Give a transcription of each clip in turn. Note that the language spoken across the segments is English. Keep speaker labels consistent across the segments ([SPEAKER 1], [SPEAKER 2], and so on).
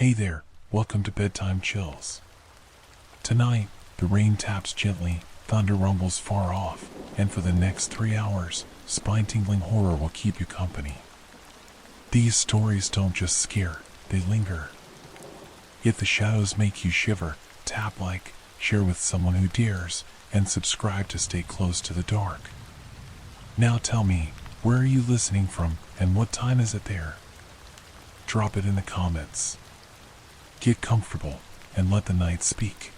[SPEAKER 1] Hey there, welcome to Bedtime Chills. Tonight, the rain taps gently, thunder rumbles far off, and for the next 3 hours, spine-tingling horror will keep you company. These stories don't just scare, they linger. If the shadows make you shiver, tap like, share with someone who dares, and subscribe to stay close to the dark. Now tell me, where are you listening from, and what time is it there? Drop it in the comments. Get comfortable, and let the night speak.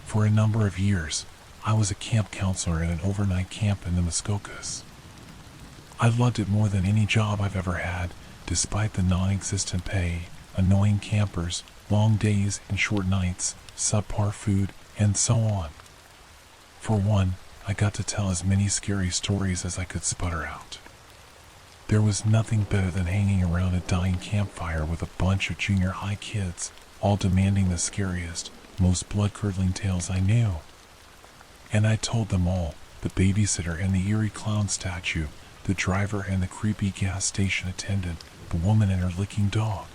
[SPEAKER 1] For a number of years, I was a camp counselor at an overnight camp in the Muskokas. I loved it more than any job I've ever had, despite the non-existent pay, annoying campers, long days and short nights, subpar food, and so on. For one, I got to tell as many scary stories as I could sputter out. There was nothing better than hanging around a dying campfire with a bunch of junior high kids, all demanding the scariest, most blood-curdling tales I knew. And I told them all, the babysitter and the eerie clown statue, the driver and the creepy gas station attendant, the woman and her licking dog.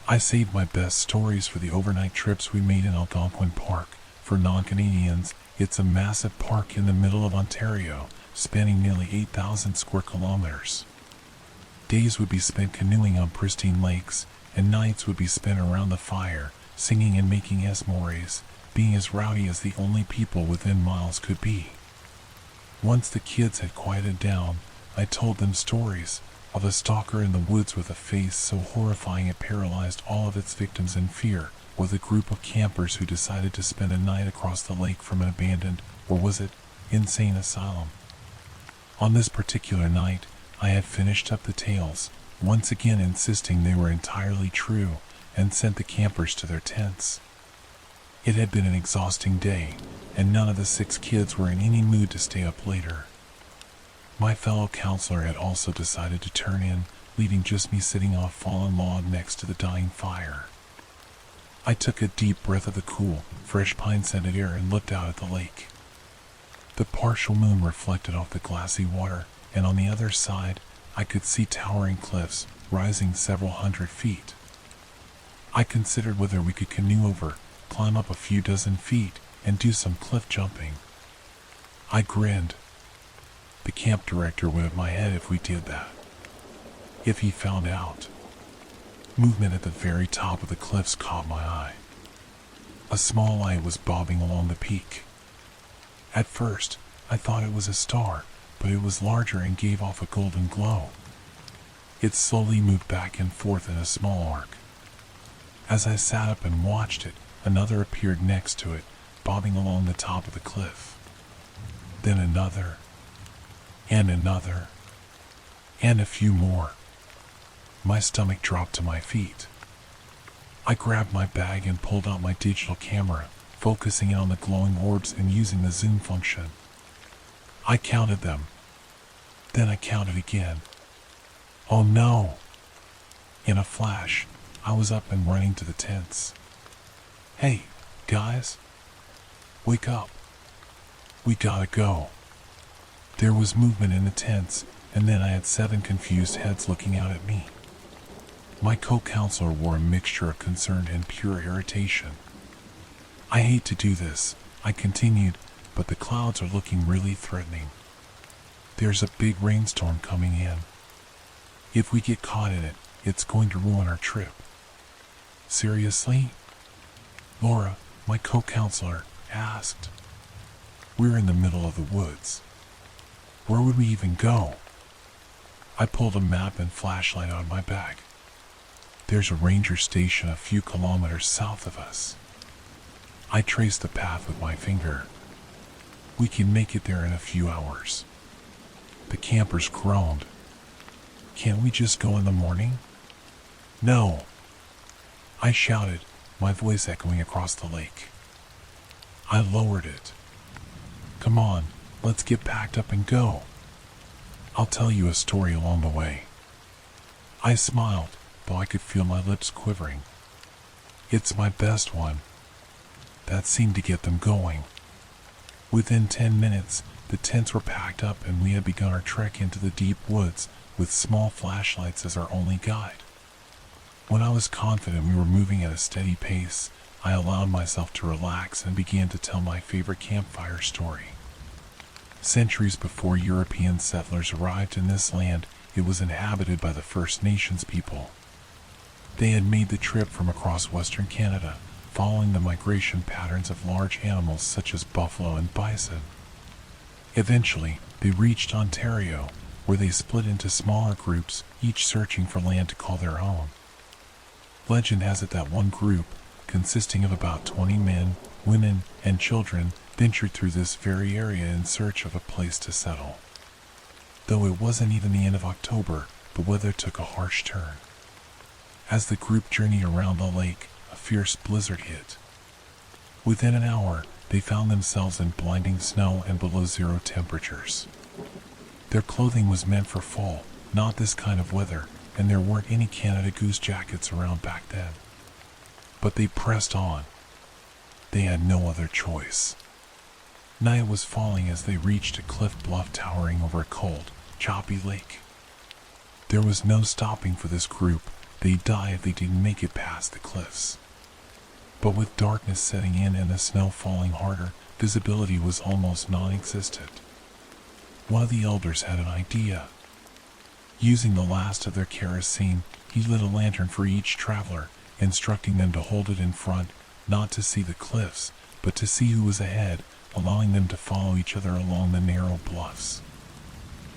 [SPEAKER 1] I saved my best stories for the overnight trips we made in Algonquin Park. For non-Canadians, it's a massive park in the middle of Ontario, spanning nearly 8,000 square kilometers. Days would be spent canoeing on pristine lakes, and nights would be spent around the fire, singing and making s'mores, being as rowdy as the only people within miles could be. Once the kids had quieted down, I told them stories of a stalker in the woods with a face so horrifying it paralyzed all of its victims in fear, with a group of campers who decided to spend a night across the lake from an abandoned, or was it, insane asylum. On this particular night, I had finished up the tales, once again insisting they were entirely true, and sent the campers to their tents. It had been an exhausting day, and none of the 6 kids were in any mood to stay up later. My fellow counselor had also decided to turn in, leaving just me sitting on a fallen log next to the dying fire. I took a deep breath of the cool, fresh pine-scented air and looked out at the lake. The partial moon reflected off the glassy water, and on the other side, I could see towering cliffs, rising several hundred feet. I considered whether we could canoe over, climb up a few dozen feet, and do some cliff jumping. I grinned. The camp director would have my head if we did that. If he found out. Movement at the very top of the cliffs caught my eye. A small light was bobbing along the peak. At first, I thought it was a star, but it was larger and gave off a golden glow. It slowly moved back and forth in a small arc. As I sat up and watched it, another appeared next to it, bobbing along the top of the cliff. Then another, and another, and a few more. My stomach dropped to my feet. I grabbed my bag and pulled out my digital camera, focusing in on the glowing orbs and using the zoom function. I counted them. Then I counted again. Oh no! In a flash, I was up and running to the tents. Hey, guys! Wake up! We gotta go. There was movement in the tents, and then I had 7 confused heads looking out at me. My co-counselor wore a mixture of concern and pure irritation. I hate to do this, I continued, but the clouds are looking really threatening. There's a big rainstorm coming in. If we get caught in it, it's going to ruin our trip. Seriously? Laura, my co-counselor, asked. We're in the middle of the woods. Where would we even go? I pulled a map and flashlight out of my bag. There's a ranger station a few kilometers south of us. I traced the path with my finger. We can make it there in a few hours. The campers groaned. Can't we just go in the morning? No. I shouted, my voice echoing across the lake. I lowered it. Come on, let's get packed up and go. I'll tell you a story along the way. I smiled, though I could feel my lips quivering. It's my best one. That seemed to get them going. Within 10 minutes, the tents were packed up and we had begun our trek into the deep woods with small flashlights as our only guide. When I was confident we were moving at a steady pace, I allowed myself to relax and began to tell my favorite campfire story. Centuries before European settlers arrived in this land, it was inhabited by the First Nations people. They had made the trip from across western Canada, following the migration patterns of large animals such as buffalo and bison. Eventually, they reached Ontario, where they split into smaller groups, each searching for land to call their own. Legend has it that one group, consisting of about 20 men, women, and children, ventured through this very area in search of a place to settle. Though it wasn't even the end of October, the weather took a harsh turn. As the group journeyed around the lake, a fierce blizzard hit. Within an hour, they found themselves in blinding snow and below zero temperatures. Their clothing was meant for fall, not this kind of weather, and there weren't any Canada Goose jackets around back then. But they pressed on. They had no other choice. Night was falling as they reached a cliff bluff towering over a cold, choppy lake. There was no stopping for this group. They'd die if they didn't make it past the cliffs. But with darkness setting in and the snow falling harder, visibility was almost non-existent. One of the elders had an idea. Using the last of their kerosene, he lit a lantern for each traveler, instructing them to hold it in front, not to see the cliffs, but to see who was ahead, allowing them to follow each other along the narrow bluffs.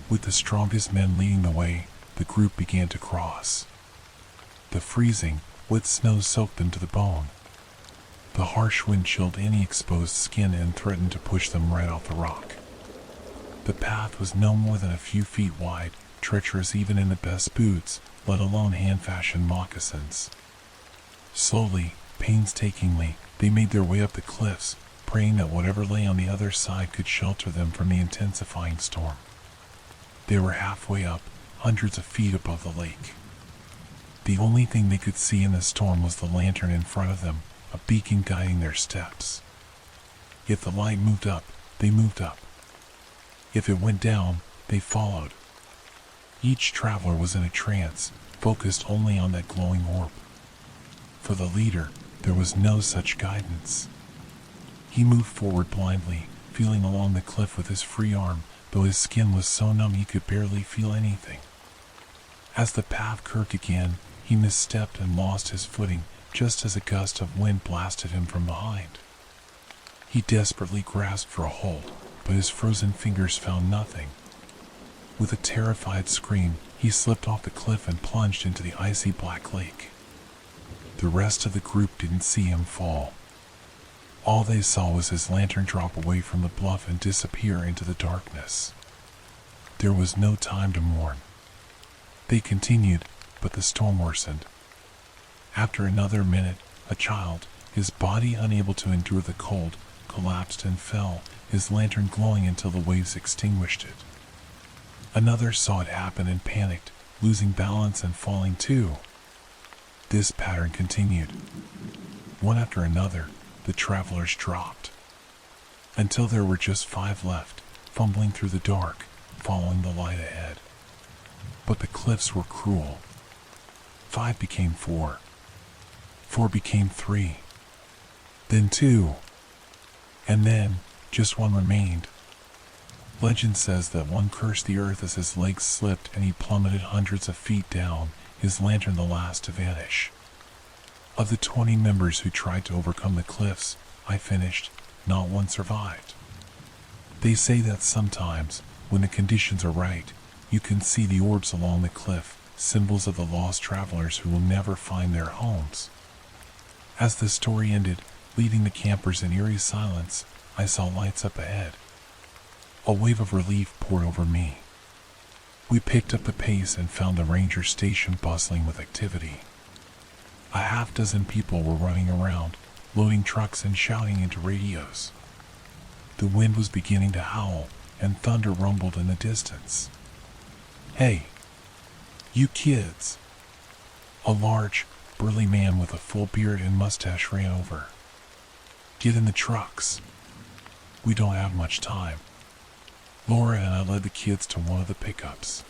[SPEAKER 1] With the strongest men leading the way, the group began to cross. The freezing, wet snow soaked them to the bone. The harsh wind chilled any exposed skin and threatened to push them right off the rock. The path was no more than a few feet wide, treacherous even in the best boots, let alone hand-fashioned moccasins. Slowly, painstakingly, they made their way up the cliffs, praying that whatever lay on the other side could shelter them from the intensifying storm. They were halfway up, hundreds of feet above the lake. The only thing they could see in the storm was the lantern in front of them, a beacon guiding their steps. If the light moved up, they moved up. If it went down, they followed. Each traveler was in a trance, focused only on that glowing orb. For the leader, there was no such guidance. He moved forward blindly, feeling along the cliff with his free arm, though his skin was so numb he could barely feel anything. As the path curved again, he misstepped and lost his footing, just as a gust of wind blasted him from behind. He desperately grasped for a hold, but his frozen fingers found nothing. With a terrified scream, he slipped off the cliff and plunged into the icy black lake. The rest of the group didn't see him fall. All they saw was his lantern drop away from the bluff and disappear into the darkness. There was no time to mourn. They continued, but the storm worsened. After another minute, a child, his body unable to endure the cold, collapsed and fell, his lantern glowing until the waves extinguished it. Another saw it happen and panicked, losing balance and falling too. This pattern continued. One after another, the travelers dropped, until there were just 5 left, fumbling through the dark, following the light ahead. But the cliffs were cruel. 5 became 4. 4 became 3. Then 2. And then, just 1 remained. Legend says that one cursed the earth as his legs slipped and he plummeted hundreds of feet down, his lantern the last to vanish. Of the 20 members who tried to overcome the cliffs, I finished, not one survived. They say that sometimes, when the conditions are right, you can see the orbs along the cliff, symbols of the lost travelers who will never find their homes. As the story ended, leaving the campers in eerie silence, I saw lights up ahead. A wave of relief poured over me. We picked up the pace and found the ranger station bustling with activity. A half-dozen people were running around, loading trucks and shouting into radios. The wind was beginning to howl, and thunder rumbled in the distance. "Hey, you kids!" A large, burly man with a full beard and mustache ran over. "Get in the trucks. We don't have much time." Laura and I led the kids to one of the pickups.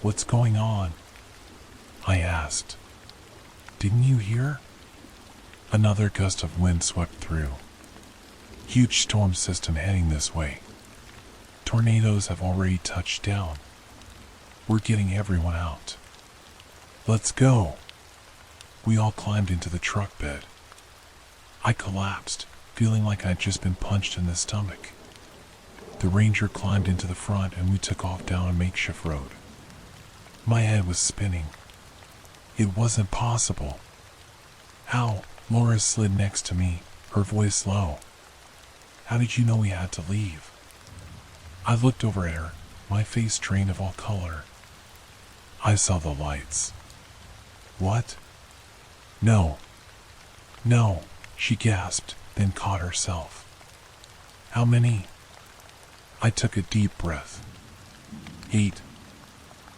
[SPEAKER 1] "What's going on?" I asked. Didn't you hear? Another gust of wind swept through. Huge storm system heading this way. Tornadoes have already touched down. We're getting everyone out. Let's go. We all climbed into the truck bed. I collapsed, feeling like I'd just been punched in the stomach. The ranger climbed into the front and we took off down a makeshift road. My head was spinning. It wasn't possible. Ow, Laura slid next to me, her voice low. How did you know we had to leave? I looked over at her, my face drained of all color. I saw the lights. What? No, she gasped, then caught herself. How many? I took a deep breath. 8.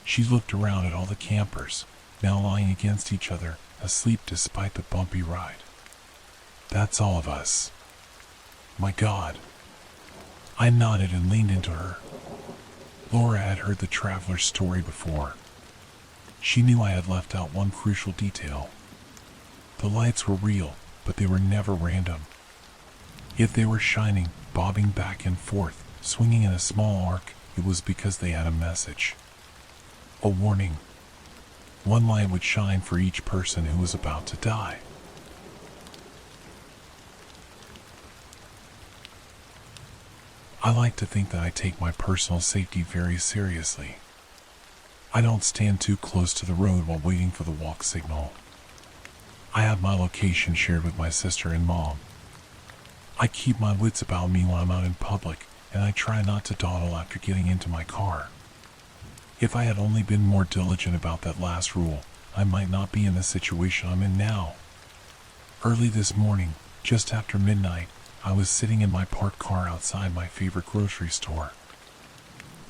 [SPEAKER 1] She looked around at all the campers, now lying against each other, asleep despite the bumpy ride. That's all of us. My God. I nodded and leaned into her. Laura had heard the traveler's story before. She knew I had left out one crucial detail. The lights were real, but they were never random. If they were shining, bobbing back and forth, swinging in a small arc, it was because they had a message. A warning. One light would shine for each person who was about to die. I like to think that I take my personal safety very seriously. I don't stand too close to the road while waiting for the walk signal. I have my location shared with my sister and mom. I keep my wits about me when I'm out in public, and I try not to dawdle after getting into my car. If I had only been more diligent about that last rule, I might not be in the situation I'm in now. Early this morning, just after midnight, I was sitting in my parked car outside my favorite grocery store.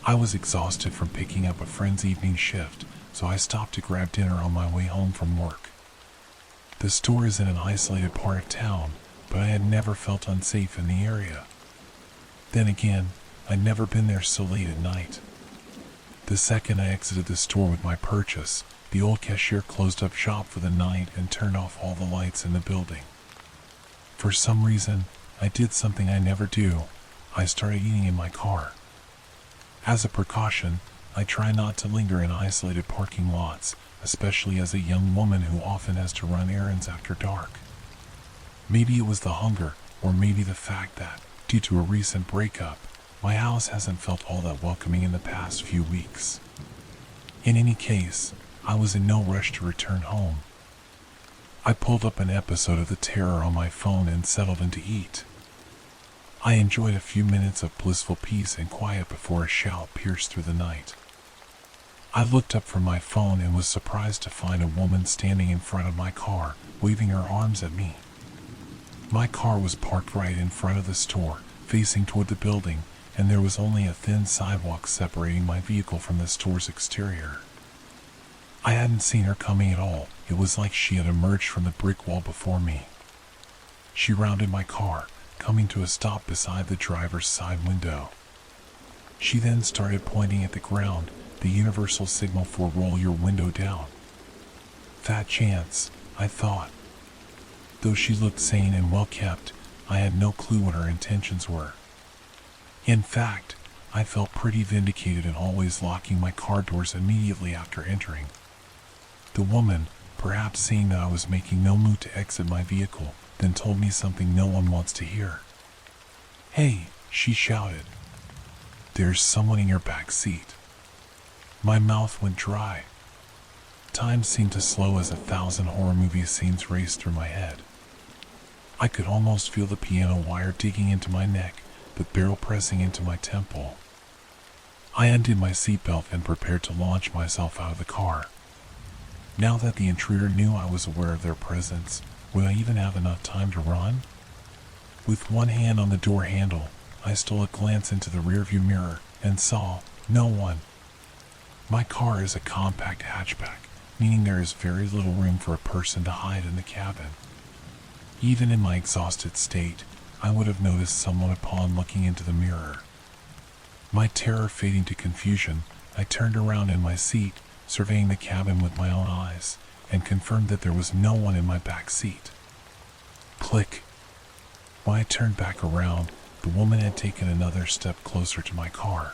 [SPEAKER 1] I was exhausted from picking up a friend's evening shift, so I stopped to grab dinner on my way home from work. The store is in an isolated part of town, but I had never felt unsafe in the area. Then again, I'd never been there so late at night. The second I exited the store with my purchase, the old cashier closed up shop for the night and turned off all the lights in the building. For some reason, I did something I never do. I started eating in my car. As a precaution, I try not to linger in isolated parking lots, especially as a young woman who often has to run errands after dark. Maybe it was the hunger, or maybe the fact that, due to a recent breakup, my house hasn't felt all that welcoming in the past few weeks. In any case, I was in no rush to return home. I pulled up an episode of The Terror on my phone and settled in to eat. I enjoyed a few minutes of blissful peace and quiet before a shout pierced through the night. I looked up from my phone and was surprised to find a woman standing in front of my car, waving her arms at me. My car was parked right in front of the store, facing toward the building, and there was only a thin sidewalk separating my vehicle from the store's exterior. I hadn't seen her coming at all. It was like she had emerged from the brick wall before me. She rounded my car, coming to a stop beside the driver's side window. She then started pointing at the ground, the universal signal for roll your window down. Fat chance, I thought. Though she looked sane and well kept, I had no clue what her intentions were. In fact, I felt pretty vindicated in always locking my car doors immediately after entering. The woman, perhaps seeing that I was making no move to exit my vehicle, then told me something no one wants to hear. "Hey," she shouted. "There's someone in your back seat." My mouth went dry. Time seemed to slow as 1,000 horror movie scenes raced through my head. I could almost feel the piano wire digging into my neck, the barrel pressing into my temple. I undid my seatbelt and prepared to launch myself out of the car. Now that the intruder knew I was aware of their presence, would I even have enough time to run? With one hand on the door handle, I stole a glance into the rearview mirror and saw no one. My car is a compact hatchback, meaning there is very little room for a person to hide in the cabin. Even in my exhausted state, I would have noticed someone upon looking into the mirror. My terror fading to confusion, I turned around in my seat, surveying the cabin with my own eyes, and confirmed that there was no one in my back seat. Click. When I turned back around, the woman had taken another step closer to my car.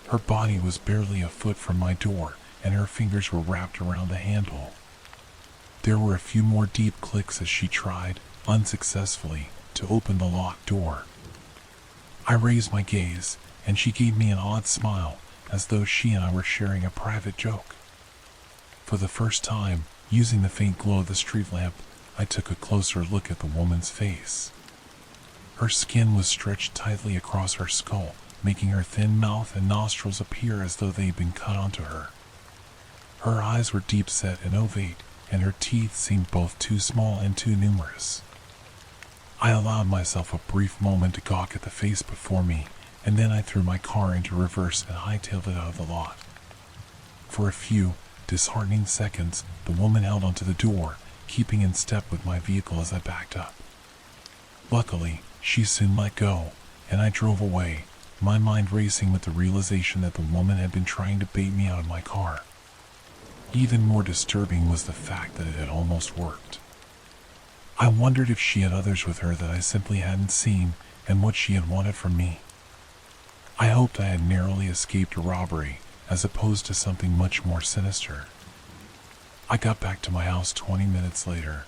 [SPEAKER 1] Her body was barely a foot from my door, and her fingers were wrapped around the handle. There were a few more deep clicks as she tried, unsuccessfully, to open the locked door. I raised my gaze, and she gave me an odd smile, as though she and I were sharing a private joke. For the first time, using the faint glow of the street lamp, I took a closer look at the woman's face. Her skin was stretched tightly across her skull, making her thin mouth and nostrils appear as though they had been cut onto her. Her eyes were deep-set and ovate, and her teeth seemed both too small and too numerous. I allowed myself a brief moment to gawk at the face before me, and then I threw my car into reverse and hightailed it out of the lot. For a few disheartening seconds, the woman held onto the door, keeping in step with my vehicle as I backed up. Luckily, she soon let go, and I drove away, my mind racing with the realization that the woman had been trying to bait me out of my car. Even more disturbing was the fact that it had almost worked. I wondered if she had others with her that I simply hadn't seen, and what she had wanted from me. I hoped I had narrowly escaped a robbery, as opposed to something much more sinister. I got back to my house 20 minutes later.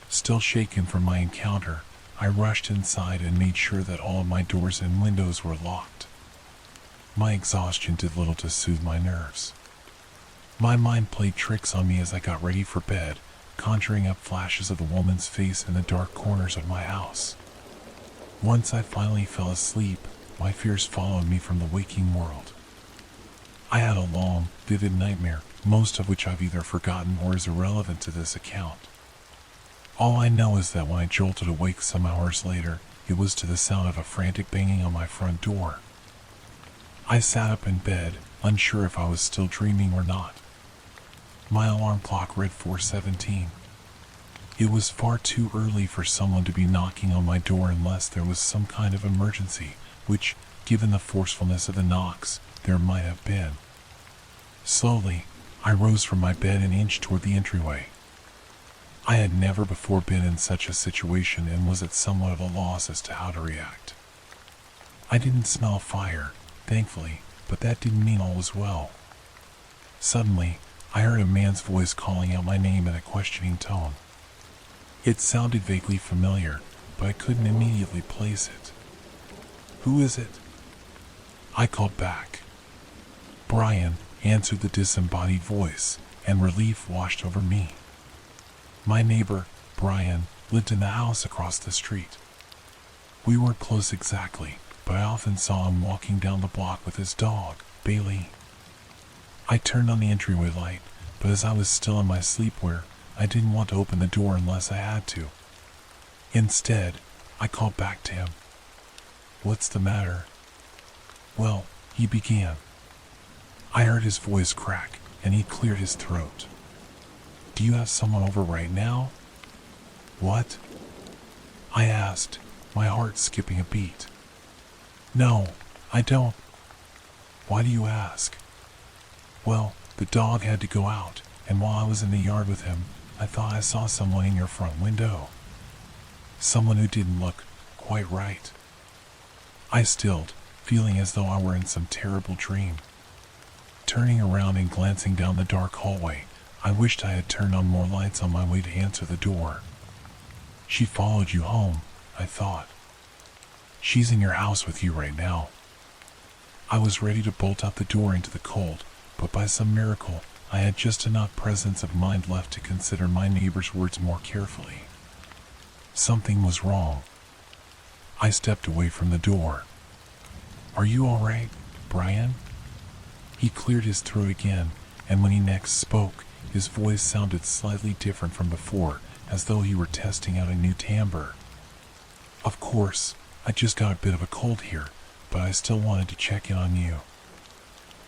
[SPEAKER 1] Still shaken from my encounter, I rushed inside and made sure that all of my doors and windows were locked. My exhaustion did little to soothe my nerves. My mind played tricks on me as I got ready for bed, conjuring up flashes of the woman's face in the dark corners of my house. Once I finally fell asleep, my fears followed me from the waking world. I had a long, vivid nightmare, most of which I've either forgotten or is irrelevant to this account. All I know is that when I jolted awake some hours later, it was to the sound of a frantic banging on my front door. I sat up in bed, unsure if I was still dreaming or not. My alarm clock read 4:17. It was far too early for someone to be knocking on my door unless there was some kind of emergency, which, given the forcefulness of the knocks, there might have been. Slowly, I rose from my bed and inched toward the entryway. I had never before been in such a situation and was at somewhat of a loss as to how to react. I didn't smell fire, thankfully, but that didn't mean all was well. Suddenly, I heard a man's voice calling out my name in a questioning tone. It sounded vaguely familiar, but I couldn't immediately place it. "Who is it?" I called back. "Brian," answered the disembodied voice, and relief washed over me. My neighbor, Brian, lived in the house across the street. We weren't close exactly, but I often saw him walking down the block with his dog, Bailey. I turned on the entryway light, but as I was still in my sleepwear, I didn't want to open the door unless I had to. Instead, I called back to him. "What's the matter?" "Well," he began. I heard his voice crack, and he cleared his throat. "Do you have someone over right now?" "What?" I asked, my heart skipping a beat. "No, I don't." "Why do you ask?" "Well, the dog had to go out, and while I was in the yard with him, I thought I saw someone in your front window. Someone who didn't look quite right." I stilled, feeling as though I were in some terrible dream. Turning around and glancing down the dark hallway, I wished I had turned on more lights on my way to answer the door. "She followed you home," I thought. "She's in your house with you right now." I was ready to bolt out the door into the cold, but by some miracle, I had just enough presence of mind left to consider my neighbor's words more carefully. Something was wrong. I stepped away from the door. "Are you all right, Brian?" He cleared his throat again, and when he next spoke, his voice sounded slightly different from before, as though he were testing out a new timbre. "Of course, I just got a bit of a cold here, but I still wanted to check in on you."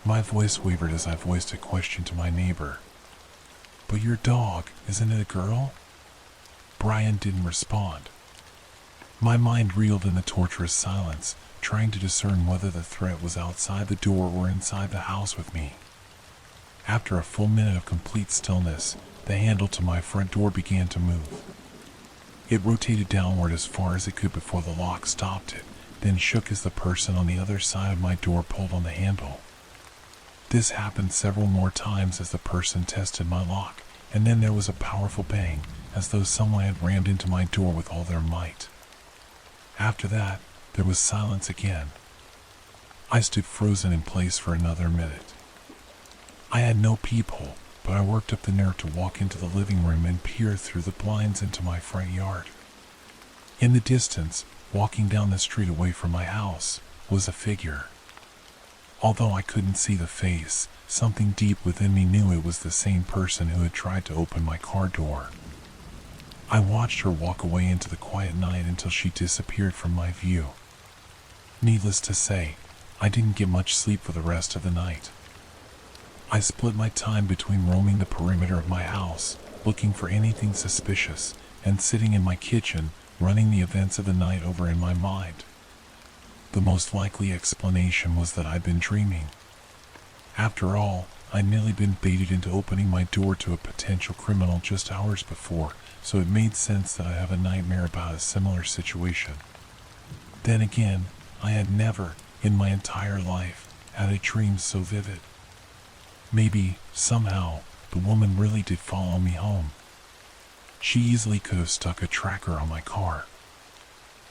[SPEAKER 1] My voice wavered as I voiced a question to my neighbor. "But your dog, isn't it a girl?" Brian didn't respond. My mind reeled in the torturous silence, trying to discern whether the threat was outside the door or inside the house with me. After a full minute of complete stillness, the handle to my front door began to move. It rotated downward as far as it could before the lock stopped it, then shook as the person on the other side of my door pulled on the handle. This happened several more times as the person tested my lock, and then there was a powerful bang, as though someone had rammed into my door with all their might. After that, there was silence again. I stood frozen in place for another minute. I had no peephole, but I worked up the nerve to walk into the living room and peer through the blinds into my front yard. In the distance, walking down the street away from my house, was a figure. Although I couldn't see the face, something deep within me knew it was the same person who had tried to open my car door. I watched her walk away into the quiet night until she disappeared from my view. Needless to say, I didn't get much sleep for the rest of the night. I split my time between roaming the perimeter of my house, looking for anything suspicious, and sitting in my kitchen, running the events of the night over in my mind. The most likely explanation was that I'd been dreaming. After all, I'd nearly been baited into opening my door to a potential criminal just hours before, so it made sense that I'd have a nightmare about a similar situation. Then again, I had never, in my entire life, had a dream so vivid. Maybe, somehow, the woman really did follow me home. She easily could have stuck a tracker on my car.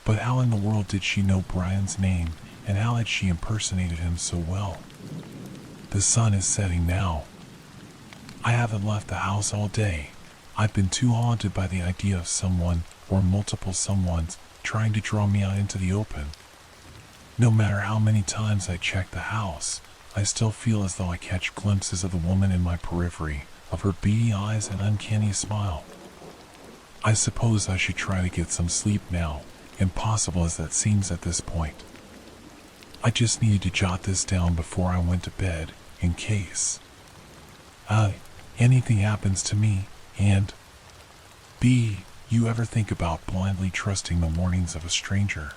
[SPEAKER 1] But how in the world did she know Brian's name, and how had she impersonated him so well? The sun is setting now. I haven't left the house all day. I've been too haunted by the idea of someone, or multiple someones, trying to draw me out into the open. No matter how many times I check the house, I still feel as though I catch glimpses of the woman in my periphery, of her beady eyes and uncanny smile. I suppose I should try to get some sleep now, impossible as that seems at this point. I just needed to jot this down before I went to bed, in case anything happens to me, and B, you ever think about blindly trusting the warnings of a stranger.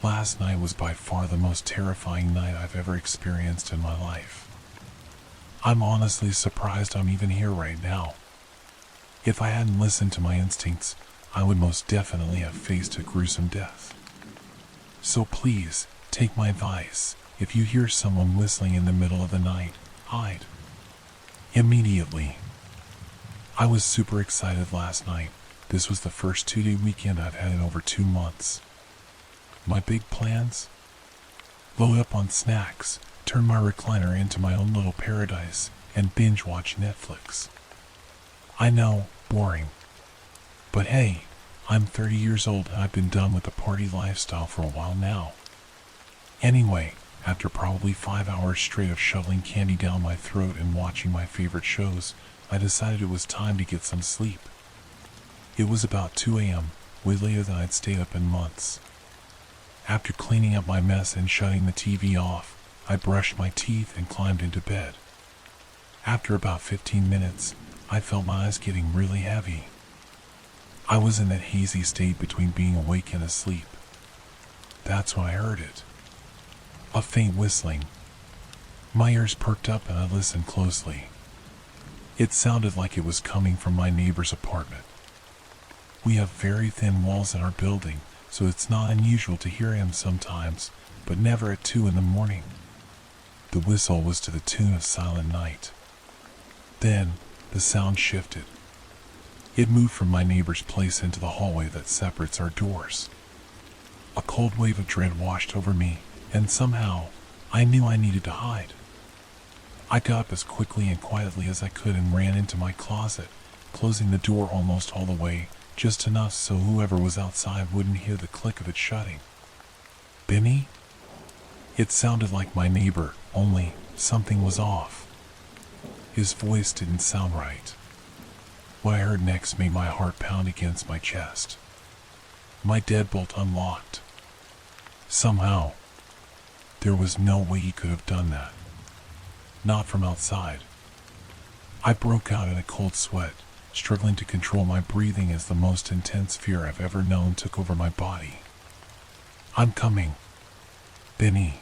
[SPEAKER 1] Last night was by far the most terrifying night I've ever experienced in my life. I'm honestly surprised I'm even here right now. If I hadn't listened to my instincts, I would most definitely have faced a gruesome death. So please, take my advice. If you hear someone whistling in the middle of the night, hide. Immediately. I was super excited last night. This was the first 2-day weekend I've had in over 2 months. My big plans? Load up on snacks, turn my recliner into my own little paradise, and binge watch Netflix. I know, boring. But hey, I'm 30 years old and I've been done with the party lifestyle for a while now. Anyway, after probably 5 hours straight of shoveling candy down my throat and watching my favorite shows, I decided it was time to get some sleep. It was about 2 a.m., way later than I'd stayed up in months. After cleaning up my mess and shutting the TV off, I brushed my teeth and climbed into bed. After about 15 minutes, I felt my eyes getting really heavy. I was in that hazy state between being awake and asleep. That's when I heard it. A faint whistling. My ears perked up and I listened closely. It sounded like it was coming from my neighbor's apartment. We have very thin walls in our building, so it's not unusual to hear him sometimes, but never at 2 in the morning. The whistle was to the tune of Silent Night. Then, the sound shifted. It moved from my neighbor's place into the hallway that separates our doors. A cold wave of dread washed over me, and somehow, I knew I needed to hide. I got up as quickly and quietly as I could and ran into my closet, closing the door almost all the way, just enough so whoever was outside wouldn't hear the click of it shutting. Benny? It sounded like my neighbor, only something was off. His voice didn't sound right. What I heard next made my heart pound against my chest. My deadbolt unlocked. Somehow. There was no way he could have done that. Not from outside. I broke out in a cold sweat, struggling to control my breathing as the most intense fear I've ever known took over my body. I'm coming. Benny.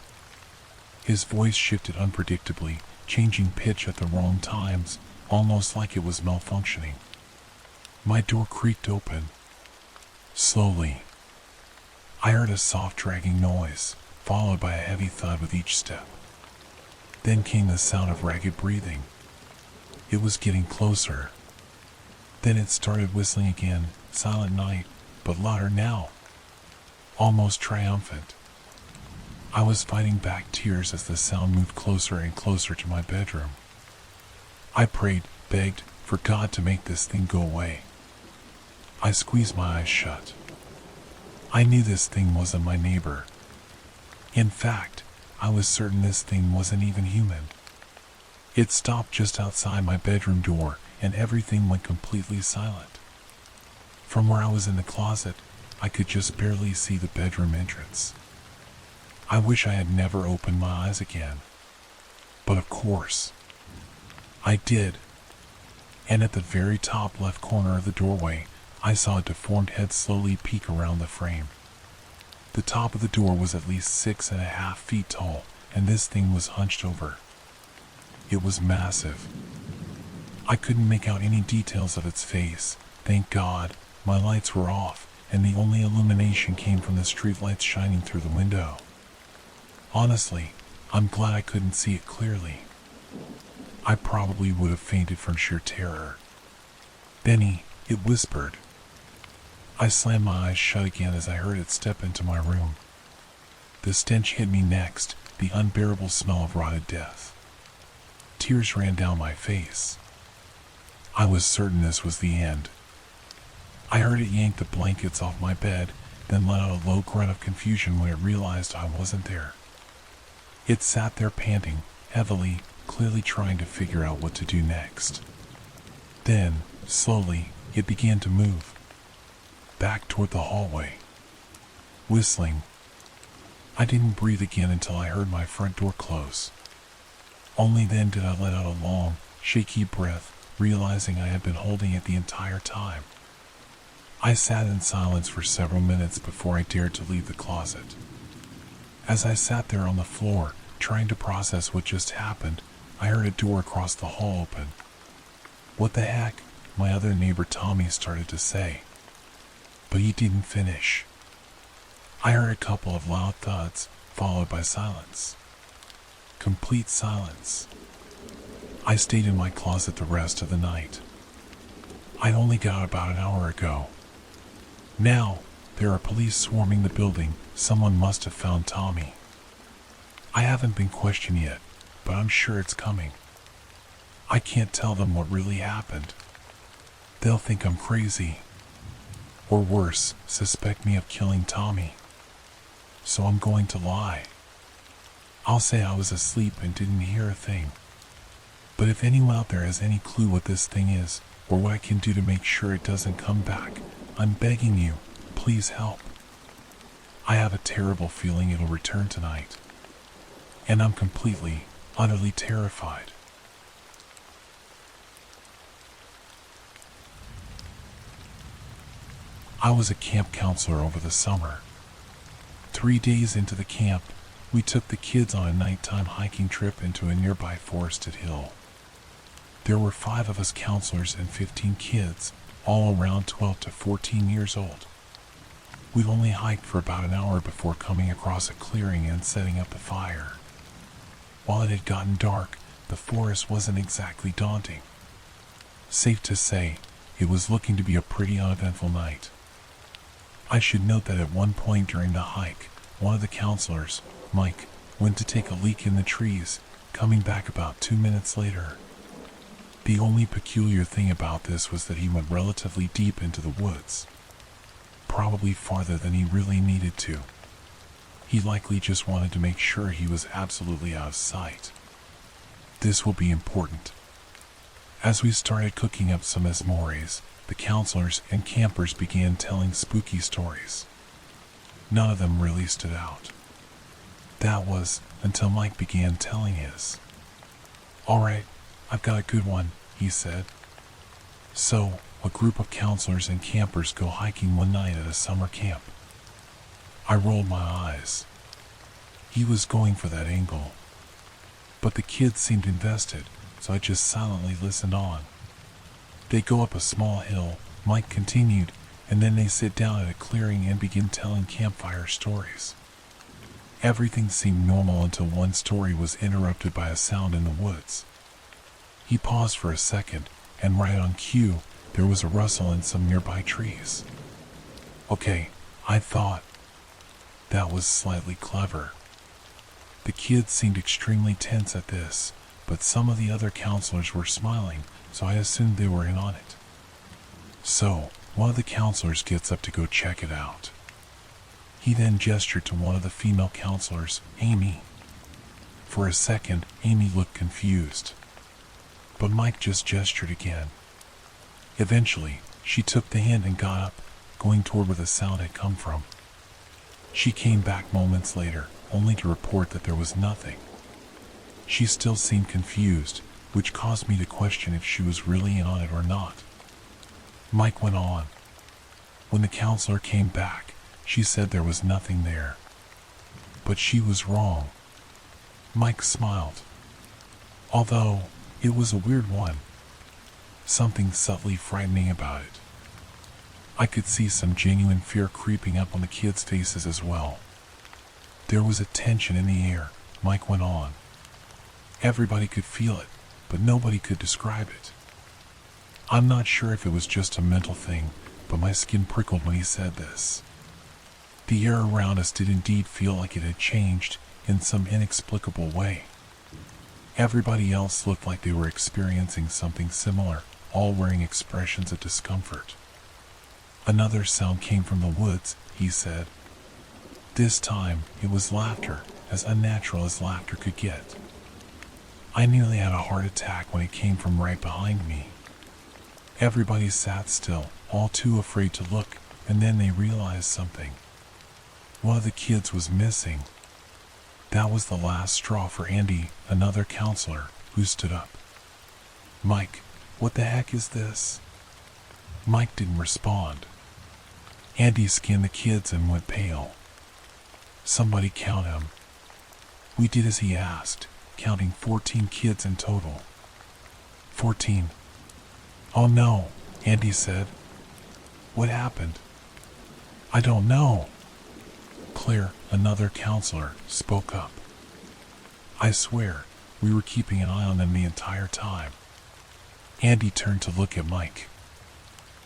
[SPEAKER 1] His voice shifted unpredictably, changing pitch at the wrong times, almost like it was malfunctioning. My door creaked open. Slowly. I heard a soft dragging noise, followed by a heavy thud with each step. Then came the sound of ragged breathing. It was getting closer. Then it started whistling again, silent night, but louder now. Almost triumphant. I was fighting back tears as the sound moved closer and closer to my bedroom. I prayed, begged, for God to make this thing go away. I squeezed my eyes shut. I knew this thing wasn't my neighbor. In fact, I was certain this thing wasn't even human. It stopped just outside my bedroom door, and everything went completely silent. From where I was in the closet, I could just barely see the bedroom entrance. I wish I had never opened my eyes again. But of course, I did. And at the very top left corner of the doorway, I saw a deformed head slowly peek around the frame. The top of the door was at least 6.5 feet tall, and this thing was hunched over. It was massive. I couldn't make out any details of its face. Thank God, my lights were off, and the only illumination came from the streetlights shining through the window. Honestly, I'm glad I couldn't see it clearly. I probably would have fainted from sheer terror. Benny, it whispered. I slammed my eyes shut again as I heard it step into my room. The stench hit me next, the unbearable smell of rotted death. Tears ran down my face. I was certain this was the end. I heard it yank the blankets off my bed, then let out a low grunt of confusion when it realized I wasn't there. It sat there panting, heavily, clearly trying to figure out what to do next. Then, slowly, it began to move. Back toward the hallway. Whistling. I didn't breathe again until I heard my front door close. Only then did I let out a long, shaky breath, realizing I had been holding it the entire time. I sat in silence for several minutes before I dared to leave the closet. As I sat there on the floor, trying to process what just happened, I heard a door across the hall open. What the heck? My other neighbor Tommy started to say. But he didn't finish. I heard a couple of loud thuds, followed by silence. Complete silence. I stayed in my closet the rest of the night. I only got out about an hour ago. Now, there are police swarming the building. Someone must have found Tommy. I haven't been questioned yet, but I'm sure it's coming. I can't tell them what really happened. They'll think I'm crazy. Or worse, suspect me of killing Tommy. So I'm going to lie. I'll say I was asleep and didn't hear a thing. But if anyone out there has any clue what this thing is, or what I can do to make sure it doesn't come back, I'm begging you, please help. I have a terrible feeling it'll return tonight. And I'm completely, utterly terrified. I was a camp counselor over the summer. 3 days into the camp, we took the kids on a nighttime hiking trip into a nearby forested hill. There were 5 of us counselors and 15 kids, all around 12 to 14 years old. We only hiked for about an hour before coming across a clearing and setting up the fire. While it had gotten dark, the forest wasn't exactly daunting. Safe to say, it was looking to be a pretty uneventful night. I should note that at one point during the hike, one of the counselors, Mike, went to take a leak in the trees, coming back about 2 minutes later. The only peculiar thing about this was that he went relatively deep into the woods. Probably farther than he really needed to. He likely just wanted to make sure he was absolutely out of sight. This will be important. As we started cooking up some s'mores, the counselors and campers began telling spooky stories. None of them really stood out. That was until Mike began telling his. "Alright, I've got a good one," he said. So, a group of counselors and campers go hiking one night at a summer camp. I rolled my eyes. He was going for that angle. But the kids seemed invested, so I just silently listened on. They go up a small hill, Mike continued, and then they sit down at a clearing and begin telling campfire stories. Everything seemed normal until one story was interrupted by a sound in the woods. He paused for a second, and right on cue, there was a rustle in some nearby trees. Okay, I thought. That was slightly clever. The kids seemed extremely tense at this, but some of the other counselors were smiling, so I assumed they were in on it. So, one of the counselors gets up to go check it out. He then gestured to one of the female counselors, Amy. For a second, Amy looked confused. But Mike just gestured again. Eventually, she took the hint and got up, going toward where the sound had come from. She came back moments later, only to report that there was nothing. She still seemed confused, which caused me to question if she was really in on it or not. Mike went on. When the counselor came back, she said there was nothing there. But she was wrong. Mike smiled. Although, it was a weird one. Something subtly frightening about it. I could see some genuine fear creeping up on the kids' faces as well. There was a tension in the air, Mike went on. Everybody could feel it, but nobody could describe it. I'm not sure if it was just a mental thing, but my skin prickled when he said this. The air around us did indeed feel like it had changed in some inexplicable way. Everybody else looked like they were experiencing something similar, all wearing expressions of discomfort. Another sound came from the woods, he said. This time, it was laughter, as unnatural as laughter could get. I nearly had a heart attack when it came from right behind me. Everybody sat still, all too afraid to look, and then they realized something. One of the kids was missing. That was the last straw for Andy, another counselor, who stood up. Mike, what the heck is this? Mike didn't respond. Andy scanned the kids and went pale. Somebody count him. We did as he asked, counting 14 kids in total. 14. Oh no, Andy said. What happened? I don't know. Claire, another counselor, spoke up. I swear, we were keeping an eye on them the entire time. Andy turned to look at Mike.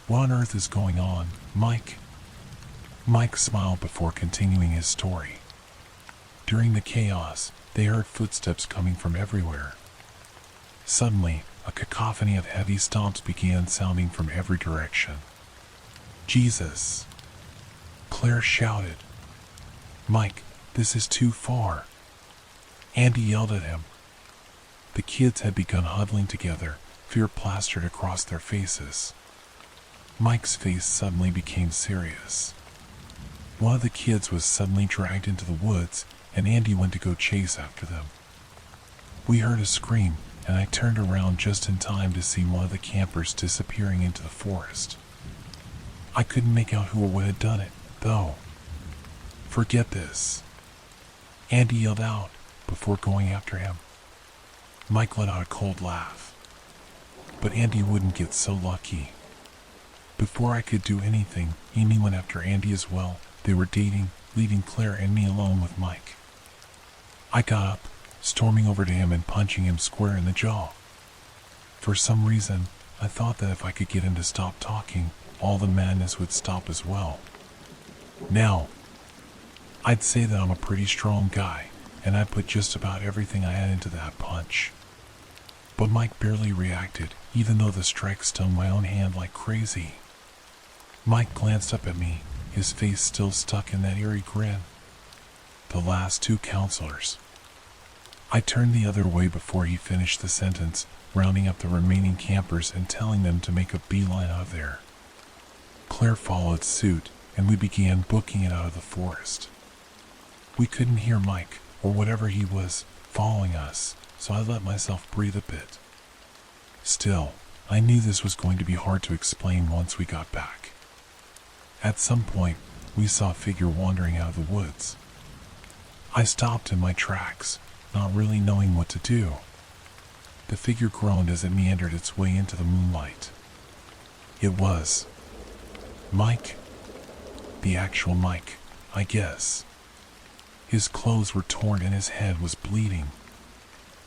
[SPEAKER 1] What on earth is going on, Mike? Mike smiled before continuing his story. During the chaos, they heard footsteps coming from everywhere. Suddenly, a cacophony of heavy stomps began sounding from every direction. Jesus! Claire shouted. Mike, this is too far. Andy yelled at him. The kids had begun huddling together, fear plastered across their faces. Mike's face suddenly became serious. One of the kids was suddenly dragged into the woods, and Andy went to go chase after them. We heard a scream, and I turned around just in time to see one of the campers disappearing into the forest. I couldn't make out who or what had done it, though. Forget this. Andy yelled out before going after him. Mike let out a cold laugh. But Andy wouldn't get so lucky. Before I could do anything, Amy went after Andy as well. They were dating, leaving Claire and me alone with Mike. I got up, storming over to him and punching him square in the jaw. For some reason, I thought that if I could get him to stop talking, all the madness would stop as well. Now, I'd say that I'm a pretty strong guy, and I put just about everything I had into that punch. But Mike barely reacted, even though the strike stung my own hand like crazy. Mike glanced up at me, his face still stuck in that eerie grin. The last two counselors. I turned the other way before he finished the sentence, rounding up the remaining campers and telling them to make a beeline out of there. Claire followed suit, and we began booking it out of the forest. We couldn't hear Mike, or whatever he was, following us, so I let myself breathe a bit. Still, I knew this was going to be hard to explain once we got back. At some point, we saw a figure wandering out of the woods. I stopped in my tracks, not really knowing what to do. The figure groaned as it meandered its way into the moonlight. It was Mike. The actual Mike, I guess. His clothes were torn and his head was bleeding.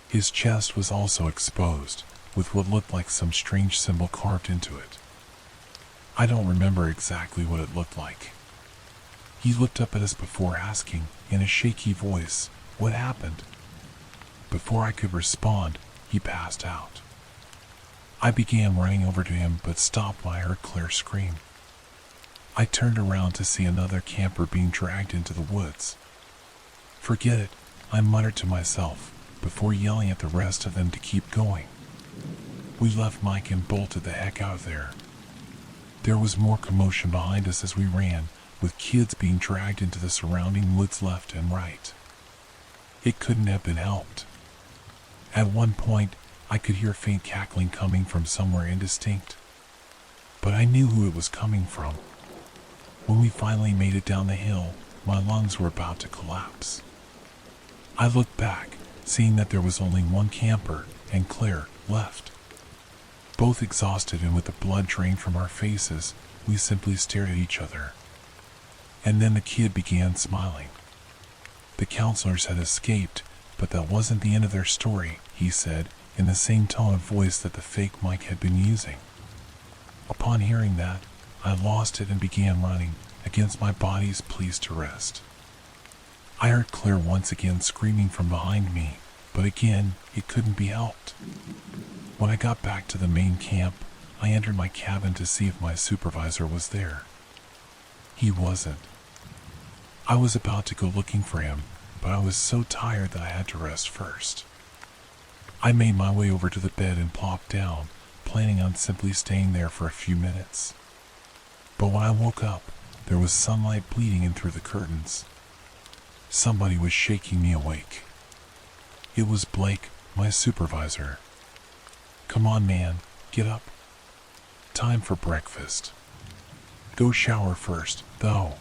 [SPEAKER 1] His chest was also exposed, with what looked like some strange symbol carved into it. I don't remember exactly what it looked like. He looked up at us before asking, in a shaky voice, what happened? Before I could respond, he passed out. I began running over to him but stopped when I heard Claire scream. I turned around to see another camper being dragged into the woods. Forget it, I muttered to myself, before yelling at the rest of them to keep going. We left Mike and bolted the heck out of there. There was more commotion behind us as we ran, with kids being dragged into the surrounding woods left and right. It couldn't have been helped. At one point, I could hear faint cackling coming from somewhere indistinct, but I knew who it was coming from. When we finally made it down the hill, my lungs were about to collapse. I looked back, seeing that there was only one camper and Claire left. Both exhausted and with the blood drained from our faces, we simply stared at each other. And then the kid began smiling. The counselors had escaped, but that wasn't the end of their story, he said, in the same tone of voice that the fake Mike had been using. Upon hearing that, I lost it and began running, against my body's pleas to rest. I heard Claire once again screaming from behind me, but again, it couldn't be helped. When I got back to the main camp, I entered my cabin to see if my supervisor was there. He wasn't. I was about to go looking for him, but I was so tired that I had to rest first. I made my way over to the bed and plopped down, planning on simply staying there for a few minutes. But when I woke up, there was sunlight bleeding in through the curtains. Somebody was shaking me awake. It was Blake, my supervisor. Come on, man, get up. Time for breakfast. Go shower first, though.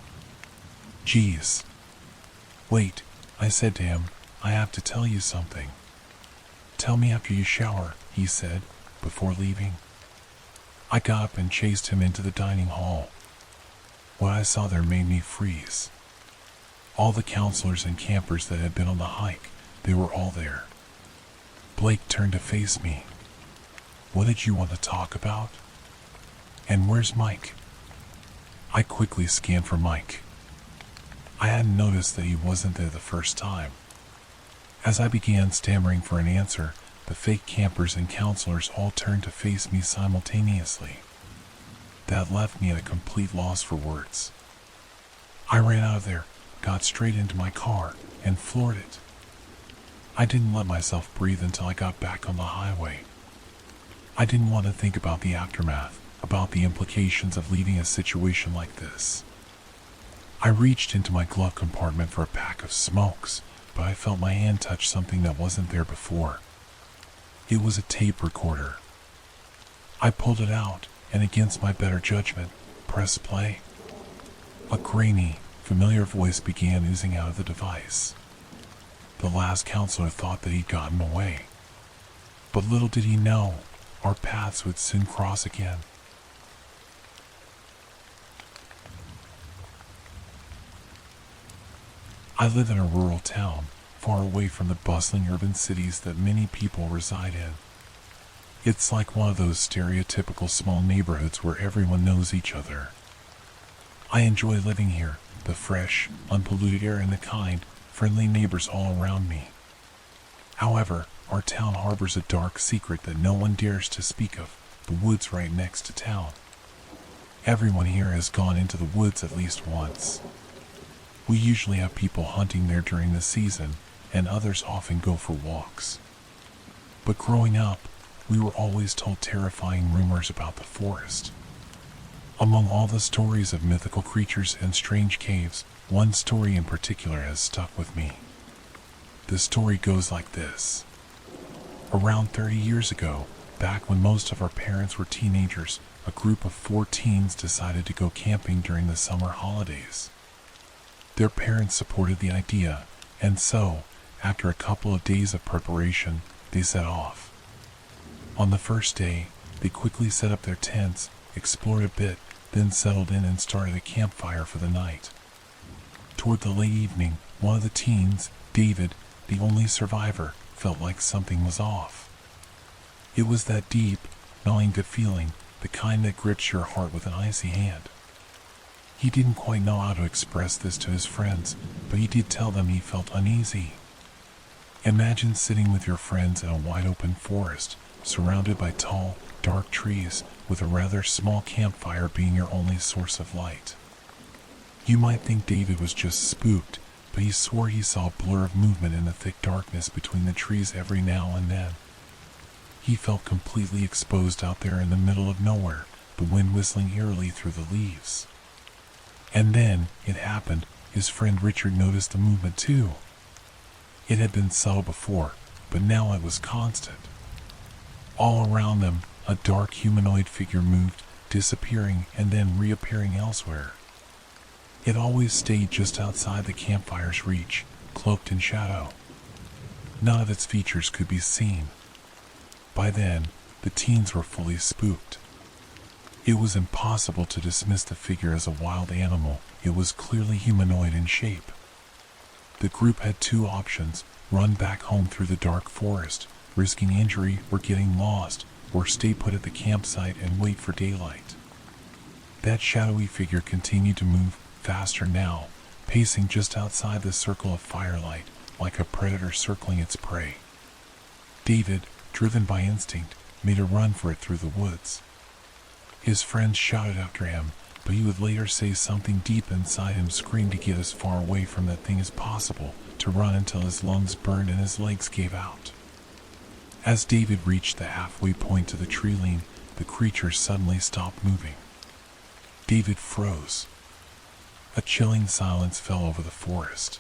[SPEAKER 1] Geez. Wait, I said to him, I have to tell you something. Tell me after you shower, he said, before leaving. I got up and chased him into the dining hall. What I saw there made me freeze. All the counselors and campers that had been on the hike, they were all there. Blake turned to face me. What did you want to talk about? And where's Mike? I quickly scanned for Mike. I hadn't noticed that he wasn't there the first time. As I began stammering for an answer, the fake campers and counselors all turned to face me simultaneously. That left me at a complete loss for words. I ran out of there, got straight into my car, and floored it. I didn't let myself breathe until I got back on the highway. I didn't want to think about the aftermath, about the implications of leaving a situation like this. I reached into my glove compartment for a pack of smokes, but I felt my hand touch something that wasn't there before. It was a tape recorder. I pulled it out, and against my better judgment, pressed play. A grainy, familiar voice began oozing out of the device. The last counselor thought that he'd gotten away. But little did he know, our paths would soon cross again. I live in a rural town, far away from the bustling urban cities that many people reside in. It's like one of those stereotypical small neighborhoods where everyone knows each other. I enjoy living here, the fresh, unpolluted air and the kind, friendly neighbors all around me. However, our town harbors a dark secret that no one dares to speak of, the woods right next to town. Everyone here has gone into the woods at least once. We usually have people hunting there during the season, and others often go for walks. But growing up, we were always told terrifying rumors about the forest. Among all the stories of mythical creatures and strange caves, one story in particular has stuck with me. The story goes like this. Around 30 years ago, back when most of our parents were teenagers, a group of 4 teens decided to go camping during the summer holidays. Their parents supported the idea, And so, after a couple of days of preparation, they set off. On the first day, they quickly set up their tents, explored a bit, then settled in and started a campfire for the night. Toward the late evening, one of the teens, David, the only survivor, felt like something was off. It was that deep, gnawing gut feeling, the kind that grips your heart with an icy hand. He didn't quite know how to express this to his friends, but he did tell them he felt uneasy. Imagine sitting with your friends in a wide-open forest, surrounded by tall, dark trees, with a rather small campfire being your only source of light. You might think David was just spooked, but he swore he saw a blur of movement in the thick darkness between the trees every now and then. He felt completely exposed out there in the middle of nowhere, the wind whistling eerily through the leaves. And then, it happened, his friend Richard noticed the movement too. It had been subtle before, but now it was constant. All around them, a dark humanoid figure moved, disappearing and then reappearing elsewhere. It always stayed just outside the campfire's reach, cloaked in shadow. None of its features could be seen. By then, the teens were fully spooked. It was impossible to dismiss the figure as a wild animal. It was clearly humanoid in shape. The group had two options: run back home through the dark forest, risking injury or getting lost, or stay put at the campsite and wait for daylight. That shadowy figure continued to move, faster now, pacing just outside the circle of firelight, like a predator circling its prey. David, driven by instinct, made a run for it through the woods. His friends shouted after him, but he would later say something deep inside him screamed to get as far away from that thing as possible, to run until his lungs burned and his legs gave out. As David reached the halfway point to the tree line, the creature suddenly stopped moving. David froze. A chilling silence fell over the forest.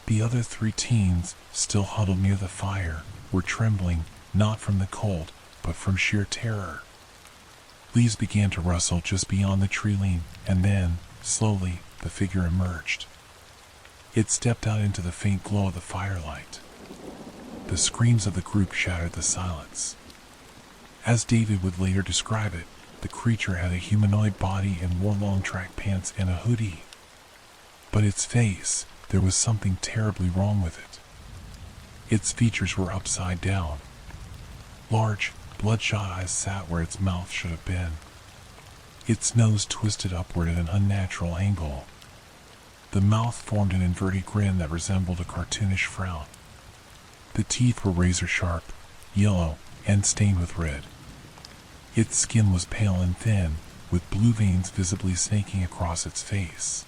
[SPEAKER 1] The other three teens, still huddled near the fire, were trembling, not from the cold, but from sheer terror. Leaves began to rustle just beyond the tree line, and then, slowly, the figure emerged. It stepped out into the faint glow of the firelight. The screams of the group shattered the silence. As David would later describe it, the creature had a humanoid body and wore long track pants and a hoodie. But its face, there was something terribly wrong with it. Its features were upside down. Large, bloodshot eyes sat where its mouth should have been. Its nose twisted upward at an unnatural angle. The mouth formed an inverted grin that resembled a cartoonish frown. The teeth were razor sharp, yellow, and stained with red. Its skin was pale and thin, with blue veins visibly snaking across its face.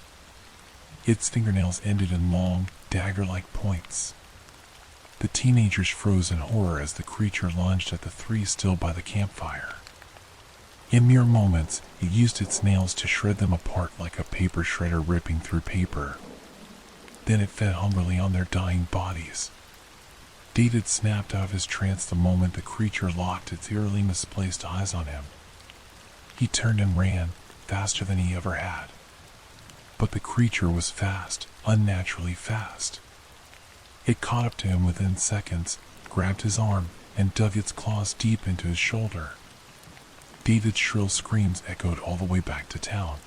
[SPEAKER 1] Its fingernails ended in long, dagger-like points. The teenagers froze in horror as the creature lunged at the three still by the campfire. In mere moments, it used its nails to shred them apart like a paper shredder ripping through paper. Then it fed hungrily on their dying bodies. David snapped out of his trance the moment the creature locked its eerily misplaced eyes on him. He turned and ran, faster than he ever had. But the creature was fast, unnaturally fast. It caught up to him within seconds, grabbed his arm, and dug its claws deep into his shoulder. David's shrill screams echoed all the way back to town.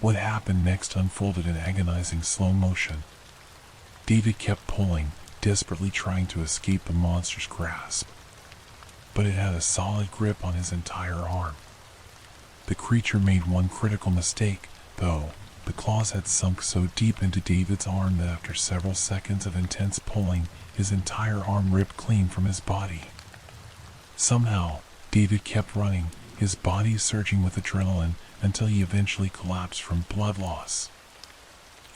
[SPEAKER 1] What happened next unfolded in agonizing slow motion. David kept pulling, desperately trying to escape the monster's grasp. But it had a solid grip on his entire arm. The creature made one critical mistake, though. The claws had sunk so deep into David's arm that after several seconds of intense pulling, his entire arm ripped clean from his body. Somehow, David kept running, his body surging with adrenaline, until he eventually collapsed from blood loss.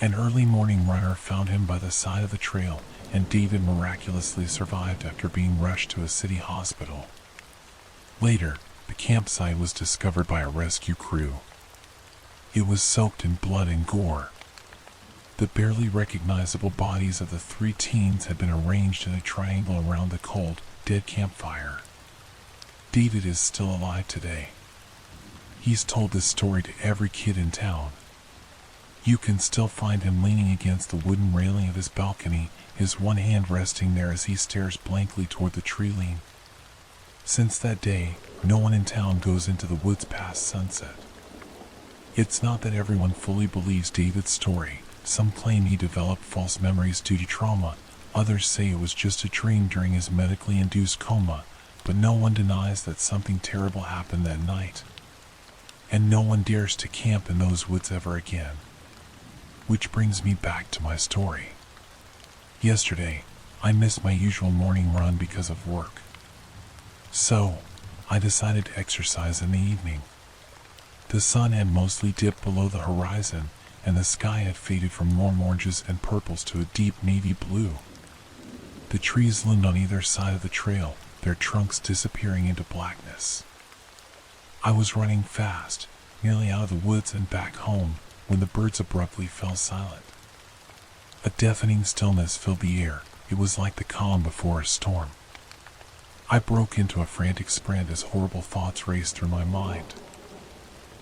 [SPEAKER 1] An early morning runner found him by the side of the trail, and David miraculously survived after being rushed to a city hospital. Later, the campsite was discovered by a rescue crew. It was soaked in blood and gore. The barely recognizable bodies of the three teens had been arranged in a triangle around the cold, dead campfire. David is still alive today. He's told this story to every kid in town. You can still find him leaning against the wooden railing of his balcony, his one hand resting there as he stares blankly toward the tree line. Since that day, no one in town goes into the woods past sunset. It's not that everyone fully believes David's story. Some claim he developed false memories due to trauma. Others say it was just a dream during his medically induced coma, but no one denies that something terrible happened that night. And no one dares to camp in those woods ever again. Which brings me back to my story. Yesterday, I missed my usual morning run because of work. So, I decided to exercise in the evening. The sun had mostly dipped below the horizon, and the sky had faded from warm oranges and purples to a deep navy blue. The trees loomed on either side of the trail, their trunks disappearing into blackness. I was running fast, nearly out of the woods and back home, when the birds abruptly fell silent. A deafening stillness filled the air. It was like the calm before a storm. I broke into a frantic sprint as horrible thoughts raced through my mind.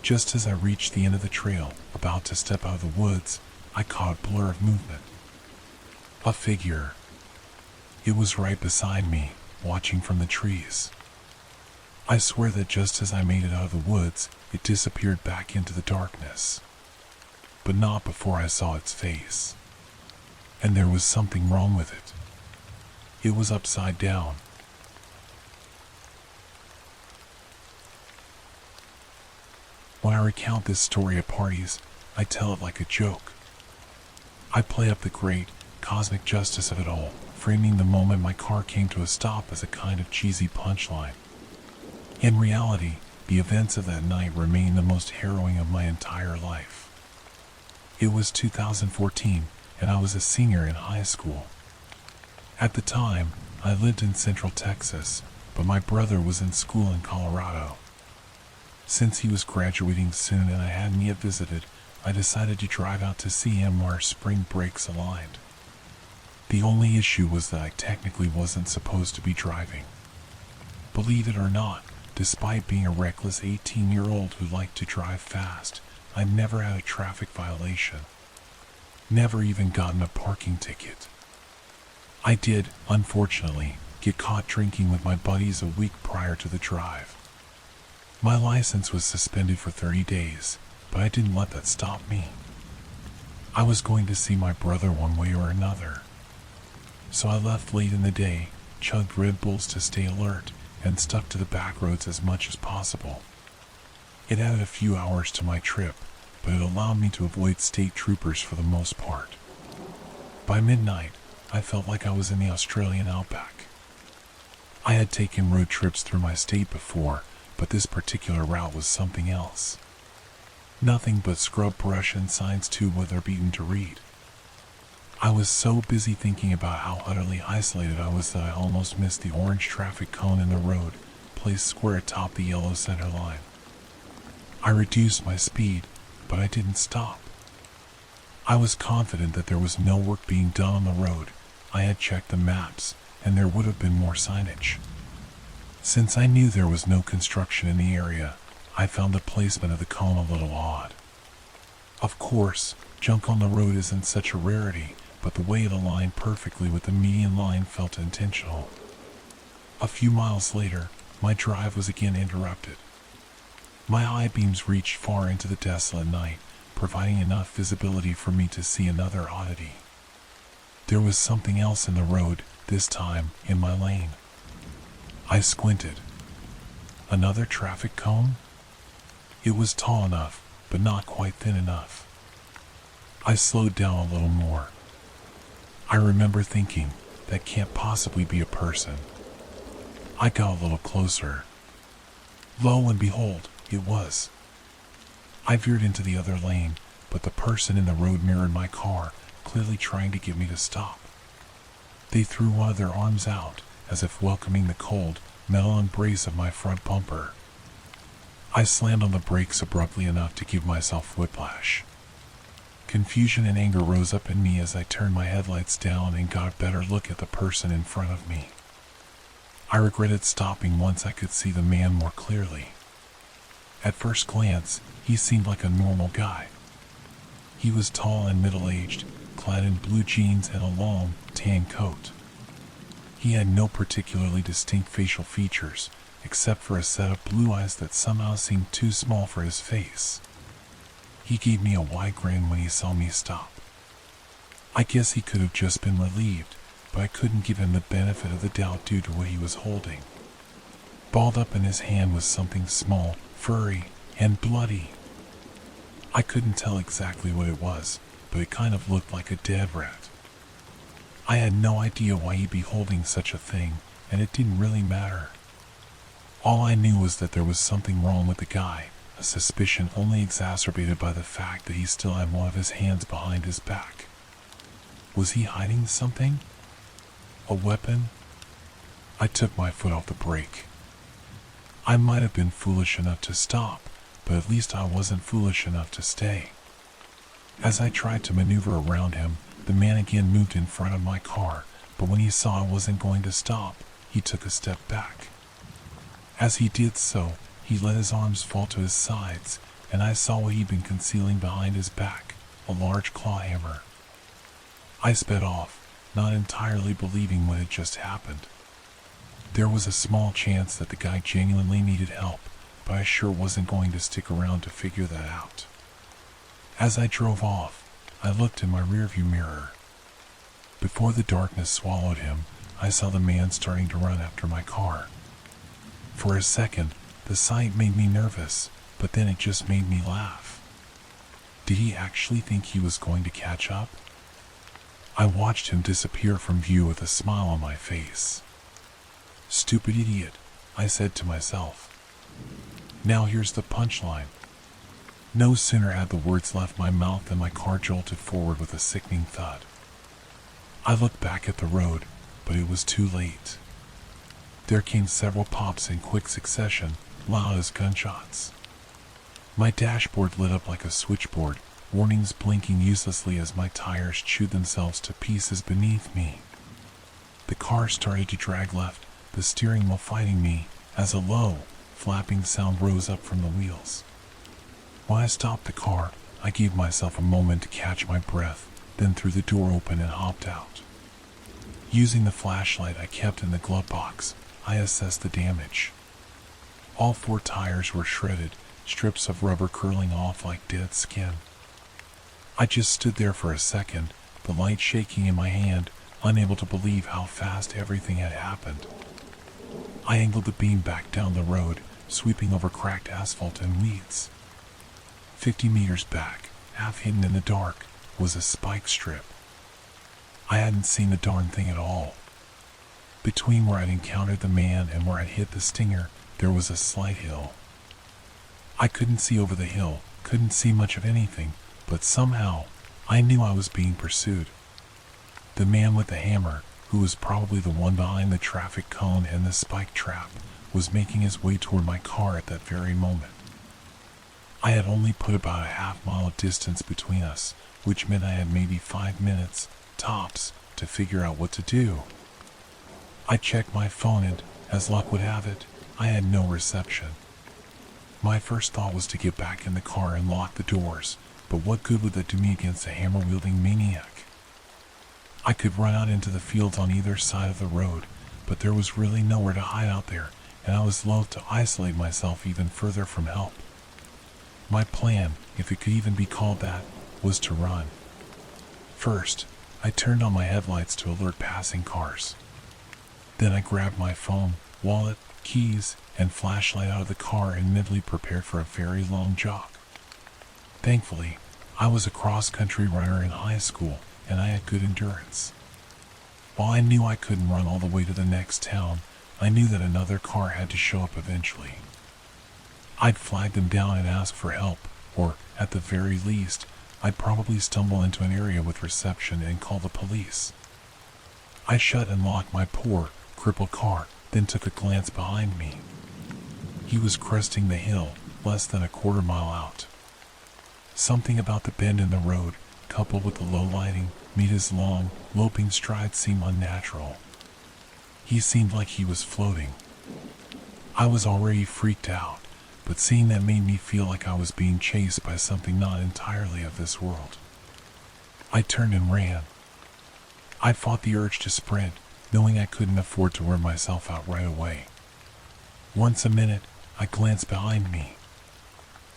[SPEAKER 1] Just as I reached the end of the trail, about to step out of the woods, I caught a blur of movement. A figure. It was right beside me, watching from the trees. I swear that just as I made it out of the woods, it disappeared back into the darkness. But not before I saw its face. And there was something wrong with it. It was upside down. When I recount this story at parties, I tell it like a joke. I play up the great, cosmic justice of it all, framing the moment my car came to a stop as a kind of cheesy punchline. In reality, the events of that night remain the most harrowing of my entire life. It was 2014, and I was a senior in high school. At the time, I lived in Central Texas, but my brother was in school in Colorado. Since he was graduating soon and I hadn't yet visited, I decided to drive out to see him where spring breaks aligned. The only issue was that I technically wasn't supposed to be driving. Believe it or not, despite being a reckless 18-year-old who liked to drive fast, I never had a traffic violation. Never even gotten a parking ticket. I did, unfortunately, get caught drinking with my buddies a week prior to the drive. My license was suspended for 30 days, but I didn't let that stop me. I was going to see my brother one way or another. So I left late in the day, chugged Red Bulls to stay alert, and stuck to the back roads as much as possible. It added a few hours to my trip, but it allowed me to avoid state troopers for the most part. By midnight, I felt like I was in the Australian outback. I had taken road trips through my state before, but this particular route was something else. Nothing but scrub brush and signs too weather-beaten to read. I was so busy thinking about how utterly isolated I was that I almost missed the orange traffic cone in the road, placed square atop the yellow center line. I reduced my speed, but I didn't stop. I was confident that there was no work being done on the road. I had checked the maps, and there would have been more signage. Since I knew there was no construction in the area, I found the placement of the cone a little odd. Of course, junk on the road isn't such a rarity, but the way it aligned perfectly with the median line felt intentional. A few miles later, my drive was again interrupted. My eye beams reached far into the desolate night, providing enough visibility for me to see another oddity. There was something else in the road, this time in my lane. I squinted. Another traffic cone? It was tall enough, but not quite thin enough. I slowed down a little more. I remember thinking, that can't possibly be a person. I got a little closer. Lo and behold, it was. I veered into the other lane, but the person in the road mirrored my car, clearly trying to get me to stop. They threw one of their arms out, as if welcoming the cold, metal embrace of my front bumper. I slammed on the brakes abruptly enough to give myself whiplash. Confusion and anger rose up in me as I turned my headlights down and got a better look at the person in front of me. I regretted stopping once I could see the man more clearly. At first glance, he seemed like a normal guy. He was tall and middle-aged, clad in blue jeans and a long, tan coat. He had no particularly distinct facial features, except for a set of blue eyes that somehow seemed too small for his face. He gave me a wide grin when he saw me stop. I guess he could have just been relieved, but I couldn't give him the benefit of the doubt due to what he was holding. Balled up in his hand was something small, furry, and bloody. I couldn't tell exactly what it was, but it kind of looked like a dead rat. I had no idea why he'd be holding such a thing, and it didn't really matter. All I knew was that there was something wrong with the guy, a suspicion only exacerbated by the fact that he still had one of his hands behind his back. Was he hiding something? A weapon? I took my foot off the brake. I might have been foolish enough to stop, but at least I wasn't foolish enough to stay. As I tried to maneuver around him, the man again moved in front of my car, but when he saw I wasn't going to stop, he took a step back. As he did so, he let his arms fall to his sides, and I saw what he'd been concealing behind his back, a large claw hammer. I sped off, not entirely believing what had just happened. There was a small chance that the guy genuinely needed help, but I sure wasn't going to stick around to figure that out. As I drove off, I looked in my rearview mirror. Before the darkness swallowed him, I saw the man starting to run after my car. For a second, the sight made me nervous, but then it just made me laugh. Did he actually think he was going to catch up? I watched him disappear from view with a smile on my face. Stupid idiot, I said to myself. Now here's the punchline. No sooner had the words left my mouth than my car jolted forward with a sickening thud. I looked back at the road, but it was too late. There came several pops in quick succession, loud as gunshots. My dashboard lit up like a switchboard, warnings blinking uselessly as my tires chewed themselves to pieces beneath me. The car started to drag left, the steering wheel fighting me, as a low, flapping sound rose up from the wheels. When I stopped the car, I gave myself a moment to catch my breath, then threw the door open and hopped out. Using the flashlight I kept in the glove box, I assessed the damage. All 4 tires were shredded, strips of rubber curling off like dead skin. I just stood there for a second, the light shaking in my hand, unable to believe how fast everything had happened. I angled the beam back down the road, sweeping over cracked asphalt and weeds. 50 meters back, half hidden in the dark, was a spike strip. I hadn't seen the darn thing at all. Between where I'd encountered the man and where I'd hit the stinger, there was a slight hill. I couldn't see over the hill, couldn't see much of anything, but somehow, I knew I was being pursued. The man with the hammer, who was probably the one behind the traffic cone and the spike trap, was making his way toward my car at that very moment. I had only put about a half-mile distance between us, which meant I had maybe 5 minutes, tops, to figure out what to do. I checked my phone and, as luck would have it, I had no reception. My first thought was to get back in the car and lock the doors, but what good would that do me against a hammer-wielding maniac? I could run out into the fields on either side of the road, but there was really nowhere to hide out there, and I was loath to isolate myself even further from help. My plan, if it could even be called that, was to run. First, I turned on my headlights to alert passing cars. Then I grabbed my phone, wallet, keys, and flashlight out of the car and mentally prepared for a very long jog. Thankfully, I was a cross-country runner in high school, and I had good endurance. While I knew I couldn't run all the way to the next town, I knew that another car had to show up eventually. I'd flag them down and ask for help, or, at the very least, I'd probably stumble into an area with reception and call the police. I shut and locked my poor, crippled car, then took a glance behind me. He was cresting the hill, less than a quarter mile out. Something about the bend in the road, coupled with the low lighting, made his long, loping stride seem unnatural. He seemed like he was floating. I was already freaked out, but seeing that made me feel like I was being chased by something not entirely of this world. I turned and ran. I fought the urge to sprint, knowing I couldn't afford to wear myself out right away. Once a minute, I glanced behind me.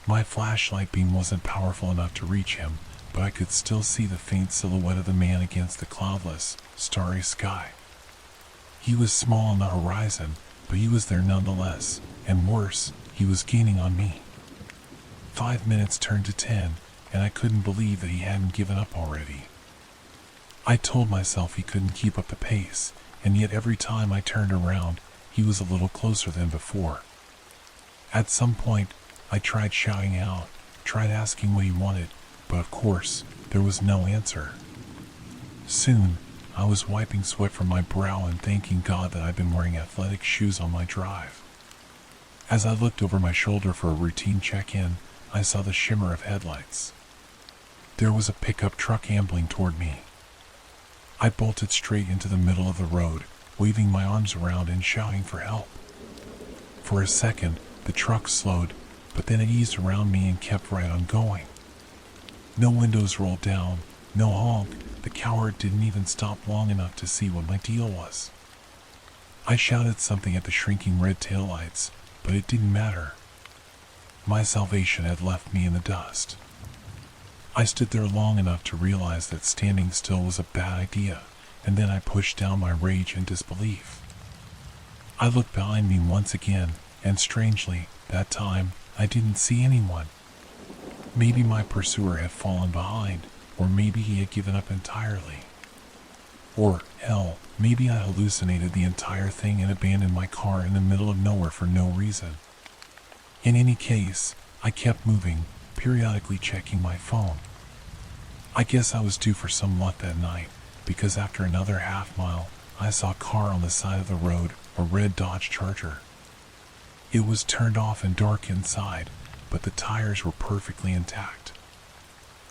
[SPEAKER 1] My flashlight beam wasn't powerful enough to reach him, but I could still see the faint silhouette of the man against the cloudless, starry sky. He was small on the horizon, but he was there nonetheless, and worse, he was gaining on me. 5 minutes turned to 10, and I couldn't believe that he hadn't given up already. I told myself he couldn't keep up the pace, and yet every time I turned around, he was a little closer than before. At some point, I tried shouting out, tried asking what he wanted, but of course, there was no answer. Soon, I was wiping sweat from my brow and thanking God that I'd been wearing athletic shoes on my drive. As I looked over my shoulder for a routine check-in, I saw the shimmer of headlights. There was a pickup truck ambling toward me. I bolted straight into the middle of the road, waving my arms around and shouting for help. For a second, the truck slowed, but then it eased around me and kept right on going. No windows rolled down, no honk. The coward didn't even stop long enough to see what my deal was. I shouted something at the shrinking red taillights, but it didn't matter. My salvation had left me in the dust. I stood there long enough to realize that standing still was a bad idea, and then I pushed down my rage and disbelief. I looked behind me once again, and strangely, that time, I didn't see anyone. Maybe my pursuer had fallen behind, or maybe he had given up entirely. Or, hell, maybe I hallucinated the entire thing and abandoned my car in the middle of nowhere for no reason. In any case, I kept moving, periodically checking my phone. I guess I was due for some luck that night, because after another half mile, I saw a car on the side of the road, a red Dodge Charger. It was turned off and dark inside, but the tires were perfectly intact.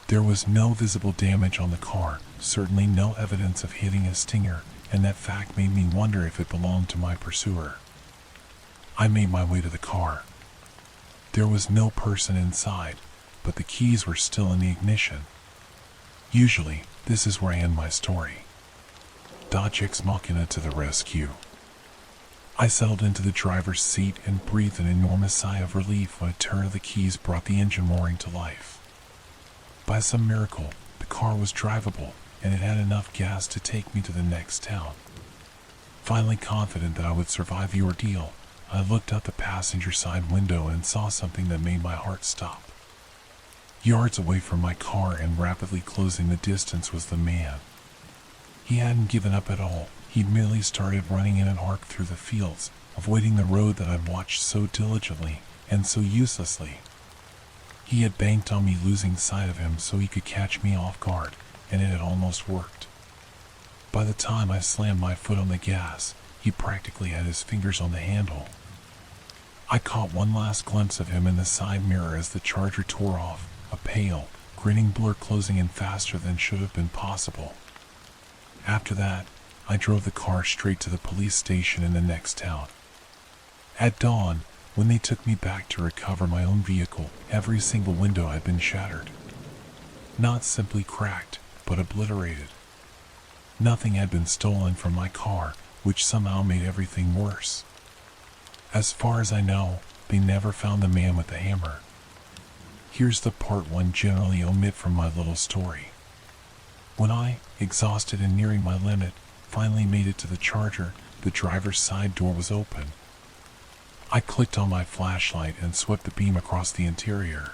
[SPEAKER 1] There was no visible damage on the car, certainly no evidence of hitting a stinger, and that fact made me wonder if it belonged to my pursuer. I made my way to the car. There was no person inside, but the keys were still in the ignition. Usually, this is where I end my story. Dodge ex machina to the rescue. I settled into the driver's seat and breathed an enormous sigh of relief when a turn of the keys brought the engine roaring to life. By some miracle, the car was drivable, and it had enough gas to take me to the next town. Finally confident that I would survive the ordeal, I looked out the passenger side window and saw something that made my heart stop. Yards away from my car and rapidly closing the distance was the man. He hadn't given up at all. He'd merely started running in an arc through the fields, avoiding the road that I'd watched so diligently and so uselessly. He had banked on me losing sight of him so he could catch me off guard, and it had almost worked. By the time I slammed my foot on the gas, he practically had his fingers on the handle. I caught one last glimpse of him in the side mirror as the Charger tore off, a pale, grinning blur closing in faster than should have been possible. After that, I drove the car straight to the police station in the next town. At dawn, when they took me back to recover my own vehicle, every single window had been shattered. Not simply cracked, but obliterated. Nothing had been stolen from my car, which somehow made everything worse. As far as I know, they never found the man with the hammer. Here's the part one generally omit from my little story. When I, exhausted and nearing my limit, finally made it to the Charger, the driver's side door was open. I clicked on my flashlight and swept the beam across the interior.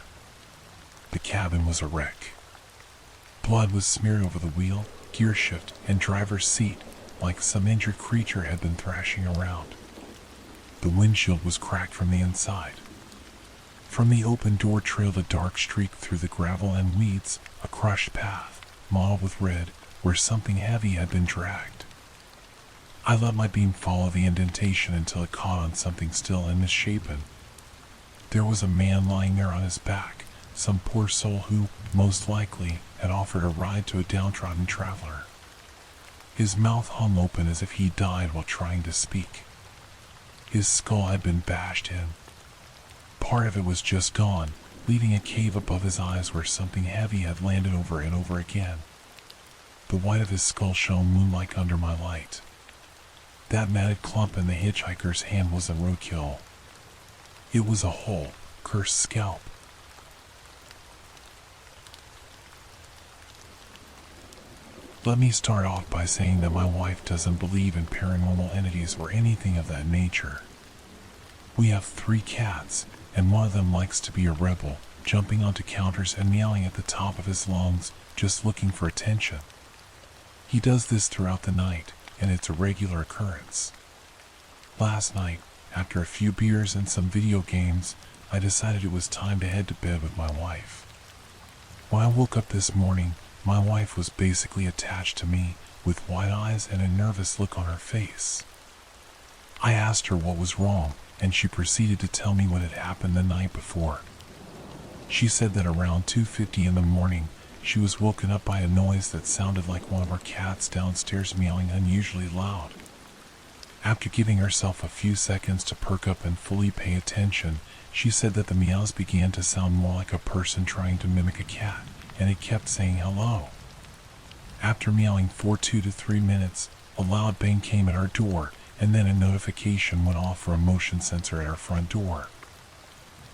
[SPEAKER 1] The cabin was a wreck. Blood was smeared over the wheel, gear shift, and driver's seat, like some injured creature had been thrashing around. The windshield was cracked from the inside. From the open door trailed a dark streak through the gravel and weeds, a crushed path, mottled with red, where something heavy had been dragged. I let my beam follow the indentation until it caught on something still and misshapen. There was a man lying there on his back, some poor soul who, most likely, had offered a ride to a downtrodden traveler. His mouth hung open as if he died while trying to speak. His skull had been bashed in. Part of it was just gone, leaving a cave above his eyes where something heavy had landed over and over again. The white of his skull shone moon-like under my light. That matted clump in the hitchhiker's hand was a roadkill. It was a whole, cursed scalp. Let me start off by saying that my wife doesn't believe in paranormal entities or anything of that nature. We have 3 cats, and one of them likes to be a rebel, jumping onto counters and meowing at the top of his lungs, just looking for attention. He does this throughout the night, and it's a regular occurrence. Last night, after a few beers and some video games, I decided it was time to head to bed with my wife. When I woke up this morning, my wife was basically attached to me, with wide eyes and a nervous look on her face. I asked her what was wrong, and she proceeded to tell me what had happened the night before. She said that around 2:50 in the morning, she was woken up by a noise that sounded like one of her cats downstairs meowing unusually loud. After giving herself a few seconds to perk up and fully pay attention, she said that the meows began to sound more like a person trying to mimic a cat, and it kept saying hello. After meowing for 2 to 3 minutes, a loud bang came at our door, and then a notification went off for a motion sensor at our front door.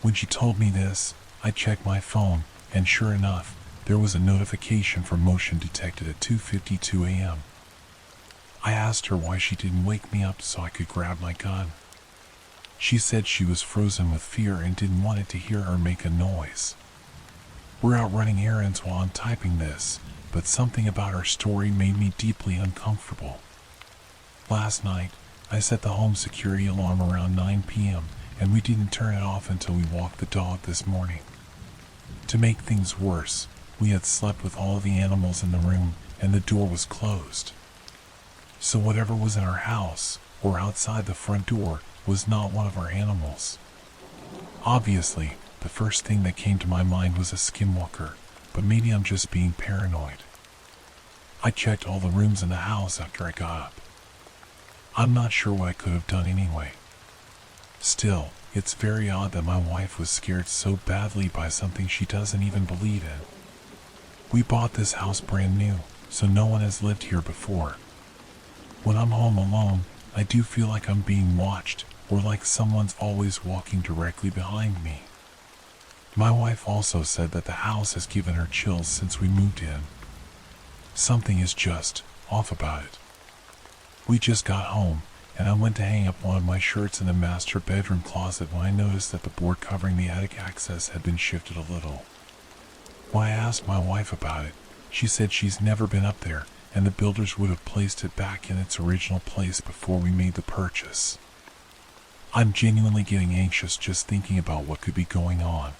[SPEAKER 1] When she told me this, I checked my phone, and sure enough, there was a notification for motion detected at 2:52 a.m. I asked her why she didn't wake me up so I could grab my gun. She said she was frozen with fear and didn't want it to hear her make a noise. We're out running errands while I'm typing this, but something about her story made me deeply uncomfortable. Last night, I set the home security alarm around 9 p.m., and we didn't turn it off until we walked the dog this morning. To make things worse, we had slept with all of the animals in the room, and the door was closed. So whatever was in our house, or outside the front door, was not one of our animals. Obviously, the first thing that came to my mind was a skinwalker, but maybe I'm just being paranoid. I checked all the rooms in the house after I got up. I'm not sure what I could have done anyway. Still, it's very odd that my wife was scared so badly by something she doesn't even believe in. We bought this house brand new, so no one has lived here before. When I'm home alone, I do feel like I'm being watched, or like someone's always walking directly behind me. My wife also said that the house has given her chills since we moved in. Something is just off about it. We just got home, and I went to hang up one of my shirts in the master bedroom closet when I noticed that the board covering the attic access had been shifted a little. When I asked my wife about it, she said she's never been up there, and the builders would have placed it back in its original place before we made the purchase. I'm genuinely getting anxious just thinking about what could be going on.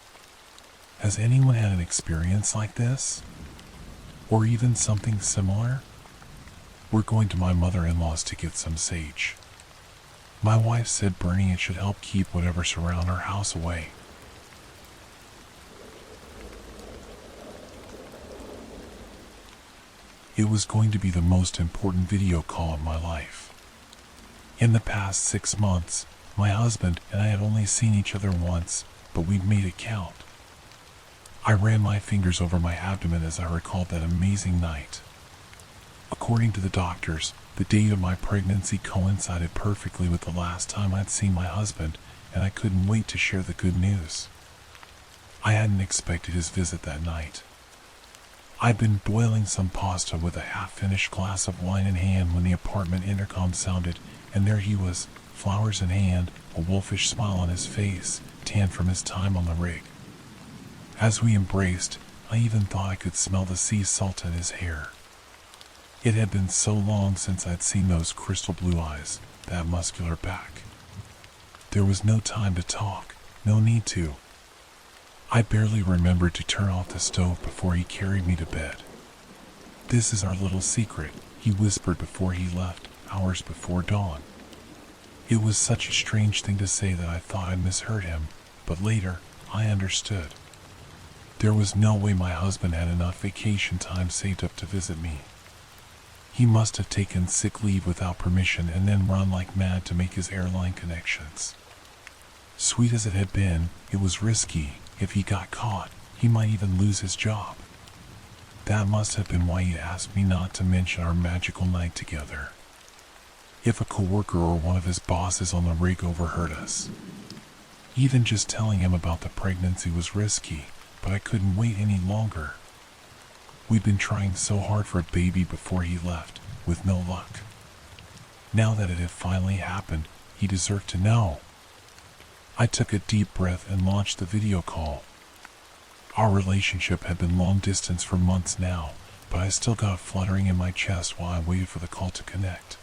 [SPEAKER 1] Has anyone had an experience like this? Or even something similar? We're going to my mother-in-law's to get some sage. My wife said burning it should help keep whatever surround our house away. It was going to be the most important video call in my life. In the past 6 months, my husband and I had only seen each other once, but we'd made it count. I ran my fingers over my abdomen as I recalled that amazing night. According to the doctors, the date of my pregnancy coincided perfectly with the last time I'd seen my husband, and I couldn't wait to share the good news. I hadn't expected his visit that night. I'd been boiling some pasta with a half-finished glass of wine in hand when the apartment intercom sounded, and there he was, flowers in hand, a wolfish smile on his face, tanned from his time on the rig. As we embraced, I even thought I could smell the sea salt in his hair. It had been so long since I'd seen those crystal blue eyes, that muscular back. There was no time to talk, no need to. I barely remembered to turn off the stove before he carried me to bed. "This is our little secret," he whispered before he left, hours before dawn. It was such a strange thing to say that I thought I misheard him, but later, I understood. There was no way my husband had enough vacation time saved up to visit me. He must have taken sick leave without permission and then run like mad to make his airline connections. Sweet as it had been, it was risky. If he got caught, he might even lose his job. That must have been why he asked me not to mention our magical night together. If a coworker or one of his bosses on the rig overheard us. Even just telling him about the pregnancy was risky, but I couldn't wait any longer. We'd been trying so hard for a baby before he left, with no luck. Now that it had finally happened, he deserved to know. I took a deep breath and launched the video call. Our relationship had been long distance for months now, but I still got a fluttering in my chest while I waited for the call to connect.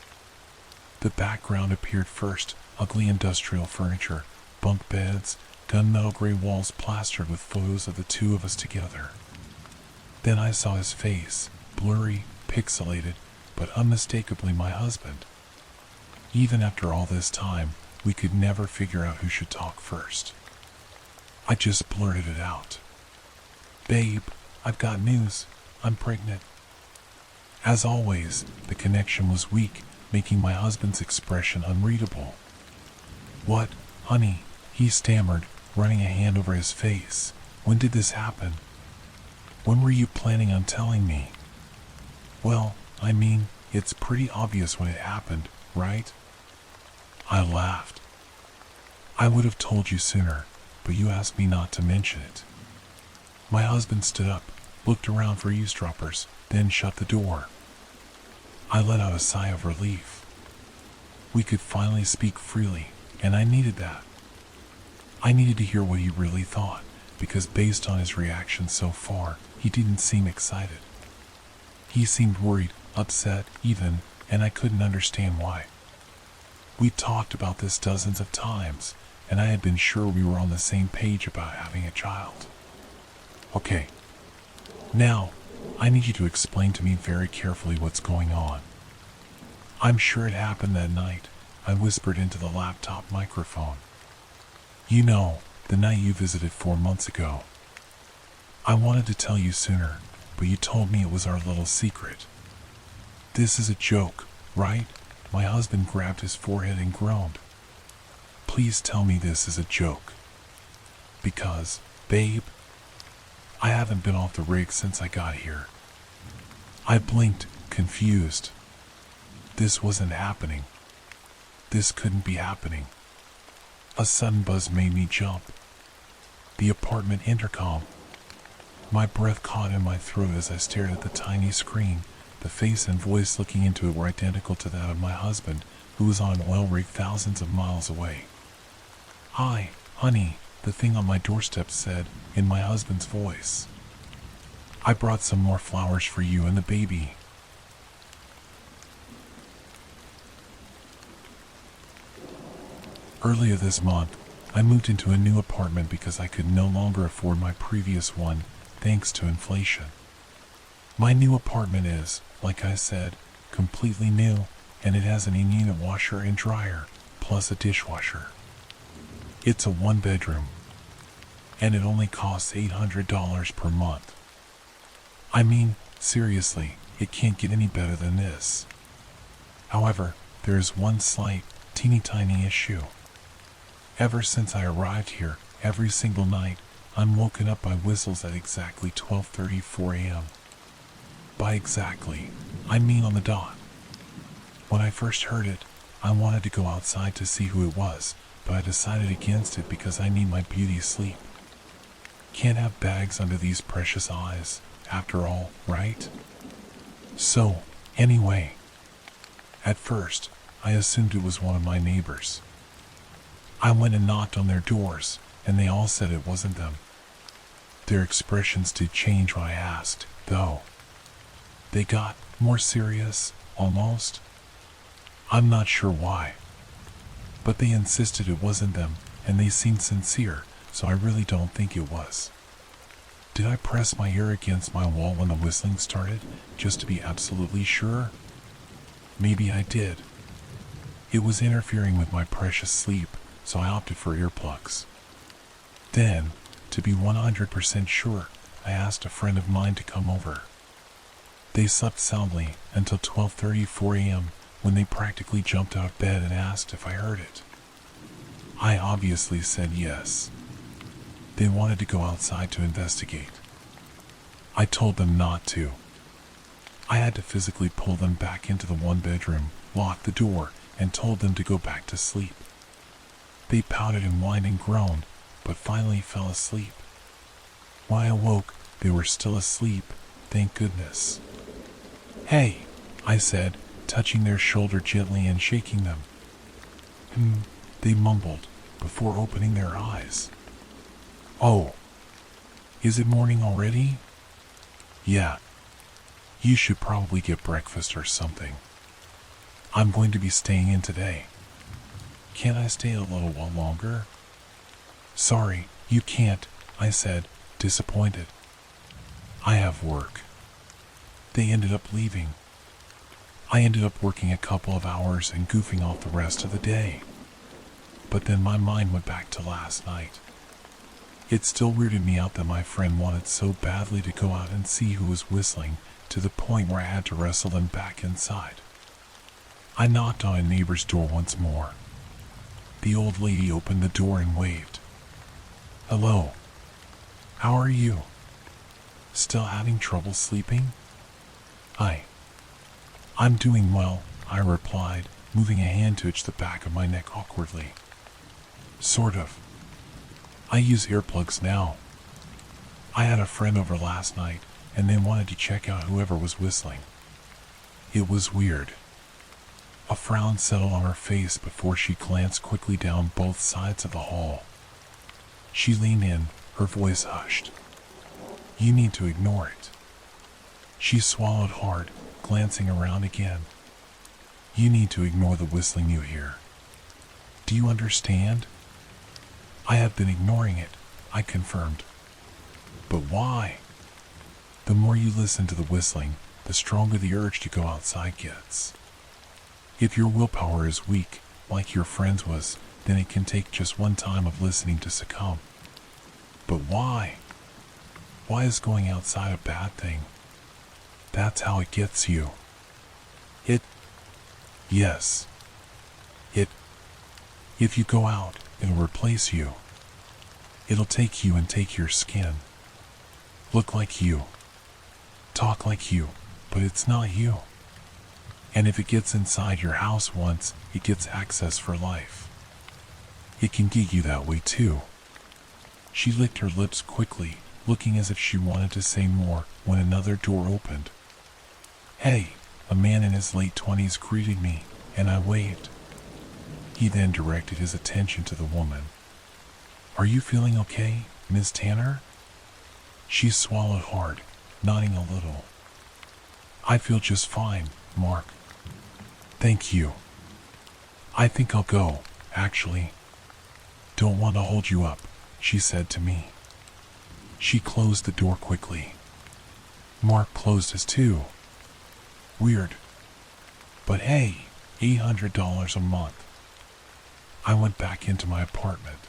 [SPEAKER 1] The background appeared first, ugly industrial furniture, bunk beds, gunmetal gray walls plastered with photos of the two of us together. Then I saw his face, blurry, pixelated, but unmistakably my husband. Even after all this time, we could never figure out who should talk first. I just blurted it out. "Babe, I've got news. I'm pregnant." As always, the connection was weak, making my husband's expression unreadable. "What, honey?" he stammered, running a hand over his face. "When did this happen? When were you planning on telling me?" "Well, I mean, it's pretty obvious when it happened, right?" I laughed. "I would have told you sooner, but you asked me not to mention it." My husband stood up, looked around for eavesdroppers, then shut the door. I let out a sigh of relief. We could finally speak freely, and I needed that. I needed to hear what he really thought, because based on his reaction so far, he didn't seem excited. He seemed worried, upset even, and I couldn't understand why. We talked about this dozens of times, and I had been sure we were on the same page about having a child. "Okay. Now, I need you to explain to me very carefully what's going on." "I'm sure it happened that night," I whispered into the laptop microphone. "You know, the night you visited 4 months ago. I wanted to tell you sooner, but you told me it was our little secret. This is a joke, right?" My husband grabbed his forehead and groaned. "Please tell me this is a joke. Because, babe, I haven't been off the rig since I got here." I blinked, confused. This wasn't happening. This couldn't be happening. A sudden buzz made me jump. The apartment intercom. My breath caught in my throat as I stared at the tiny screen. The face and voice looking into it were identical to that of my husband, who was on an oil rig thousands of miles away. "Hi, honey," the thing on my doorstep said, in my husband's voice. "I brought some more flowers for you and the baby." Earlier this month, I moved into a new apartment because I could no longer afford my previous one, thanks to inflation. My new apartment is, like I said, completely new, and it has an in-unit washer and dryer, plus a dishwasher. It's a one-bedroom, and it only costs $800 per month. I mean, seriously, it can't get any better than this. However, there is one slight, teeny-tiny issue. Ever since I arrived here, every single night, I'm woken up by whistles at exactly 12:34 a.m. By exactly, I mean on the dot. When I first heard it, I wanted to go outside to see who it was, but I decided against it because I need my beauty sleep. Can't have bags under these precious eyes, after all, right? So, anyway, at first, I assumed it was one of my neighbors. I went and knocked on their doors, and they all said it wasn't them. Their expressions did change when I asked, though. They got more serious, almost. I'm not sure why. But they insisted it wasn't them, and they seemed sincere, so I really don't think it was. Did I press my ear against my wall when the whistling started, just to be absolutely sure? Maybe I did. It was interfering with my precious sleep, so I opted for earplugs. Then, to be 100% sure, I asked a friend of mine to come over. They slept soundly until 12:34 a.m. when they practically jumped out of bed and asked if I heard it. I obviously said yes. They wanted to go outside to investigate. I told them not to. I had to physically pull them back into the one bedroom, lock the door, and told them to go back to sleep. They pouted and whined and groaned, but finally fell asleep. When I awoke, they were still asleep, thank goodness. "Hey," I said, touching their shoulder gently and shaking them. They mumbled, before opening their eyes. "Oh, is it morning already?" "Yeah. You should probably get breakfast or something. I'm going to be staying in today. Can't I stay a little while longer?" "Sorry, you can't," I said, disappointed. "I have work." They ended up leaving. I ended up working a couple of hours and goofing off the rest of the day. But then my mind went back to last night. It still weirded me out that my friend wanted so badly to go out and see who was whistling, to the point where I had to wrestle them back inside. I knocked on a neighbor's door once more. The old lady opened the door and waved. "Hello. How are you? Still having trouble sleeping?" I'm doing well," I replied, moving a hand to itch the back of my neck awkwardly. "Sort of. I use earplugs now. I had a friend over last night, and they wanted to check out whoever was whistling. It was weird." A frown settled on her face before she glanced quickly down both sides of the hall. She leaned in, her voice hushed. "You need to ignore it." She swallowed hard, glancing around again. "You need to ignore the whistling you hear. Do you understand?" "I have been ignoring it," I confirmed. "But why?" "The more you listen to the whistling, the stronger the urge to go outside gets. If your willpower is weak, like your friend's was, then it can take just one time of listening to succumb." "But why? Why is going outside a bad thing?" "That's how it gets you." Yes. If you go out, it'll replace you. It'll take you and take your skin. Look like you. Talk like you, but it's not you. And if it gets inside your house once, it gets access for life. It can get you that way too." She licked her lips quickly, looking as if she wanted to say more, when another door opened. "Hey," a man in his late 20s greeted me, and I waved. He then directed his attention to the woman. "Are you feeling okay, Miss Tanner?" She swallowed hard, nodding a little. "I feel just fine, Mark. Thank you. I think I'll go, actually. Don't want to hold you up," she said to me. She closed the door quickly. Mark closed his too. Weird. But hey, $800 a month. I went back into my apartment.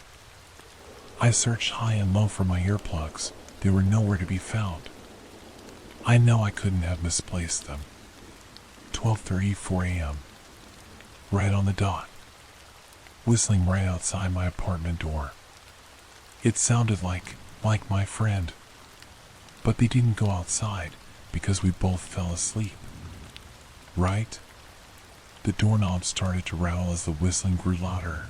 [SPEAKER 1] I searched high and low for my earplugs. They were nowhere to be found. I know I couldn't have misplaced them. 12:34 a.m. Right on the dot. Whistling right outside my apartment door. It sounded like my friend. But they didn't go outside because we both fell asleep. Right? The doorknob started to rattle as the whistling grew louder.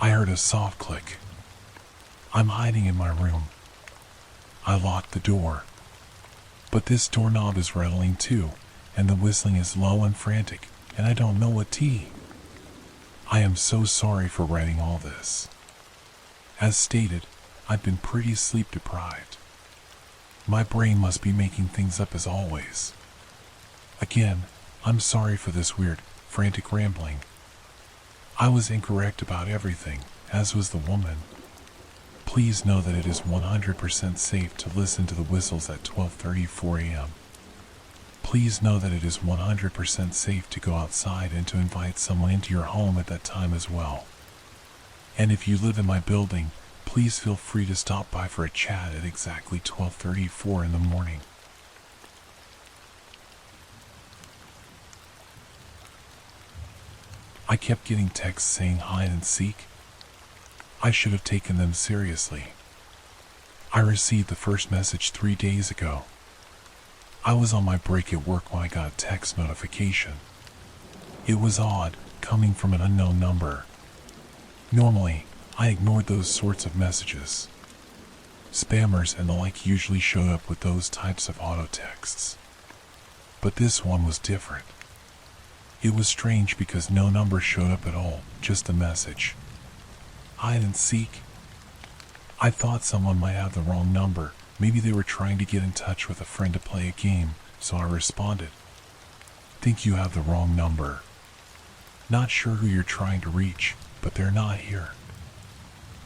[SPEAKER 1] I heard a soft click. I'm hiding in my room. I locked the door. But this doorknob is rattling too, and the whistling is low and frantic, and I don't know what tea. I am so sorry for writing all this. As stated, I've been pretty sleep deprived. My brain must be making things up as always. Again, I'm sorry for this weird, frantic rambling. I was incorrect about everything, as was the woman. Please know that it is 100% safe to listen to the whistles at 12:34 a.m. Please know that it is 100% safe to go outside and to invite someone into your home at that time as well. And if you live in my building, please feel free to stop by for a chat at exactly 12:34 in the morning. I kept getting texts saying hide and seek. I should have taken them seriously. I received the first message 3 days ago. I was on my break at work when I got a text notification. It was odd, coming from an unknown number. Normally, I ignored those sorts of messages. Spammers and the like usually showed up with those types of auto texts. But this one was different. It was strange because no number showed up at all, just the message. Hide and seek. I thought someone might have the wrong number. Maybe they were trying to get in touch with a friend to play a game, so I responded. Think you have the wrong number. Not sure who you're trying to reach, but they're not here.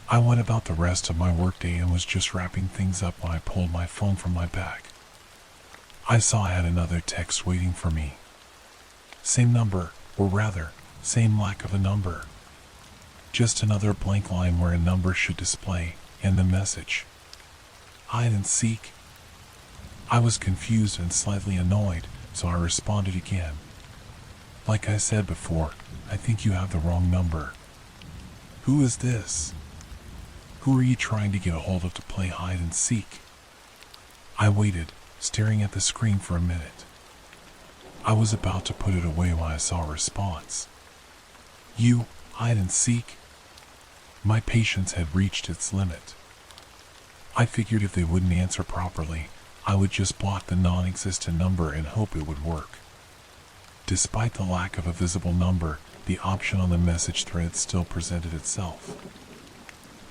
[SPEAKER 1] I went about the rest of my workday and was just wrapping things up when I pulled my phone from my bag. I saw I had another text waiting for me. Same number, or rather, same lack of a number. Just another blank line where a number should display, and the message. Hide and seek. I was confused and slightly annoyed, so I responded again. Like I said before, I think you have the wrong number. Who is this? Who are you trying to get a hold of to play hide and seek? I waited, staring at the screen for a minute. I was about to put it away when I saw a response. You, hide and seek? My patience had reached its limit. I figured if they wouldn't answer properly, I would just block the non-existent number and hope it would work. Despite the lack of a visible number, the option on the message thread still presented itself.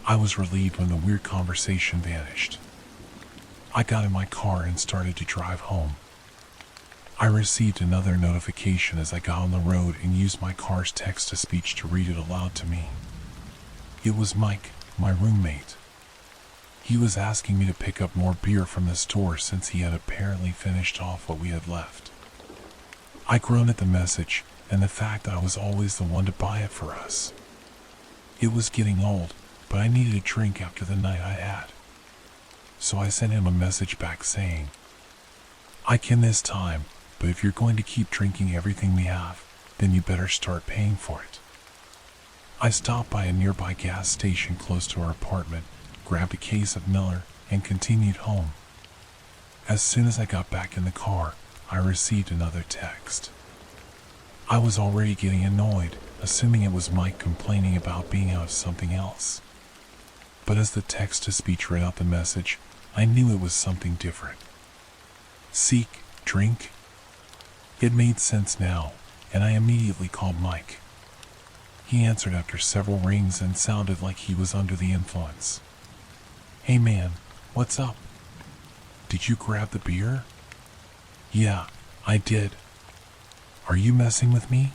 [SPEAKER 1] I was relieved when the weird conversation vanished. I got in my car and started to drive home. I received another notification as I got on the road and used my car's text-to-speech to read it aloud to me. It was Mike, my roommate. He was asking me to pick up more beer from the store since he had apparently finished off what we had left. I groaned at the message and the fact that I was always the one to buy it for us. It was getting old, but I needed a drink after the night I had. So I sent him a message back saying, I can this time, but if you're going to keep drinking everything we have, then you better start paying for it. I stopped by a nearby gas station close to our apartment, grabbed a case of Miller, and continued home. As soon as I got back in the car, I received another text. I was already getting annoyed, assuming it was Mike complaining about being out of something else. But as the text-to-speech read out the message, I knew it was something different. Seek, drink. It made sense now, and I immediately called Mike. He answered after several rings and sounded like he was under the influence. Hey man, what's up? Did you grab the beer? Yeah, I did. Are you messing with me?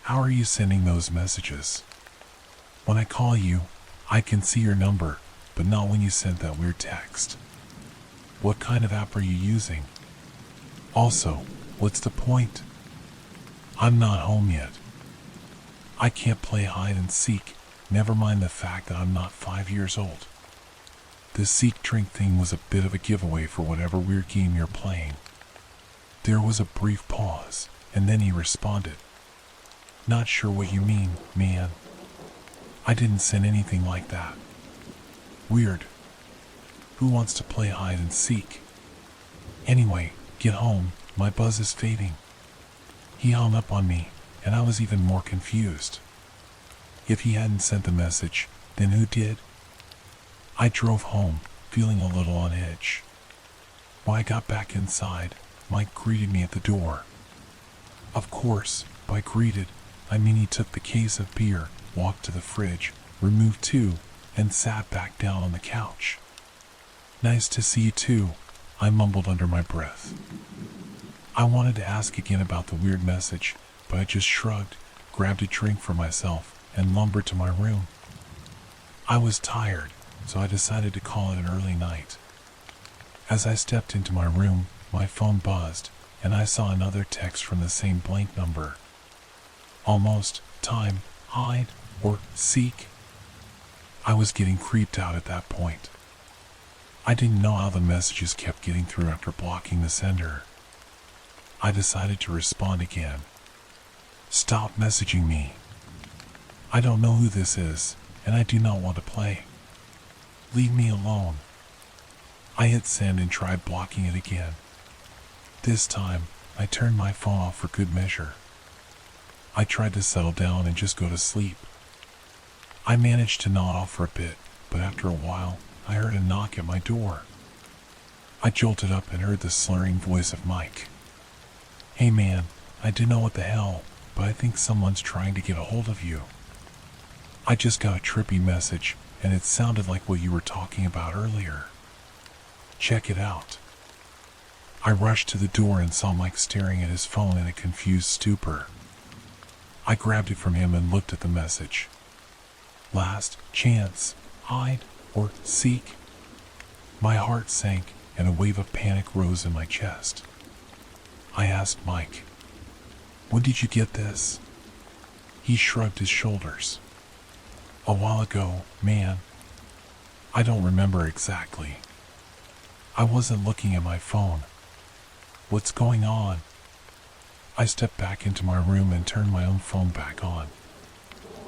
[SPEAKER 1] How are you sending those messages? When I call you, I can see your number, but not when you sent that weird text. What kind of app are you using? Also, what's the point? I'm not home yet. I can't play hide and seek, never mind the fact that I'm not 5 years old. The seek drink thing was a bit of a giveaway for whatever weird game you're playing. There was a brief pause, and then he responded. Not sure what you mean, man. I didn't send anything like that. Weird. Who wants to play hide and seek? Anyway, get home, my buzz is fading. He hung up on me, and I was even more confused. If he hadn't sent the message, then who did? I drove home, feeling a little on edge. When I got back inside, Mike greeted me at the door. Of course, by greeted, I mean he took the case of beer, walked to the fridge, removed 2, and sat back down on the couch. Nice to see you too, I mumbled under my breath. I wanted to ask again about the weird message, but I just shrugged, grabbed a drink for myself, and lumbered to my room. I was tired, so I decided to call it an early night. As I stepped into my room, my phone buzzed, and I saw another text from the same blank number. Almost time, hide, or seek. I was getting creeped out at that point. I didn't know how the messages kept getting through after blocking the sender. I decided to respond again. Stop messaging me. I don't know who this is, and I do not want to play. Leave me alone. I hit send and tried blocking it again. This time, I turned my phone off for good measure. I tried to settle down and just go to sleep. I managed to nod off for a bit, but after a while, I heard a knock at my door. I jolted up and heard the slurring voice of Mike. "Hey man, I don't know what the hell, but I think someone's trying to get a hold of you. I just got a trippy message, and it sounded like what you were talking about earlier. Check it out." I rushed to the door and saw Mike staring at his phone in a confused stupor. I grabbed it from him and looked at the message. "Last chance, hide or seek." My heart sank and a wave of panic rose in my chest. I asked Mike, "When did you get this?" He shrugged his shoulders. "A while ago, man. I don't remember exactly. I wasn't looking at my phone. What's going on?" I stepped back into my room and turned my own phone back on.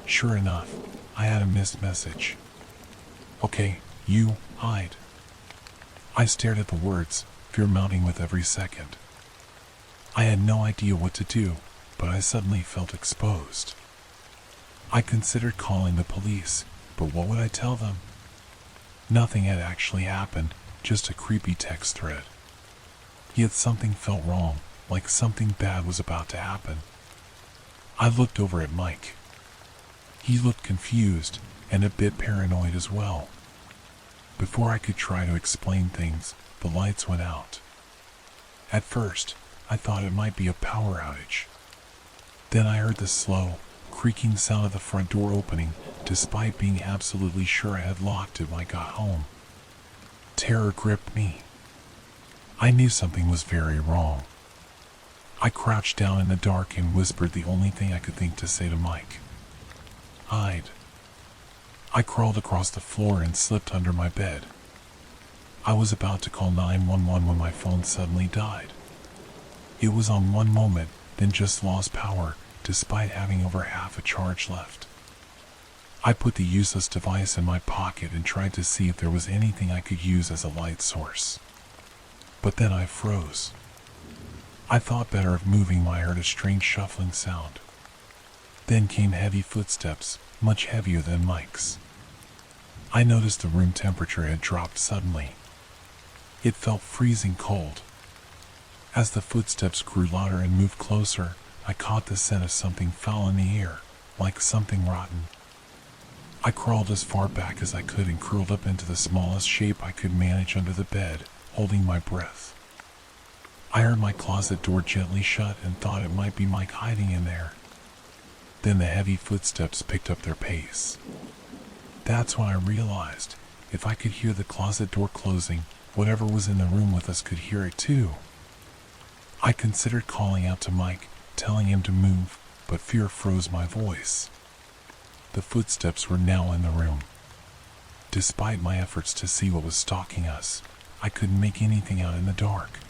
[SPEAKER 1] Sure enough, I had a missed message. "Okay, you, hide." I stared at the words, fear mounting with every second. I had no idea what to do, but I suddenly felt exposed. I considered calling the police, but what would I tell them? Nothing had actually happened, just a creepy text thread. Yet something felt wrong, like something bad was about to happen. I looked over at Mike. He looked confused and a bit paranoid as well. Before I could try to explain things, the lights went out. At first, I thought it might be a power outage. Then I heard the slow, creaking sound of the front door opening, despite being absolutely sure I had locked it when I got home. Terror gripped me. I knew something was very wrong. I crouched down in the dark and whispered the only thing I could think to say to Mike. "Hide." I crawled across the floor and slipped under my bed. I was about to call 911 when my phone suddenly died. It was on one moment, then just lost power, despite having over half a charge left. I put the useless device in my pocket and tried to see if there was anything I could use as a light source. But then I froze. I thought better of moving when I heard a strange shuffling sound. Then came heavy footsteps, much heavier than Mike's. I noticed the room temperature had dropped suddenly. It felt freezing cold. As the footsteps grew louder and moved closer, I caught the scent of something foul in the air, like something rotten. I crawled as far back as I could and curled up into the smallest shape I could manage under the bed, holding my breath. I heard my closet door gently shut and thought it might be Mike hiding in there. Then the heavy footsteps picked up their pace. That's when I realized, if I could hear the closet door closing, whatever was in the room with us could hear it too. I considered calling out to Mike, telling him to move, but fear froze my voice. The footsteps were now in the room. Despite my efforts to see what was stalking us, I couldn't make anything out in the dark.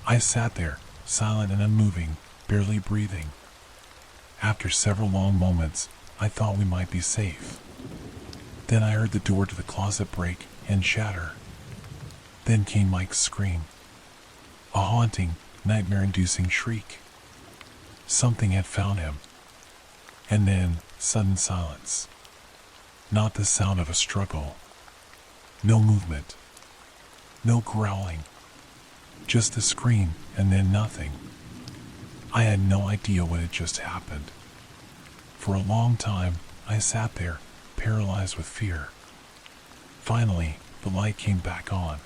[SPEAKER 1] I sat there, silent and unmoving, barely breathing. After several long moments, I thought we might be safe. Then I heard the door to the closet break and shatter. Then came Mike's scream. A haunting, nightmare-inducing shriek. Something had found him. And then, sudden silence. Not the sound of a struggle. No movement. No growling. Just the scream, and then nothing. I had no idea what had just happened. For a long time, I sat there, paralyzed with fear. Finally, the light came back on.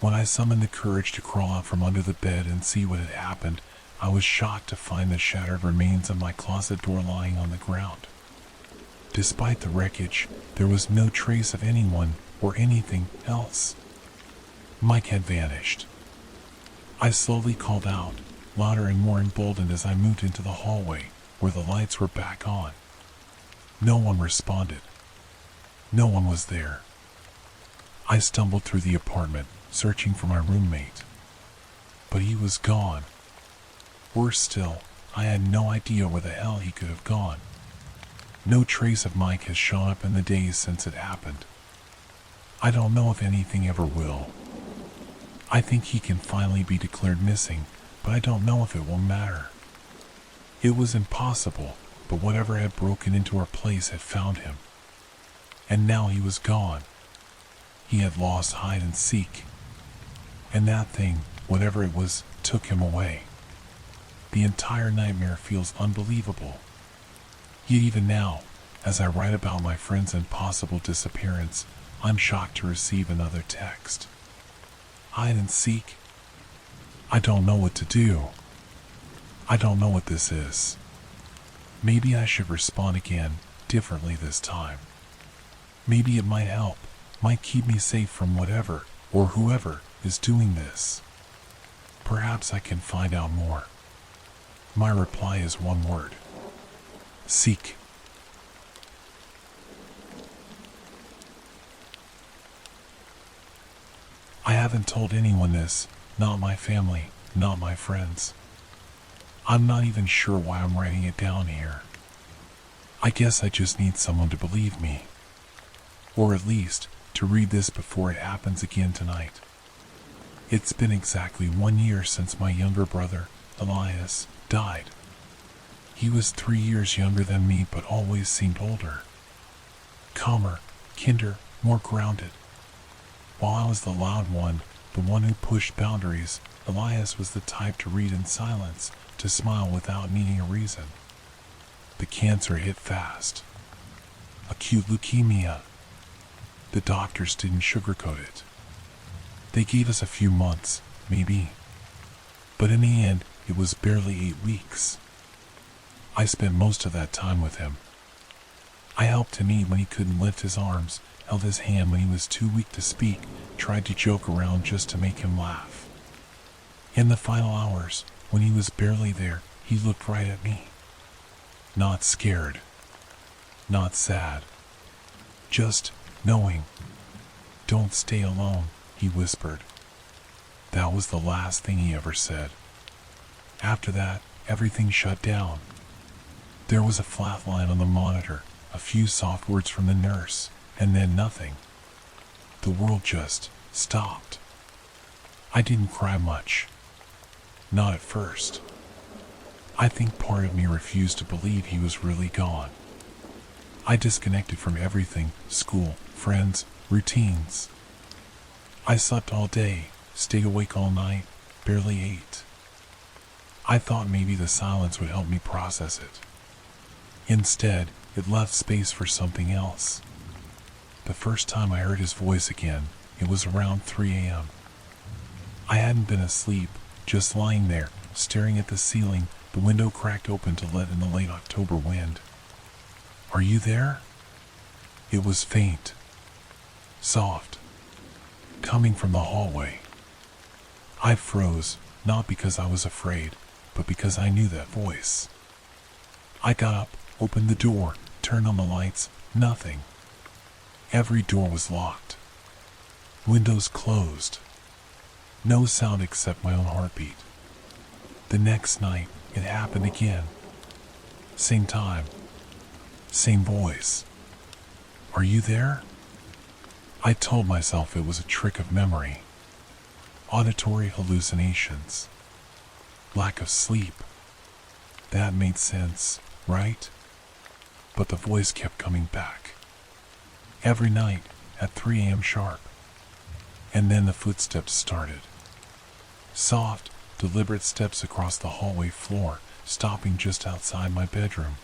[SPEAKER 1] When I summoned the courage to crawl out from under the bed and see what had happened, I was shocked to find the shattered remains of my closet door lying on the ground. Despite the wreckage, there was no trace of anyone or anything else. Mike had vanished. I slowly called out, louder and more emboldened as I moved into the hallway, where the lights were back on. No one responded. No one was there. I stumbled through the apartment, searching for my roommate. But he was gone. Worse still, I had no idea where the hell he could have gone. No trace of Mike has shown up in the days since it happened. I don't know if anything ever will. I think he can finally be declared missing, but I don't know if it will matter. It was impossible, but whatever had broken into our place had found him. And now he was gone. He had lost hide and seek. And that thing, whatever it was, took him away. The entire nightmare feels unbelievable. Yet even now, as I write about my friend's impossible disappearance, I'm shocked to receive another text. Hide and seek? I don't know what to do. I don't know what this is. Maybe I should respond again, differently this time. Maybe it might help, might keep me safe from whatever, or whoever, is doing this. Perhaps I can find out more. My reply is one word. Seek. I haven't told anyone this, not my family, not my friends. I'm not even sure why I'm writing it down here. I guess I just need someone to believe me. Or at least, to read this before it happens again tonight. It's been exactly 1 year since my younger brother, Elias, died. He was 3 years younger than me, but always seemed older. Calmer, kinder, more grounded. While I was the loud one, the one who pushed boundaries, Elias was the type to read in silence, to smile without needing a reason. The cancer hit fast. Acute leukemia. The doctors didn't sugarcoat it. They gave us a few months, maybe. But in the end, it was barely 8 weeks. I spent most of that time with him. I helped him eat when he couldn't lift his arms, held his hand when he was too weak to speak, tried to joke around just to make him laugh. In the final hours, when he was barely there, he looked right at me. Not scared. Not sad. Just knowing. Don't stay alone, he whispered. That was the last thing he ever said. After that, everything shut down. There was a flat line on the monitor, a few soft words from the nurse, and then nothing. The world just stopped. I didn't cry much. Not at first. I think part of me refused to believe he was really gone. I disconnected from everything, school, friends, routines. I slept all day, stayed awake all night, barely ate. I thought maybe the silence would help me process it. Instead, it left space for something else. The first time I heard his voice again, it was around 3 a.m. I hadn't been asleep, just lying there, staring at the ceiling, the window cracked open to let in the late October wind. Are you there? It was faint. Soft. Coming from the hallway. I froze, not because I was afraid, but because I knew that voice. I got up, opened the door, turned on the lights, nothing. Every door was locked. Windows closed. No sound except my own heartbeat. The next night, it happened again. Same time. Same voice. Are you there? I told myself it was a trick of memory. Auditory hallucinations. Lack of sleep. That made sense, right? But the voice kept coming back. Every night, at 3 a.m. sharp. And then the footsteps started. Soft, deliberate steps across the hallway floor, stopping just outside my bedroom.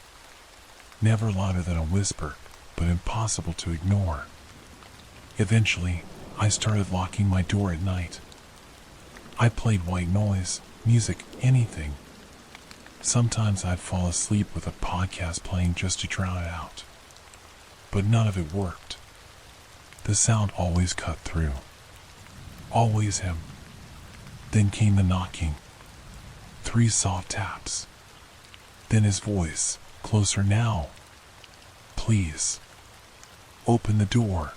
[SPEAKER 1] Never louder than a whisper, but impossible to ignore. Eventually, I started locking my door at night. I played white noise, music, anything. Sometimes I'd fall asleep with a podcast playing just to drown it out. But none of it worked. The sound always cut through. Always him. Then came the knocking. 3 soft taps. Then his voice, closer now. Please. Open the door.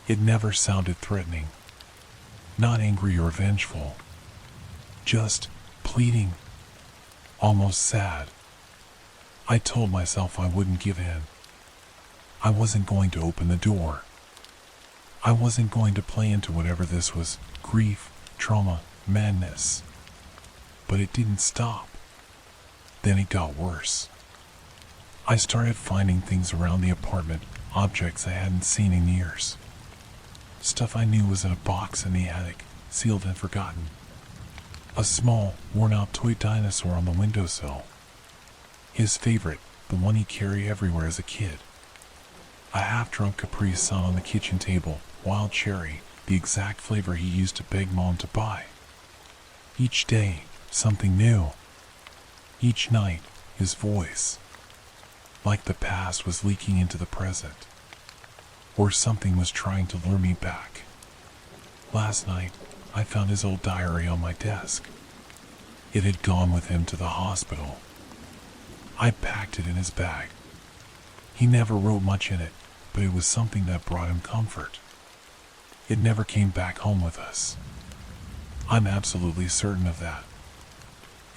[SPEAKER 1] It never sounded threatening. Not angry or vengeful. Just pleading. Almost sad. I told myself I wouldn't give in. I wasn't going to open the door. I wasn't going to play into whatever this was, grief, trauma, madness. But it didn't stop. Then it got worse. I started finding things around the apartment, objects I hadn't seen in years. Stuff I knew was in a box in the attic, sealed and forgotten. A small, worn-out toy dinosaur on the windowsill. His favorite, the one he'd carry everywhere as a kid. A half-drunk Capri Sun on the kitchen table, wild cherry, the exact flavor he used to beg Mom to buy. Each day, something new. Each night, his voice. Like the past was leaking into the present. Or something was trying to lure me back. Last night, I found his old diary on my desk. It had gone with him to the hospital. I packed it in his bag. He never wrote much in it, but it was something that brought him comfort. It never came back home with us. I'm absolutely certain of that.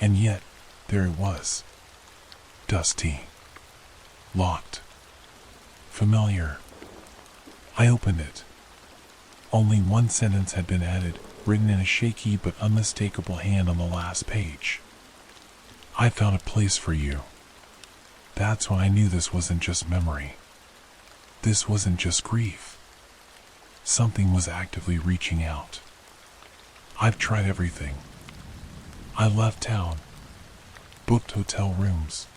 [SPEAKER 1] And yet, there it was. Dusty. Locked. Familiar. I opened it. Only one sentence had been added, written in a shaky but unmistakable hand on the last page. I found a place for you. That's when I knew this wasn't just memory. This wasn't just grief. Something was actively reaching out. I've tried everything. I left town, booked hotel rooms,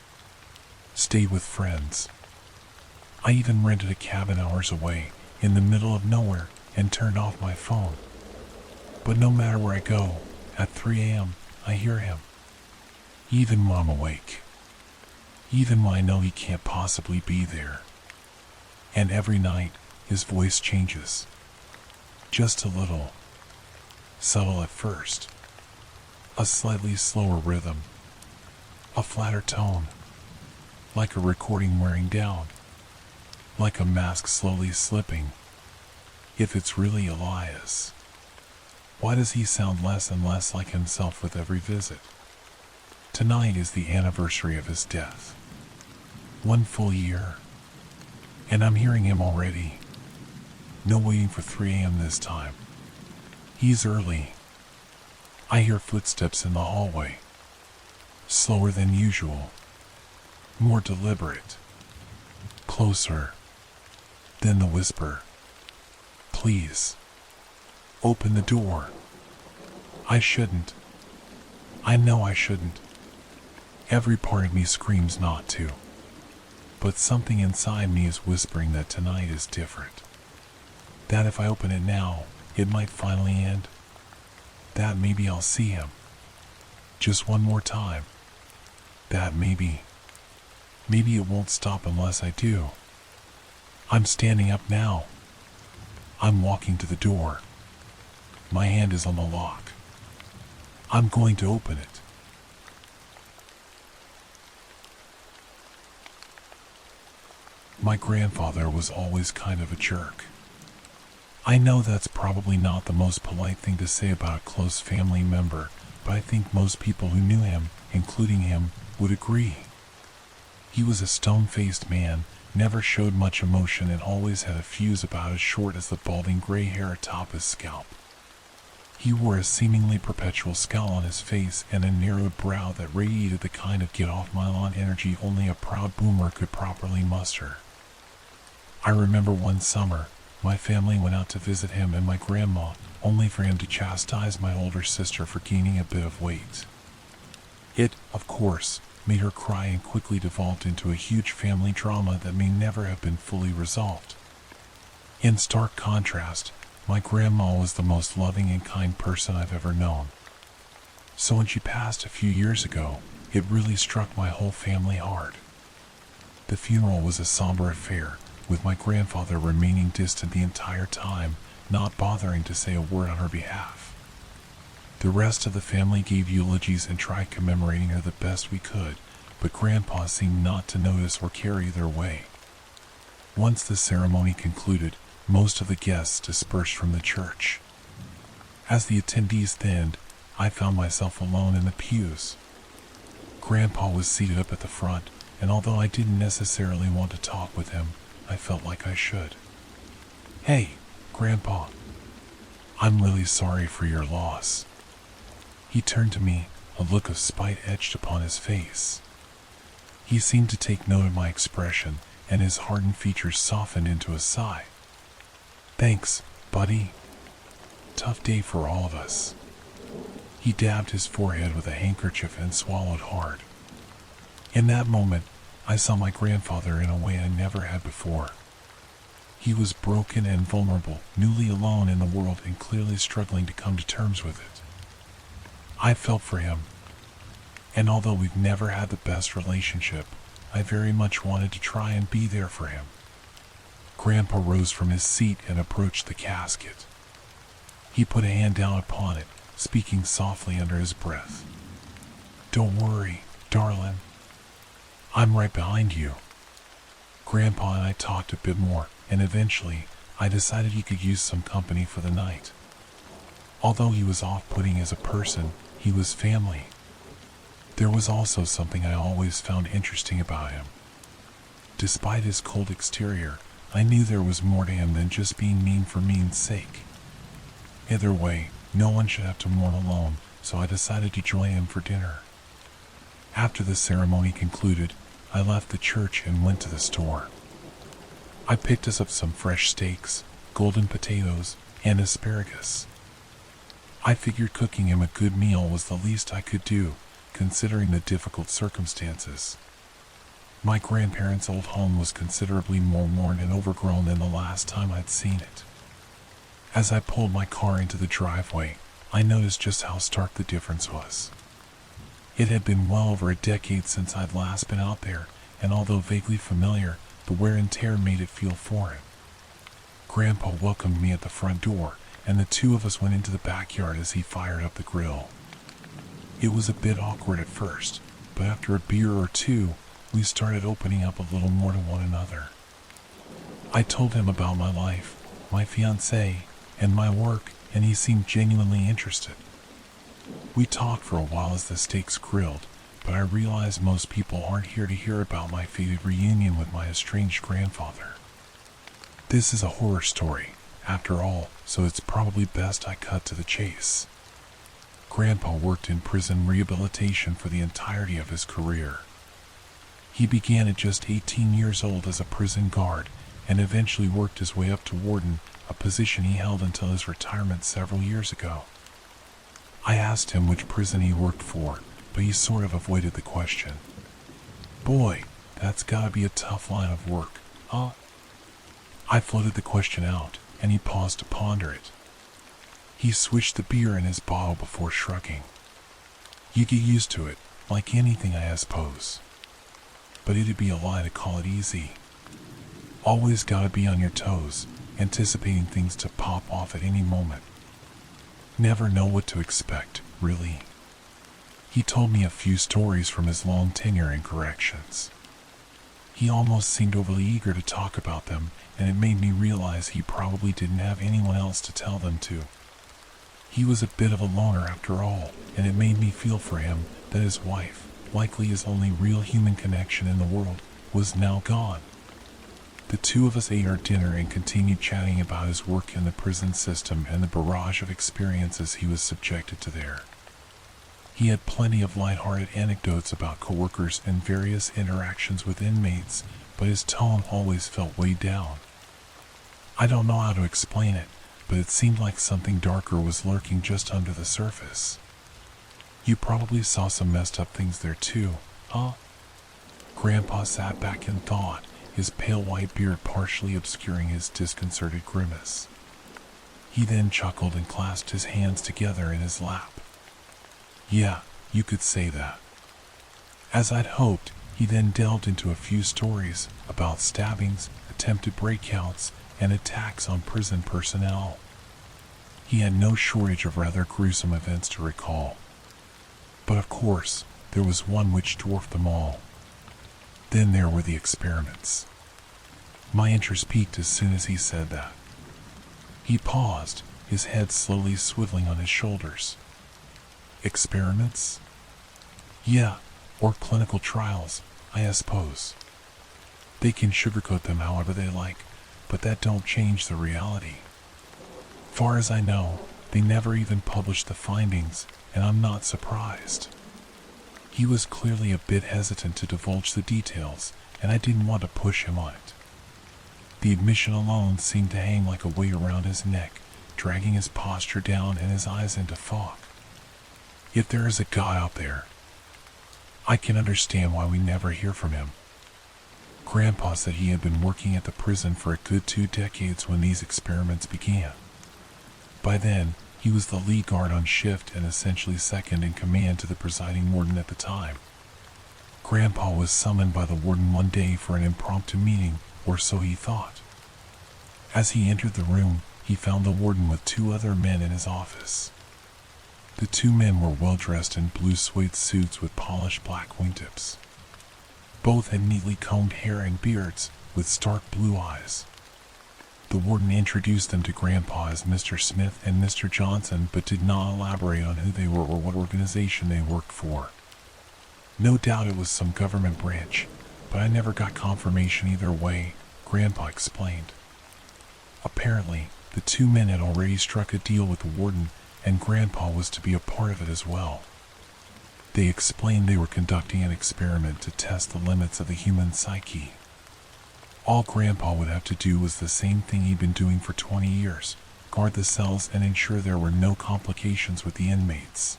[SPEAKER 1] stayed with friends. I even rented a cabin hours away, in the middle of nowhere, and turned off my phone. But no matter where I go, at 3 a.m., I hear him. Even when I'm awake. Even when I know he can't possibly be there. And every night, his voice changes. Just a little. Subtle at first. A slightly slower rhythm. A flatter tone. Like a recording wearing down. Like a mask slowly slipping. If it's really Elias. Why does he sound less and less like himself with every visit? Tonight is the anniversary of his death. 1 full year. And I'm hearing him already. No waiting for 3 a.m. this time. He's early. I hear footsteps in the hallway. Slower than usual. More deliberate. Closer. Then the whisper. Please. Open the door. I shouldn't. I know I shouldn't. Every part of me screams not to. But something inside me is whispering that tonight is different. That if I open it now, it might finally end. That maybe I'll see him. Just one more time. That maybe it won't stop unless I do. I'm standing up now. I'm walking to the door. My hand is on the lock. I'm going to open it. My grandfather was always kind of a jerk. I know that's probably not the most polite thing to say about a close family member, but I think most people who knew him, including him, would agree. He was a stone-faced man, never showed much emotion, and always had a fuse about as short as the balding gray hair atop his scalp. He wore a seemingly perpetual scowl on his face and a narrowed brow that radiated the kind of get-off-my-lawn energy only a proud boomer could properly muster. I remember one summer, my family went out to visit him and my grandma, only for him to chastise my older sister for gaining a bit of weight. It, of course, made her cry and quickly devolved into a huge family drama that may never have been fully resolved. In stark contrast, my grandma was the most loving and kind person I've ever known. So when she passed a few years ago, it really struck my whole family hard. The funeral was a somber affair, with my grandfather remaining distant the entire time, not bothering to say a word on her behalf. The rest of the family gave eulogies and tried commemorating her the best we could, but Grandpa seemed not to notice or carry their way. Once the ceremony concluded, most of the guests dispersed from the church. As the attendees thinned, I found myself alone in the pews. Grandpa was seated up at the front, and although I didn't necessarily want to talk with him, I felt like I should. "Hey, Grandpa, I'm really sorry for your loss. He turned to me, a look of spite etched upon his face. He seemed to take note of my expression, and his hardened features softened into a sigh. Thanks, buddy. Tough day for all of us. He dabbed his forehead with a handkerchief and swallowed hard. In that moment, I saw my grandfather in a way I never had before. He was broken and vulnerable, newly alone in the world and clearly struggling to come to terms with it. I felt for him, and although we've never had the best relationship, I very much wanted to try and be there for him. Grandpa rose from his seat and approached the casket. He put a hand down upon it, speaking softly under his breath. Don't worry, darling. I'm right behind you. Grandpa and I talked a bit more, and eventually, I decided he could use some company for the night. Although he was off-putting as a person, he was family. There was also something I always found interesting about him. Despite his cold exterior, I knew there was more to him than just being mean for mean's sake. Either way, no one should have to mourn alone, so I decided to join him for dinner. After the ceremony concluded, I left the church and went to the store. I picked us up some fresh steaks, golden potatoes, and asparagus. I figured cooking him a good meal was the least I could do, considering the difficult circumstances. My grandparents' old home was considerably more worn and overgrown than the last time I'd seen it. As I pulled my car into the driveway, I noticed just how stark the difference was. It had been well over a decade since I'd last been out there, and although vaguely familiar, the wear and tear made it feel foreign. Grandpa welcomed me at the front door, and the two of us went into the backyard as he fired up the grill. It was a bit awkward at first, but after a beer or two, we started opening up a little more to one another. I told him about my life, my fiancée, and my work, and he seemed genuinely interested. We talked for a while as the steaks grilled, but I realized most people aren't here to hear about my fated reunion with my estranged grandfather. This is a horror story, after all, so it's probably best I cut to the chase. Grandpa worked in prison rehabilitation for the entirety of his career. He began at just 18 years old as a prison guard, and eventually worked his way up to warden, a position he held until his retirement several years ago. I asked him which prison he worked for, but he sort of avoided the question. Boy, that's gotta be a tough line of work, huh? I floated the question out, and he paused to ponder it. He swished the beer in his bottle before shrugging. You get used to it, like anything I suppose. But it'd be a lie to call it easy. Always gotta be on your toes, anticipating things to pop off at any moment. Never know what to expect, really. He told me a few stories from his long tenure in corrections. He almost seemed overly eager to talk about them, and it made me realize he probably didn't have anyone else to tell them to. He was a bit of a loner after all, and it made me feel for him that his wife, likely his only real human connection in the world, was now gone. The two of us ate our dinner and continued chatting about his work in the prison system and the barrage of experiences he was subjected to there. He had plenty of lighthearted anecdotes about coworkers and various interactions with inmates, but his tone always felt weighed down. I don't know how to explain it, but it seemed like something darker was lurking just under the surface. You probably saw some messed up things there too, huh? Grandpa sat back and thought, his pale white beard partially obscuring his disconcerted grimace. He then chuckled and clasped his hands together in his lap. Yeah, you could say that. As I'd hoped, he then delved into a few stories about stabbings, attempted breakouts, and attacks on prison personnel. He had no shortage of rather gruesome events to recall. But of course, there was one which dwarfed them all. Then there were the experiments. My interest peaked as soon as he said that. He paused, his head slowly swiveling on his shoulders. Experiments? Yeah, or clinical trials, I suppose. They can sugarcoat them however they like, but that don't change the reality. Far as I know, they never even published the findings, and I'm not surprised. He was clearly a bit hesitant to divulge the details, and I didn't want to push him on it. The admission alone seemed to hang like a weight around his neck, dragging his posture down and his eyes into fog. If there is a God out there, I can understand why we never hear from him. Grandpa said he had been working at the prison for a good 2 decades when these experiments began. By then, he was the lead guard on shift and essentially second in command to the presiding warden at the time. Grandpa was summoned by the warden one day for an impromptu meeting, or so he thought. As he entered the room, he found the warden with 2 other men in his office. The 2 men were well dressed in blue suede suits with polished black wingtips. Both had neatly combed hair and beards, with stark blue eyes. The warden introduced them to Grandpa as Mr. Smith and Mr. Johnson, but did not elaborate on who they were or what organization they worked for. No doubt it was some government branch, but I never got confirmation either way, Grandpa explained. Apparently, the 2 men had already struck a deal with the warden, and Grandpa was to be a part of it as well. They explained they were conducting an experiment to test the limits of the human psyche. All Grandpa would have to do was the same thing he'd been doing for 20 years, guard the cells and ensure there were no complications with the inmates.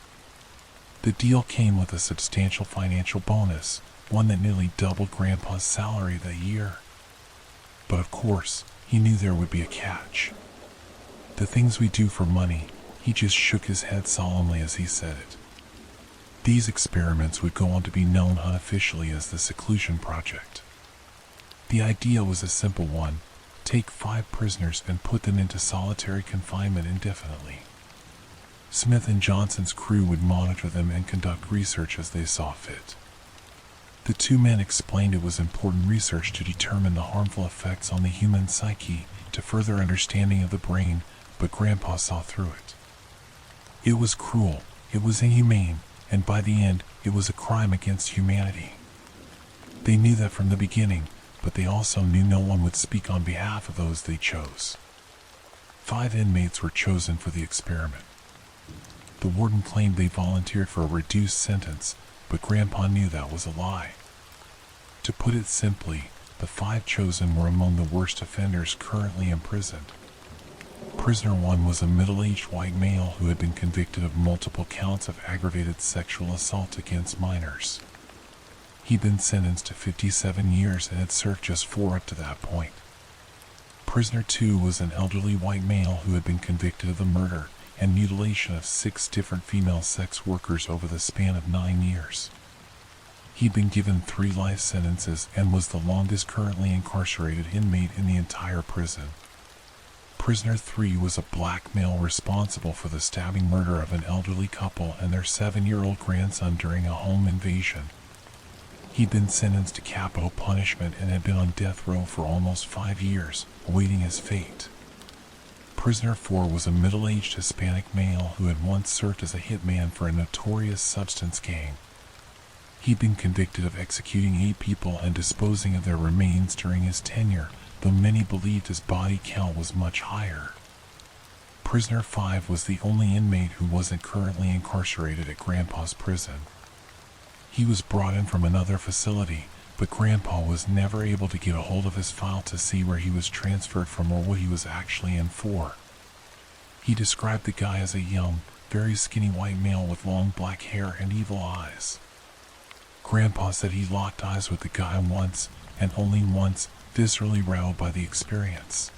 [SPEAKER 1] The deal came with a substantial financial bonus, one that nearly doubled Grandpa's salary that year. But of course, he knew there would be a catch. The things we do for money, he just shook his head solemnly as he said it. These experiments would go on to be known unofficially as the Seclusion Project. The idea was a simple one: take 5 prisoners and put them into solitary confinement indefinitely. Smith and Johnson's crew would monitor them and conduct research as they saw fit. The 2 men explained it was important research to determine the harmful effects on the human psyche, to further understanding of the brain, but Grandpa saw through it. It was cruel, it was inhumane, and by the end, it was a crime against humanity. They knew that from the beginning, but they also knew no one would speak on behalf of those they chose. 5 inmates were chosen for the experiment. The warden claimed they volunteered for a reduced sentence, but Grandpa knew that was a lie. To put it simply, the 5 chosen were among the worst offenders currently imprisoned. Prisoner 1 was a middle-aged white male who had been convicted of multiple counts of aggravated sexual assault against minors. He'd been sentenced to 57 years and had served just 4 up to that point. Prisoner 2 was an elderly white male who had been convicted of the murder and mutilation of 6 different female sex workers over the span of 9 years. He'd been given 3 life sentences and was the longest currently incarcerated inmate in the entire prison. Prisoner 3 was a black male responsible for the stabbing murder of an elderly couple and their 7-year-old grandson during a home invasion. He'd been sentenced to capital punishment and had been on death row for almost 5 years, awaiting his fate. Prisoner 4 was a middle-aged Hispanic male who had once served as a hitman for a notorious substance gang. He'd been convicted of executing 8 people and disposing of their remains during his tenure, though many believed his body count was much higher. Prisoner 5 was the only inmate who wasn't currently incarcerated at Grandpa's prison. He was brought in from another facility, but Grandpa was never able to get a hold of his file to see where he was transferred from or what he was actually in for. He described the guy as a young, very skinny white male with long black hair and evil eyes. Grandpa said he locked eyes with the guy once, and only once, viscerally riled by the experience.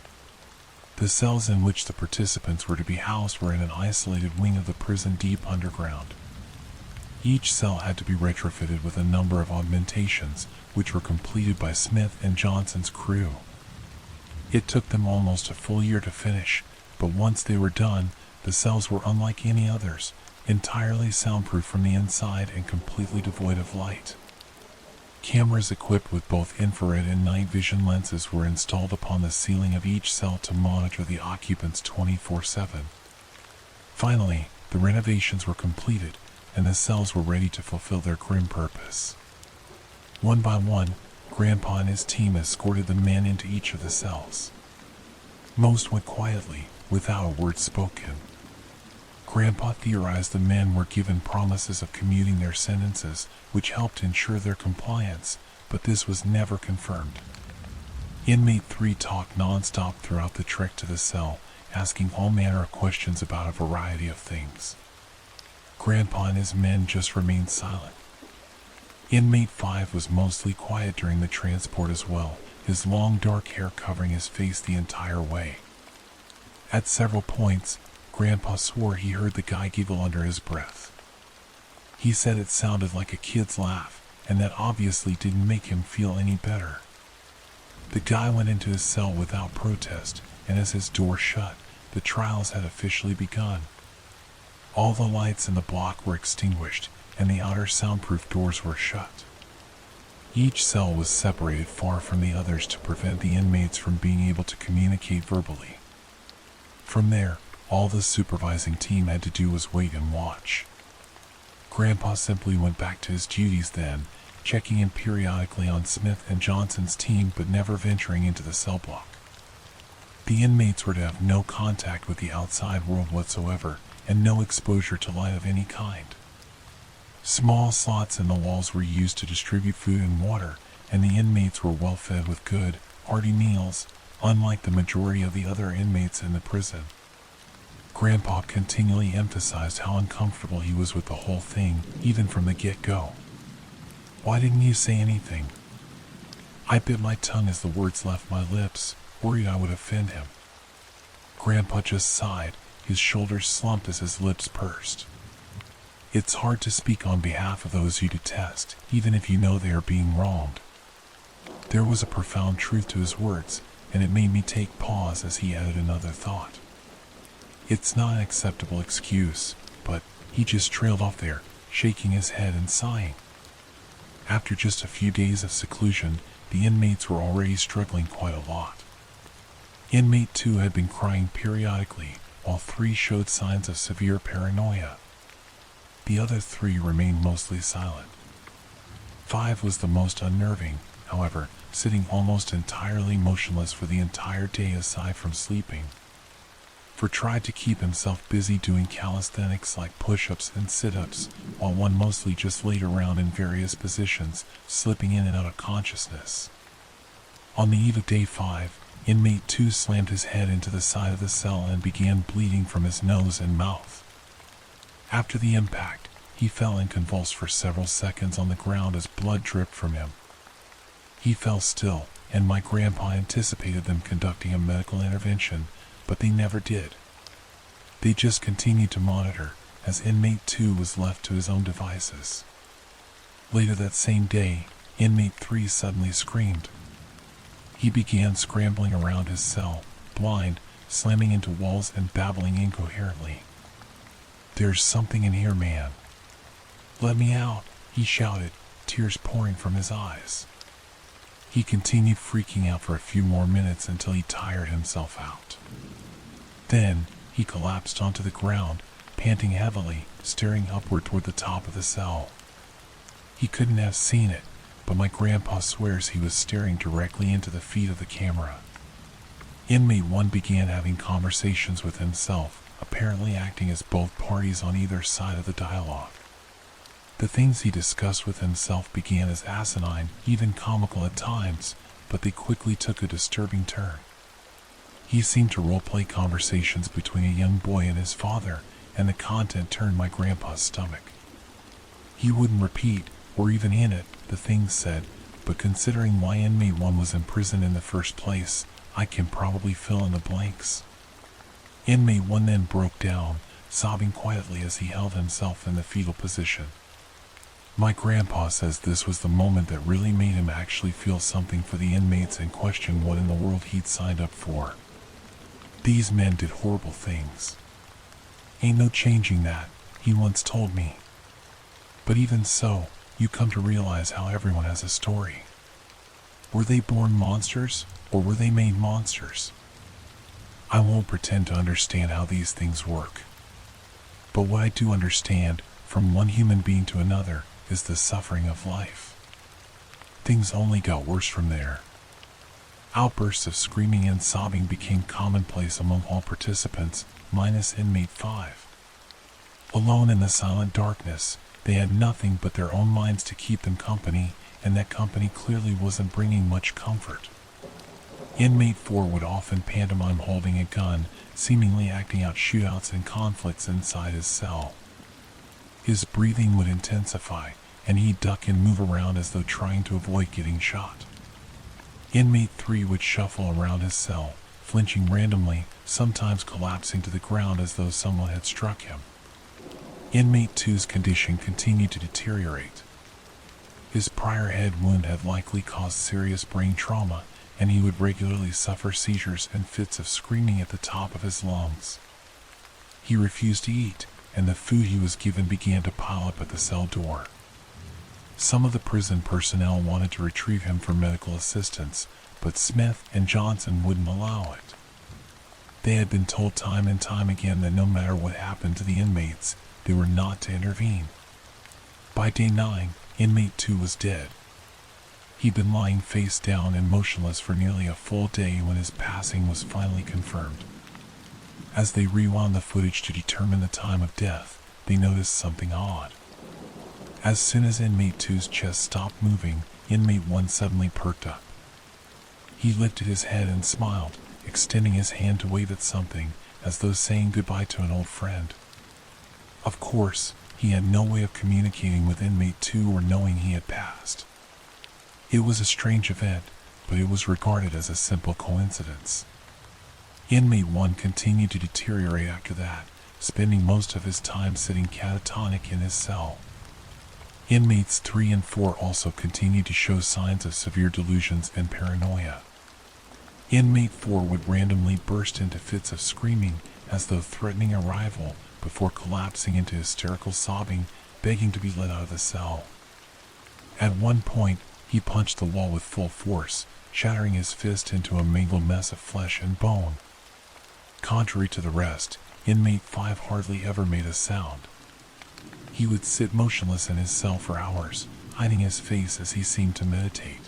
[SPEAKER 1] The cells in which the participants were to be housed were in an isolated wing of the prison deep underground. Each cell had to be retrofitted with a number of augmentations, which were completed by Smith and Johnson's crew. It took them almost a full year to finish, but once they were done, the cells were unlike any others, entirely soundproof from the inside and completely devoid of light. Cameras equipped with both infrared and night vision lenses were installed upon the ceiling of each cell to monitor the occupants 24/7. Finally, the renovations were completed, and the cells were ready to fulfill their grim purpose. One by one, Grandpa and his team escorted the men into each of the cells. Most went quietly, without a word spoken. Grandpa theorized the men were given promises of commuting their sentences, which helped ensure their compliance, but this was never confirmed. Inmate 3 talked non-stop throughout the trek to the cell, asking all manner of questions about a variety of things. Grandpa and his men just remained silent. Inmate 5 was mostly quiet during the transport as well, his long dark hair covering his face the entire way. At several points, Grandpa swore he heard the guy giggle under his breath. He said it sounded like a kid's laugh, and that obviously didn't make him feel any better. The guy went into his cell without protest, and as his door shut, the trials had officially begun. All the lights in the block were extinguished, and the outer soundproof doors were shut. Each cell was separated far from the others to prevent the inmates from being able to communicate verbally. From there, all the supervising team had to do was wait and watch. Grandpa simply went back to his duties then, checking in periodically on Smith and Johnson's team but never venturing into the cell block. The inmates were to have no contact with the outside world whatsoever, and no exposure to light of any kind. Small slots in the walls were used to distribute food and water, and the inmates were well fed with good, hearty meals, unlike the majority of the other inmates in the prison. Grandpa continually emphasized how uncomfortable he was with the whole thing, even from the get-go. "Why didn't you say anything?" I bit my tongue as the words left my lips, worried I would offend him. Grandpa just sighed, his shoulders slumped as his lips pursed. It's hard to speak on behalf of those you detest, even if you know they are being wronged. There was a profound truth to his words, and it made me take pause as he added another thought. It's not an acceptable excuse, but he just trailed off there, shaking his head and sighing. After just a few days of seclusion, the inmates were already struggling quite a lot. Inmate 2 had been crying periodically, while 3 showed signs of severe paranoia. The other 3 remained mostly silent. 5 was the most unnerving, however, sitting almost entirely motionless for the entire day aside from sleeping. 4 tried to keep himself busy doing calisthenics like push-ups and sit-ups, while 1 mostly just laid around in various positions, slipping in and out of consciousness. On the eve of day 5, Inmate 2 slammed his head into the side of the cell and began bleeding from his nose and mouth. After the impact, he fell and convulsed for several seconds on the ground as blood dripped from him. He fell still, and my grandpa anticipated them conducting a medical intervention, but they never did. They just continued to monitor, as Inmate 2 was left to his own devices. Later that same day, Inmate 3 suddenly screamed. He began scrambling around his cell, blind, slamming into walls and babbling incoherently. "There's something in here, man. Let me out," he shouted, tears pouring from his eyes. He continued freaking out for a few more minutes until he tired himself out. Then, he collapsed onto the ground, panting heavily, staring upward toward the top of the cell. He couldn't have seen it, but my grandpa swears he was staring directly into the feed of the camera. Inmate 1 began having conversations with himself, apparently acting as both parties on either side of the dialogue. The things he discussed with himself began as asinine, even comical at times, but they quickly took a disturbing turn. He seemed to role-play conversations between a young boy and his father, and the content turned my grandpa's stomach. He wouldn't repeat, or even hint at, the things said, but considering why Inmate 1 was in prison in the first place, I can probably fill in the blanks. Inmate 1 then broke down, sobbing quietly as he held himself in the fetal position. My grandpa says this was the moment that really made him actually feel something for the inmates and question what in the world he'd signed up for. These men did horrible things. Ain't no changing that, he once told me. But even so, you come to realize how everyone has a story. Were they born monsters, or were they made monsters? I won't pretend to understand how these things work. But what I do understand, from one human being to another, is the suffering of life. Things only got worse from there. Outbursts of screaming and sobbing became commonplace among all participants, minus inmate 5. Alone in the silent darkness, they had nothing but their own minds to keep them company, and that company clearly wasn't bringing much comfort. Inmate 4 would often pantomime holding a gun, seemingly acting out shootouts and conflicts inside his cell. His breathing would intensify, and he'd duck and move around as though trying to avoid getting shot. Inmate 3 would shuffle around his cell, flinching randomly, sometimes collapsing to the ground as though someone had struck him. Inmate 2's condition continued to deteriorate. His prior head wound had likely caused serious brain trauma, and he would regularly suffer seizures and fits of screaming at the top of his lungs. He refused to eat, and the food he was given began to pile up at the cell door. Some of the prison personnel wanted to retrieve him for medical assistance, but Smith and Johnson wouldn't allow it. They had been told time and time again that no matter what happened to the inmates, they were not to intervene. By day 9, inmate 2 was dead. He'd been lying face down and motionless for nearly a full day when his passing was finally confirmed. As they rewound the footage to determine the time of death, they noticed something odd. As soon as inmate 2's chest stopped moving, inmate 1 suddenly perked up. He lifted his head and smiled, extending his hand to wave at something, as though saying goodbye to an old friend. Of course, he had no way of communicating with inmate 2 or knowing he had passed. It was a strange event, but it was regarded as a simple coincidence. Inmate 1 continued to deteriorate after that, spending most of his time sitting catatonic in his cell. Inmates 3 and 4 also continued to show signs of severe delusions and paranoia. Inmate 4 would randomly burst into fits of screaming as though threatening a rival, before collapsing into hysterical sobbing, begging to be let out of the cell. At one point, he punched the wall with full force, shattering his fist into a mangled mess of flesh and bone. Contrary to the rest, inmate 5 hardly ever made a sound. He would sit motionless in his cell for hours, hiding his face as he seemed to meditate.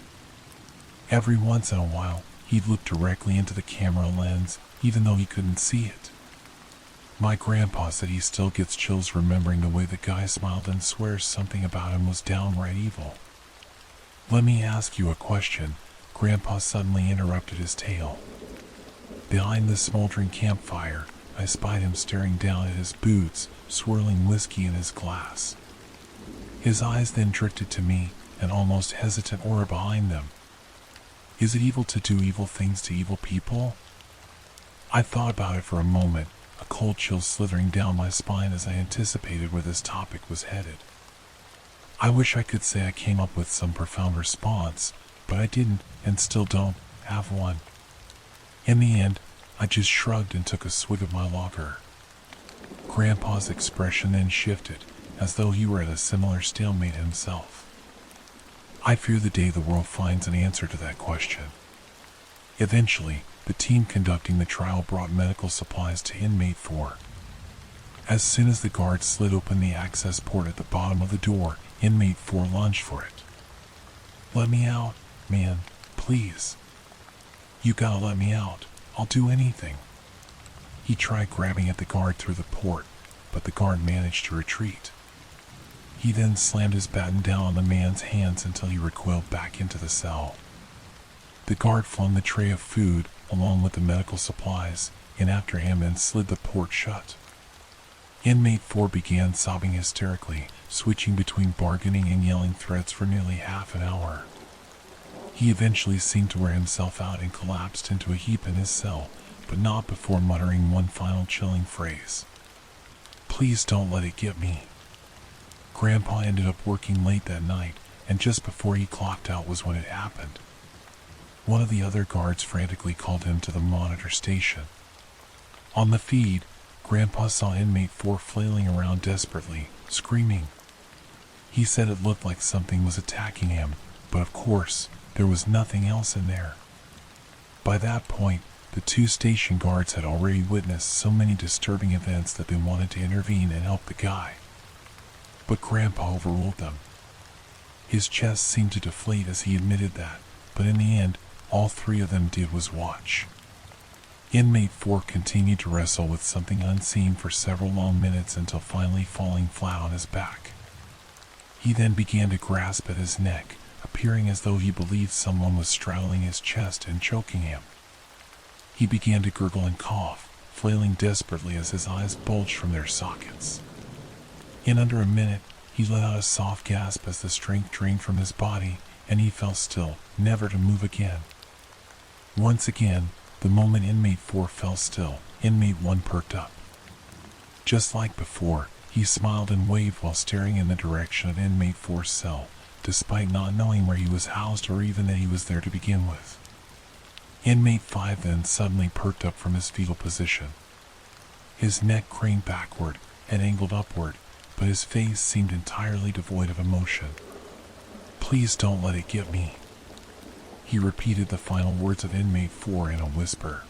[SPEAKER 1] Every once in a while, he'd look directly into the camera lens, even though he couldn't see it. My grandpa said he still gets chills remembering the way the guy smiled and swears something about him was downright evil. Let me ask you a question, Grandpa suddenly interrupted his tale. Behind the smoldering campfire, I spied him staring down at his boots, swirling whiskey in his glass. His eyes then drifted to me, an almost hesitant aura behind them. Is it evil to do evil things to evil people? I thought about it for a moment, a cold chill slithering down my spine as I anticipated where this topic was headed. I wish I could say I came up with some profound response, but I didn't, and still don't, have one. In the end, I just shrugged and took a swig of my lager. Grandpa's expression then shifted, as though he were at a similar stalemate himself. I fear the day the world finds an answer to that question. Eventually, the team conducting the trial brought medical supplies to inmate 4. As soon as the guards slid open the access port at the bottom of the door, inmate 4 lunged for it. Let me out, man, please. You gotta let me out. I'll do anything. He tried grabbing at the guard through the port, but the guard managed to retreat. He then slammed his baton down on the man's hands until he recoiled back into the cell. The guard flung the tray of food, along with the medical supplies, in after him and slid the port shut. Inmate 4 began sobbing hysterically, switching between bargaining and yelling threats for nearly half an hour. He eventually seemed to wear himself out and collapsed into a heap in his cell, but not before muttering one final chilling phrase. Please don't let it get me. Grandpa ended up working late that night, and just before he clocked out was when it happened. One of the other guards frantically called him to the monitor station. On the feed, Grandpa saw inmate 4 flailing around desperately, screaming. He said it looked like something was attacking him, but of course, there was nothing else in there. By that point, the 2 station guards had already witnessed so many disturbing events that they wanted to intervene and help the guy. But Grandpa overruled them. His chest seemed to deflate as he admitted that, but in the end, all three of them did was watch. Inmate 4 continued to wrestle with something unseen for several long minutes until finally falling flat on his back. He then began to grasp at his neck, appearing as though he believed someone was straddling his chest and choking him. He began to gurgle and cough, flailing desperately as his eyes bulged from their sockets. In under a minute, he let out a soft gasp as the strength drained from his body, and he fell still, never to move again. Once again, the moment Inmate 4 fell still, Inmate 1 perked up. Just like before, he smiled and waved while staring in the direction of Inmate 4's cell, despite not knowing where he was housed or even that he was there to begin with. Inmate 5 then suddenly perked up from his fetal position. His neck craned backward and angled upward, but his face seemed entirely devoid of emotion. "Please don't let it get me." He repeated the final words of Inmate 4 in a whisper.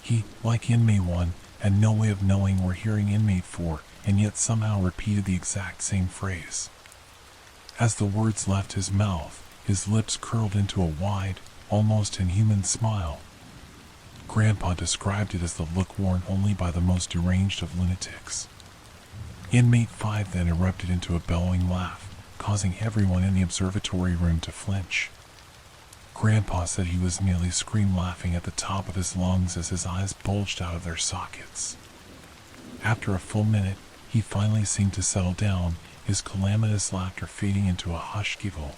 [SPEAKER 1] He, like Inmate 1, had no way of knowing or hearing Inmate 4, and yet somehow repeated the exact same phrase. As the words left his mouth, his lips curled into a wide, almost inhuman smile. Grandpa described it as the look worn only by the most deranged of lunatics. Inmate 5 then erupted into a bellowing laugh, causing everyone in the observatory room to flinch. Grandpa said he was nearly scream laughing at the top of his lungs as his eyes bulged out of their sockets. After a full minute, he finally seemed to settle down, his calamitous laughter fading into a hushed giggle.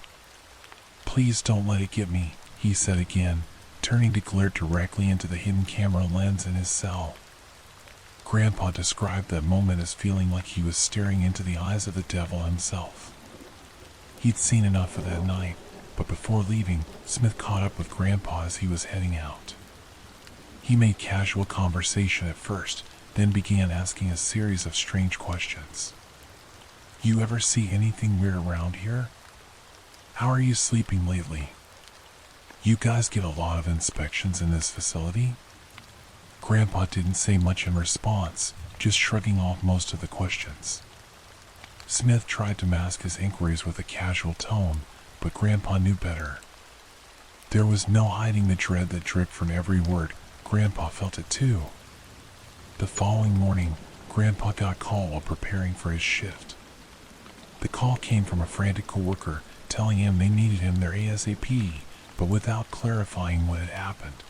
[SPEAKER 1] "Please don't let it get me," he said again, turning to glare directly into the hidden camera lens in his cell. Grandpa described that moment as feeling like he was staring into the eyes of the devil himself. He'd seen enough for that night, but before leaving, Smith caught up with Grandpa as he was heading out. He made casual conversation at first, then began asking a series of strange questions. "You ever see anything weird around here? How are you sleeping lately? You guys get a lot of inspections in this facility?" Grandpa didn't say much in response, just shrugging off most of the questions. Smith tried to mask his inquiries with a casual tone, but Grandpa knew better. There was no hiding the dread that dripped from every word. Grandpa felt it too. The following morning, Grandpa got a call while preparing for his shift. The call came from a frantic coworker telling him they needed him there ASAP, but without clarifying what had happened.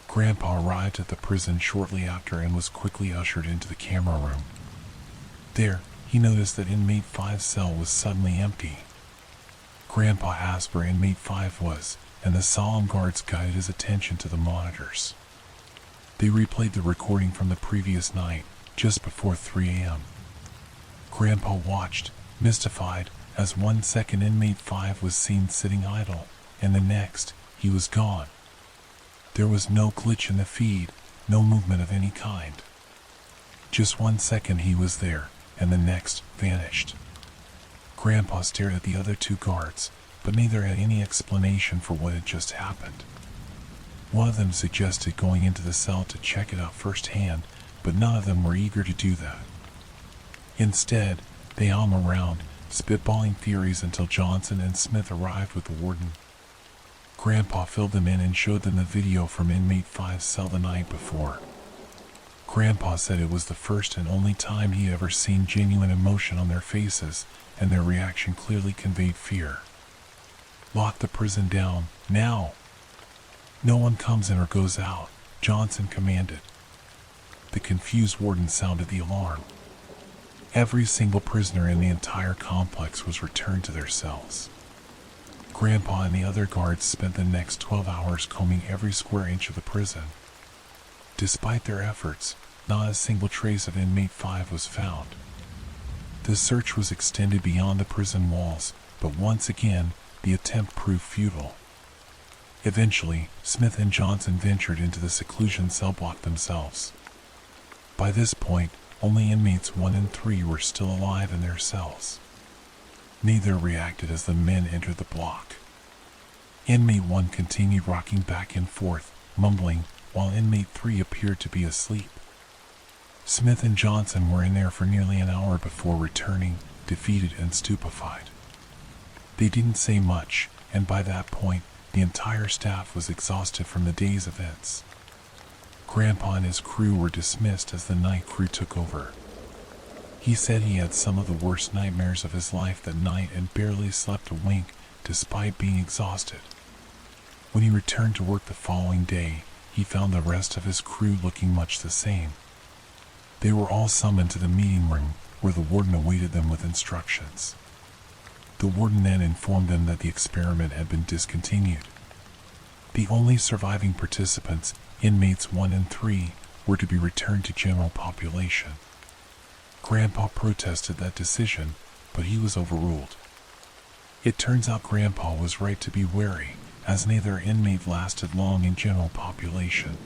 [SPEAKER 1] Grandpa arrived at the prison shortly after and was quickly ushered into the camera room. There, he noticed that Inmate 5's cell was suddenly empty. Grandpa asked where Inmate 5 was, and the solemn guards guided his attention to the monitors. They replayed the recording from the previous night, just before 3 a.m. Grandpa watched, mystified, as 1 second Inmate 5 was seen sitting idle, and the next, he was gone. There was no glitch in the feed, no movement of any kind. Just 1 second he was there, and the next vanished. Grandpa stared at the other 2 guards, but neither had any explanation for what had just happened. One of them suggested going into the cell to check it out firsthand, but none of them were eager to do that. Instead, they hung around, spitballing theories until Johnson and Smith arrived with the warden. Grandpa filled them in and showed them the video from Inmate 5's cell the night before. Grandpa said it was the first and only time he had ever seen genuine emotion on their faces, and their reaction clearly conveyed fear. "Lock the prison down, now! No one comes in or goes out," Johnson commanded. The confused warden sounded the alarm. Every single prisoner in the entire complex was returned to their cells. Grandpa and the other guards spent the next 12 hours combing every square inch of the prison. Despite their efforts, not a single trace of Inmate 5 was found. The search was extended beyond the prison walls, but once again, the attempt proved futile. Eventually, Smith and Johnson ventured into the seclusion cell block themselves. By this point, only inmates 1 and 3 were still alive in their cells. Neither reacted as the men entered the block. Inmate 1 continued rocking back and forth, mumbling, while Inmate 3 appeared to be asleep. Smith and Johnson were in there for nearly an hour before returning, defeated and stupefied. They didn't say much, and by that point, The entire staff was exhausted from the day's events. Grandpa and his crew were dismissed as the night crew took over. He said he had some of the worst nightmares of his life that night and barely slept a wink despite being exhausted. When he returned to work the following day, he found the rest of his crew looking much the same. They were all summoned to the meeting room where the warden awaited them with instructions. The warden then informed them that the experiment had been discontinued. The only surviving participants, inmates 1 and 3, were to be returned to general population. Grandpa protested that decision, but he was overruled. It turns out Grandpa was right to be wary, as neither inmate lasted long in general population.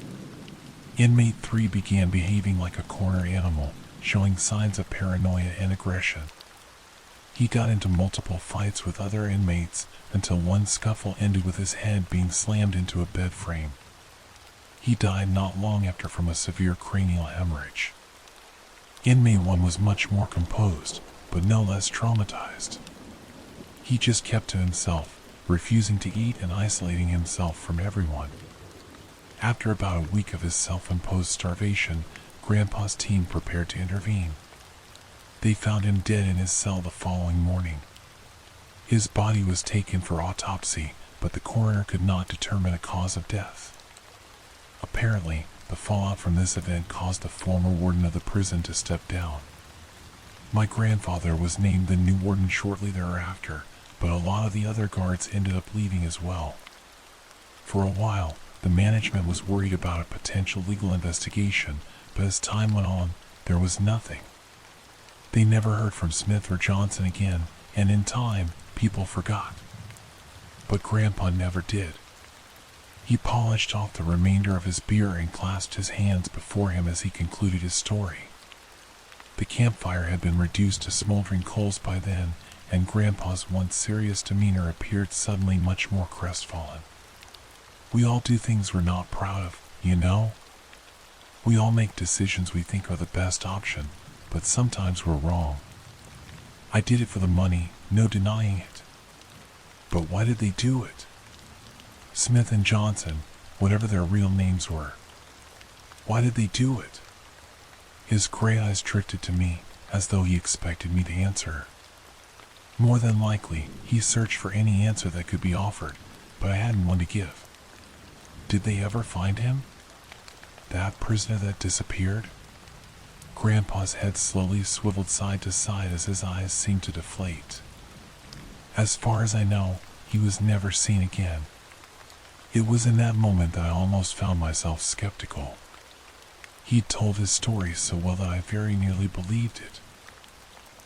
[SPEAKER 1] Inmate 3 began behaving like a corner animal, showing signs of paranoia and aggression. He got into multiple fights with other inmates until one scuffle ended with his head being slammed into a bed frame. He died not long after from a severe cranial hemorrhage. Inmate 1 was much more composed, but no less traumatized. He just kept to himself, refusing to eat and isolating himself from everyone. After about a week of his self-imposed starvation, Grandpa's team prepared to intervene. They found him dead in his cell the following morning. His body was taken for autopsy, but the coroner could not determine a cause of death. Apparently, the fallout from this event caused the former warden of the prison to step down. My grandfather was named the new warden shortly thereafter, but a lot of the other guards ended up leaving as well. For a while, the management was worried about a potential legal investigation, but as time went on, there was nothing. They never heard from Smith or Johnson again, and in time, people forgot. But Grandpa never did. He polished off the remainder of his beer and clasped his hands before him as he concluded his story. The campfire had been reduced to smoldering coals by then, and Grandpa's once serious demeanor appeared suddenly much more crestfallen. We all do things we're not proud of, you know? We all make decisions we think are the best option, but sometimes we're wrong. I did it for the money, no denying it. But why did they do it? Smith and Johnson, whatever their real names were. Why did they do it? His gray eyes drifted to me, as though he expected me to answer. More than likely, he searched for any answer that could be offered, but I hadn't one to give. Did they ever find him? That prisoner that disappeared? Grandpa's head slowly swiveled side to side as his eyes seemed to deflate. As far as I know, he was never seen again. It was in that moment that I almost found myself skeptical. He'd told his story so well that I very nearly believed it.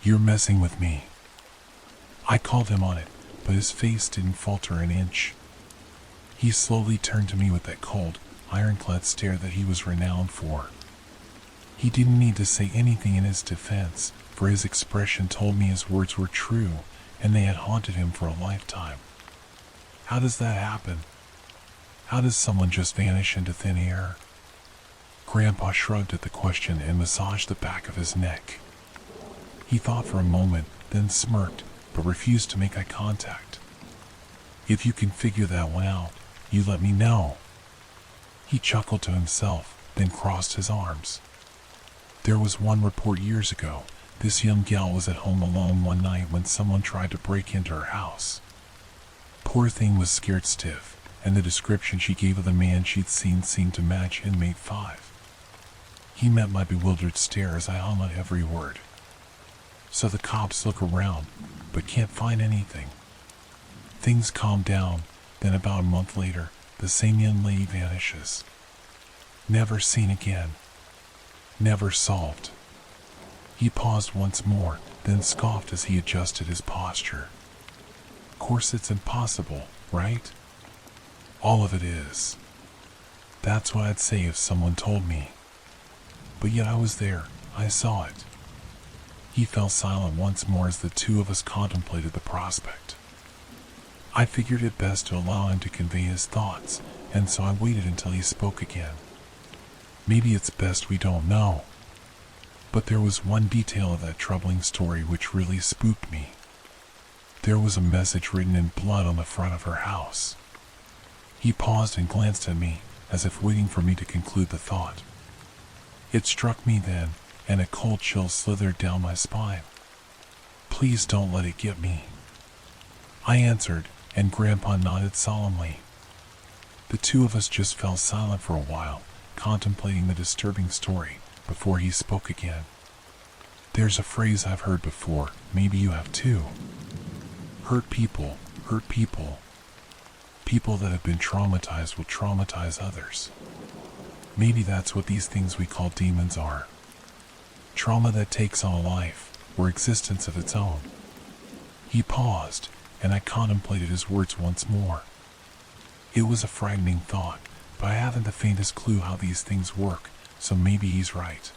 [SPEAKER 1] "You're messing with me." I called him on it, but his face didn't falter an inch. He slowly turned to me with that cold, ironclad stare that he was renowned for. He didn't need to say anything in his defense, for his expression told me his words were true, and they had haunted him for a lifetime. How does that happen? How does someone just vanish into thin air? Grandpa shrugged at the question and massaged the back of his neck. He thought for a moment, then smirked, but refused to make eye contact. "If you can figure that one out, you let me know." He chuckled to himself, then crossed his arms. "There was one report years ago. This young gal was at home alone one night when someone tried to break into her house. Poor thing was scared stiff, and the description she gave of the man she'd seen seemed to match inmate 5. He met my bewildered stare as I hung on every word. So the cops look around, but can't find anything. Things calm down, then about a month later, the same young lady vanishes. Never seen again. Never solved." He paused once more, then scoffed as he adjusted his posture. "Course it's impossible, right? All of it is. That's what I'd say if someone told me. But yet I was there, I saw it." He fell silent once more as the two of us contemplated the prospect. I figured it best to allow him to convey his thoughts, and so I waited until he spoke again. "Maybe it's best we don't know. But there was one detail of that troubling story which really spooked me. There was a message written in blood on the front of her house. He paused and glanced at me, as if waiting for me to conclude the thought. It struck me then, and a cold chill slithered down my spine. Please don't let it get me, I answered, and Grandpa nodded solemnly. The two of us just fell silent for a while, contemplating the disturbing story, before he spoke again. There's a phrase I've heard before, maybe you have too. Hurt people, hurt people. People that have been traumatized will traumatize others. Maybe that's what these things we call demons are. Trauma that takes on a life, or existence of its own. He paused, and I contemplated his words once more. It was a frightening thought, but I haven't the faintest clue how these things work, so maybe he's right.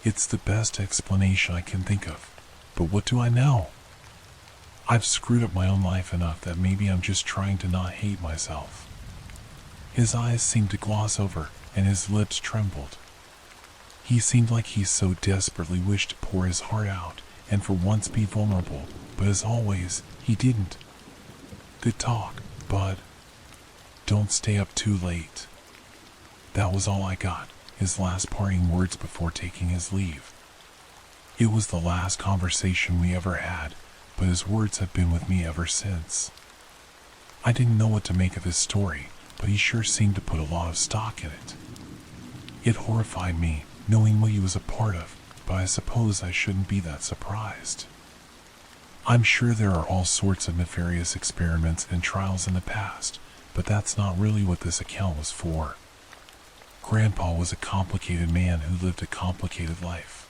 [SPEAKER 1] It's the best explanation I can think of, but what do I know? I've screwed up my own life enough that maybe I'm just trying to not hate myself. His eyes seemed to gloss over, and his lips trembled. He seemed like he so desperately wished to pour his heart out, and for once be vulnerable, but as always, he didn't. Good talk, bud. Don't stay up too late. That was all I got, his last parting words before taking his leave. It was the last conversation we ever had, but his words have been with me ever since. I didn't know what to make of his story, but he sure seemed to put a lot of stock in it. It horrified me, knowing what he was a part of, but I suppose I shouldn't be that surprised. I'm sure there are all sorts of nefarious experiments and trials in the past, but that's not really what this account was for. Grandpa was a complicated man who lived a complicated life.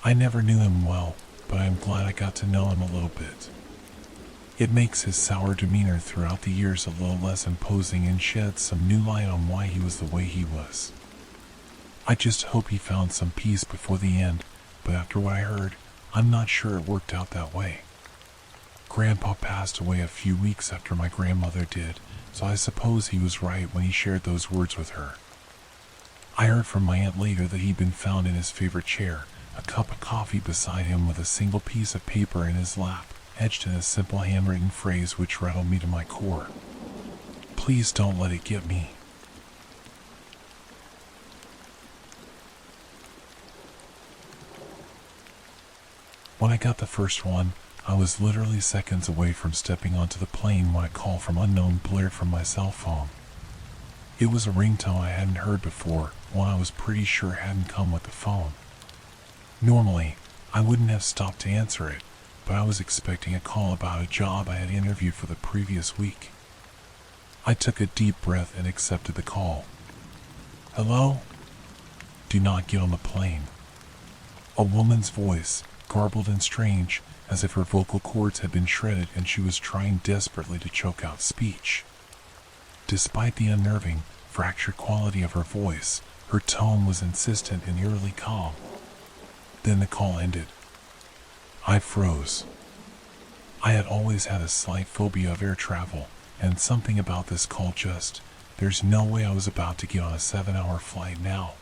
[SPEAKER 1] I never knew him well, but I'm glad I got to know him a little bit. It makes his sour demeanor throughout the years a little less imposing and sheds some new light on why he was the way he was. I just hope he found some peace before the end, but after what I heard, I'm not sure it worked out that way. Grandpa passed away a few weeks after my grandmother did, so I suppose he was right when he shared those words with her. I heard from my aunt later that he'd been found in his favorite chair, a cup of coffee beside him with a single piece of paper in his lap, etched in a simple handwritten phrase which rattled me to my core. Please don't let it get me. When I got the first one, I was literally seconds away from stepping onto the plane when a call from unknown blared from my cell phone. It was a ringtone I hadn't heard before, one I was pretty sure hadn't come with the phone. Normally, I wouldn't have stopped to answer it, but I was expecting a call about a job I had interviewed for the previous week. I took a deep breath and accepted the call. Hello? Do not get on the plane. A woman's voice, garbled and strange, as if her vocal cords had been shredded and she was trying desperately to choke out speech. Despite the unnerving, fractured quality of her voice, her tone was insistent and eerily calm. Then the call ended. I froze. I had always had a slight phobia of air travel, and something about this call there's no way I was about to get on a 7-hour flight now.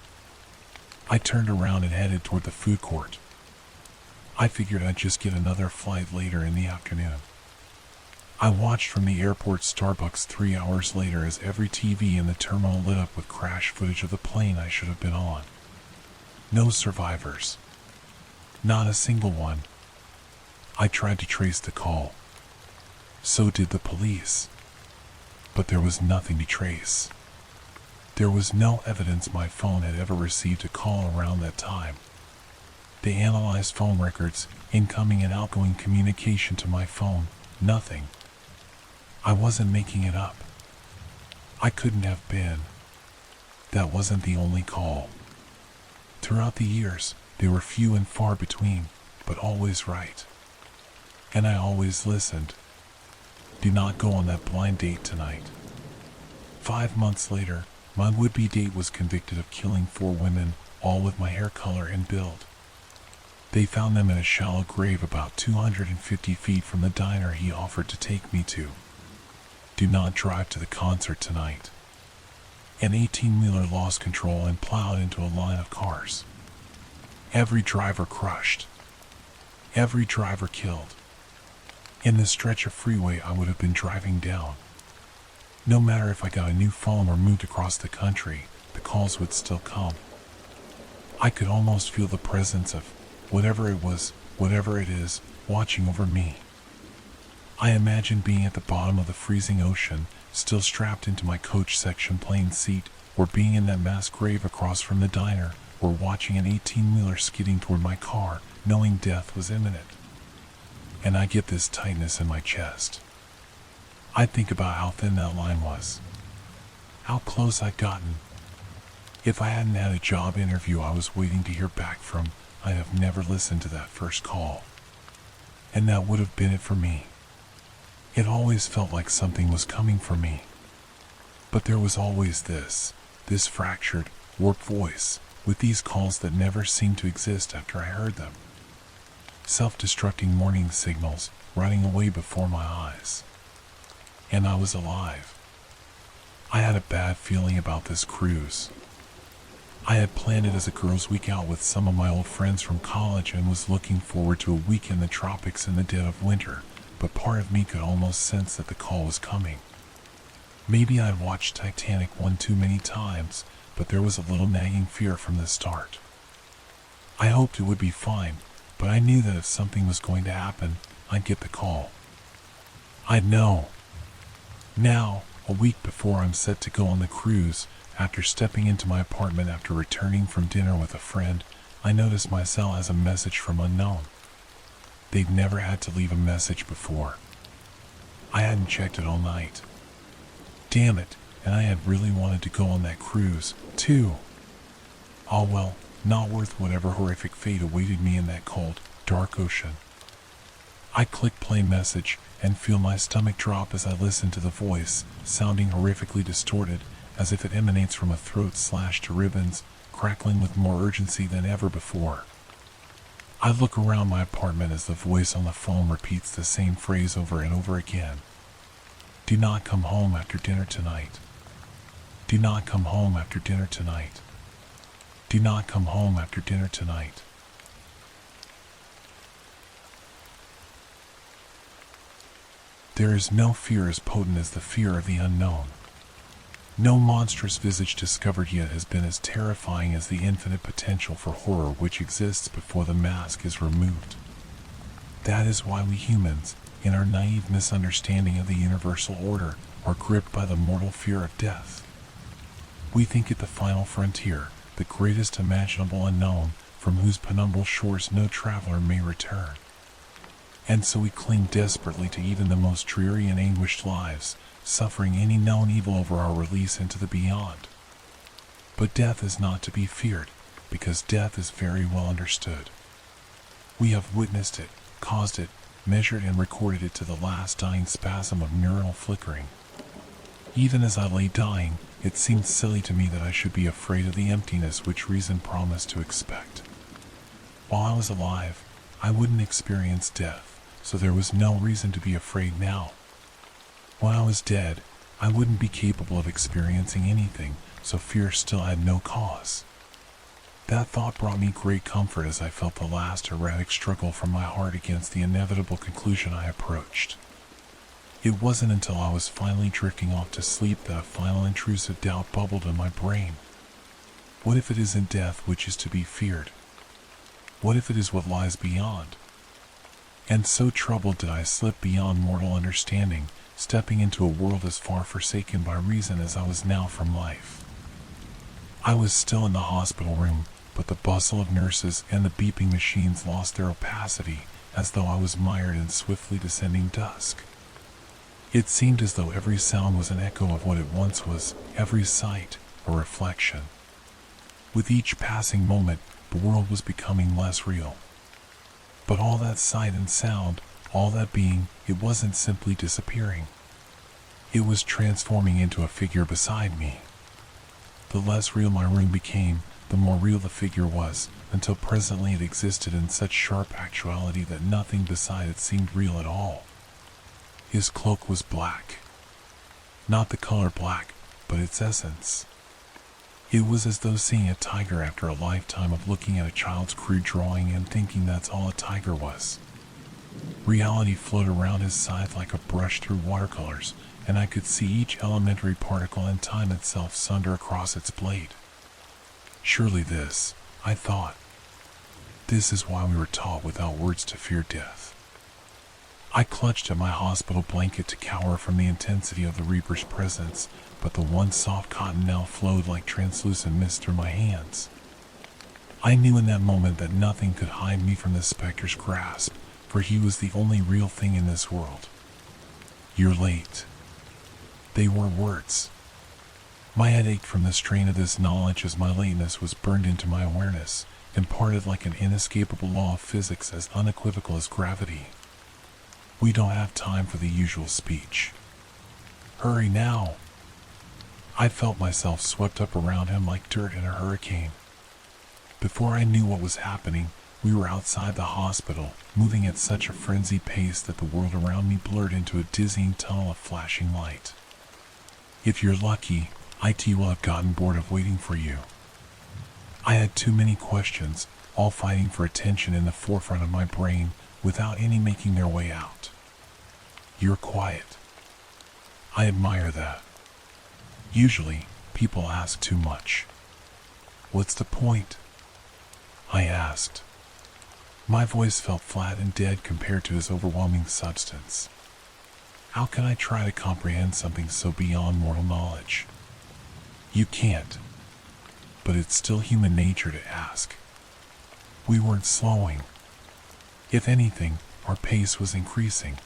[SPEAKER 1] I turned around and headed toward the food court. I figured I'd just get another flight later in the afternoon. I watched from the airport Starbucks 3 hours later as every TV in the terminal lit up with crash footage of the plane I should have been on. No survivors. Not a single one. I tried to trace the call. So did the police. But there was nothing to trace. There was no evidence my phone had ever received a call around that time. They analyzed phone records, incoming and outgoing communication to my phone, nothing. I wasn't making it up. I couldn't have been. That wasn't the only call. Throughout the years, they were few and far between, but always right. And I always listened. Do not go on that blind date tonight. 5 months later, my would-be date was convicted of killing 4 women, all with my hair color and build. They found them in a shallow grave about 250 feet from the diner he offered to take me to. Do not drive to the concert tonight. An 18-wheeler lost control and plowed into a line of cars. Every driver crushed. Every driver killed. In the stretch of freeway I would have been driving down. No matter if I got a new phone or moved across the country, the calls would still come. I could almost feel the presence of whatever it was, whatever it is, watching over me. I imagined being at the bottom of the freezing ocean, still strapped into my coach section plane seat, or being in that mass grave across from the diner, or watching an 18-wheeler skidding toward my car, knowing death was imminent. And I get this tightness in my chest. I'd think about how thin that line was, how close I'd gotten. If I hadn't had a job interview I was waiting to hear back from, I'd have never listened to that first call. And that would have been it for me. It always felt like something was coming for me. But there was always this fractured, warped voice, with these calls that never seemed to exist after I heard them. Self-destructing warning signals running away before my eyes. And I was alive. I had a bad feeling about this cruise. I had planned it as a girls' week out with some of my old friends from college and was looking forward to a week in the tropics in the dead of winter, but part of me could almost sense that the call was coming. Maybe I'd watched Titanic one too many times, but there was a little nagging fear from the start. I hoped it would be fine, but I knew that if something was going to happen, I'd get the call. I'd know. Now, a week before I'm set to go on the cruise, after stepping into my apartment after returning from dinner with a friend, I noticed my cell has a message from unknown. They'd never had to leave a message before. I hadn't checked it all night. Damn it, and I had really wanted to go on that cruise, too. Oh well, not worth whatever horrific fate awaited me in that cold, dark ocean. I click play message and feel my stomach drop as I listen to the voice, sounding horrifically distorted, as if it emanates from a throat slashed to ribbons, crackling with more urgency than ever before. I look around my apartment as the voice on the phone repeats the same phrase over and over again. Do not come home after dinner tonight. Do not come home after dinner tonight. Do not come home after dinner tonight. There is no fear as potent as the fear of the unknown. No monstrous visage discovered yet has been as terrifying as the infinite potential for horror which exists before the mask is removed. That is why we humans, in our naive misunderstanding of the universal order, are gripped by the mortal fear of death. We think it the final frontier, the greatest imaginable unknown, from whose penumbral shores no traveler may return. And so we cling desperately to even the most dreary and anguished lives, suffering any known evil over our release into the beyond. But death is not to be feared, because death is very well understood. We have witnessed it, caused it, measured and recorded it to the last dying spasm of neuronal flickering. Even as I lay dying, it seemed silly to me that I should be afraid of the emptiness which reason promised to expect. While I was alive, I wouldn't experience death, so there was no reason to be afraid now. When I was dead, I wouldn't be capable of experiencing anything, so fear still had no cause. That thought brought me great comfort as I felt the last erratic struggle from my heart against the inevitable conclusion I approached. It wasn't until I was finally drifting off to sleep that a final intrusive doubt bubbled in my brain. What if it isn't death which is to be feared? What if it is what lies beyond? And so troubled did I slip beyond mortal understanding, stepping into a world as far forsaken by reason as I was now from life. I was still in the hospital room, but the bustle of nurses and the beeping machines lost their opacity, as though I was mired in swiftly descending dusk. It seemed as though every sound was an echo of what it once was, every sight a reflection. With each passing moment, the world was becoming less real. But all that sight and sound, all that being, it wasn't simply disappearing. It was transforming into a figure beside me. The less real my room became, the more real the figure was, until presently it existed in such sharp actuality that nothing beside it seemed real at all. His cloak was black. Not the color black, but its essence. It was as though seeing a tiger after a lifetime of looking at a child's crude drawing and thinking that's all a tiger was. Reality flowed around his side like a brush through watercolors, and I could see each elementary particle and time itself sunder across its blade. Surely this, I thought. This is why we were taught without words to fear death. I clutched at my hospital blanket to cower from the intensity of the Reaper's presence, but the one soft cotton now flowed like translucent mist through my hands. I knew in that moment that nothing could hide me from the specter's grasp, for he was the only real thing in this world. "You're late." They were words. My head ached from the strain of this knowledge as my lateness was burned into my awareness, imparted like an inescapable law of physics as unequivocal as gravity. "We don't have time for the usual speech. Hurry now." I felt myself swept up around him like dirt in a hurricane. Before I knew what was happening, we were outside the hospital, moving at such a frenzied pace that the world around me blurred into a dizzying tunnel of flashing light. "If you're lucky, IT will have gotten bored of waiting for you." I had too many questions, all fighting for attention in the forefront of my brain, without any making their way out. "You're quiet." I admire that. Usually, people ask too much. "What's the point?" I asked. My voice felt flat and dead compared to his overwhelming substance. How can I try to comprehend something so beyond mortal knowledge? You can't. But it's still human nature to ask. We weren't slowing. If anything, our pace was increasing.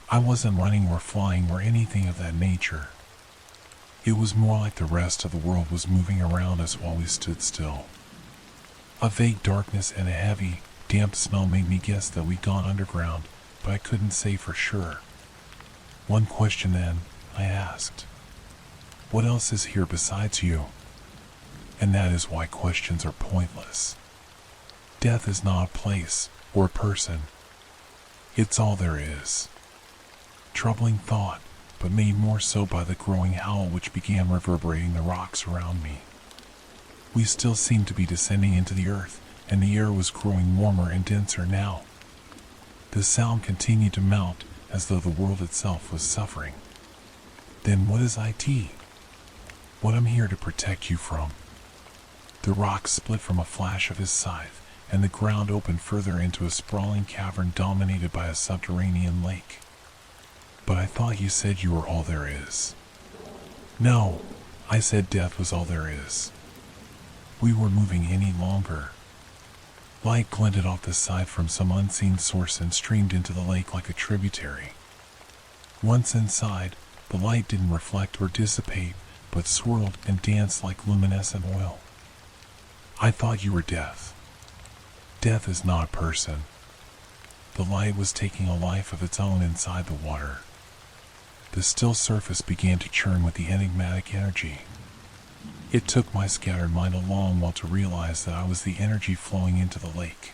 [SPEAKER 1] I wasn't running or flying or anything of that nature. It was more like the rest of the world was moving around us while we stood still. A vague darkness and a heavy, damp smell made me guess that we'd gone underground, but I couldn't say for sure. "One question then," I asked. "What else is here besides you?" And that is why questions are pointless. Death is not a place or a person. It's all there is. Troubling thought, but made more so by the growing howl which began reverberating the rocks around me. We still seemed to be descending into the earth, and the air was growing warmer and denser now. The sound continued to mount, as though the world itself was suffering. "Then what is IT? What I'm here to protect you from." The rock split from a flash of his scythe, and the ground opened further into a sprawling cavern dominated by a subterranean lake. "But I thought you said you were all there is." "No, I said death was all there is." We were moving any longer. Light glinted off the side from some unseen source and streamed into the lake like a tributary. Once inside, the light didn't reflect or dissipate, but swirled and danced like luminescent oil. "I thought you were death." "Death is not a person." The light was taking a life of its own inside the water. The still surface began to churn with the enigmatic energy. It took my scattered mind a long while to realize that I was the energy flowing into the lake.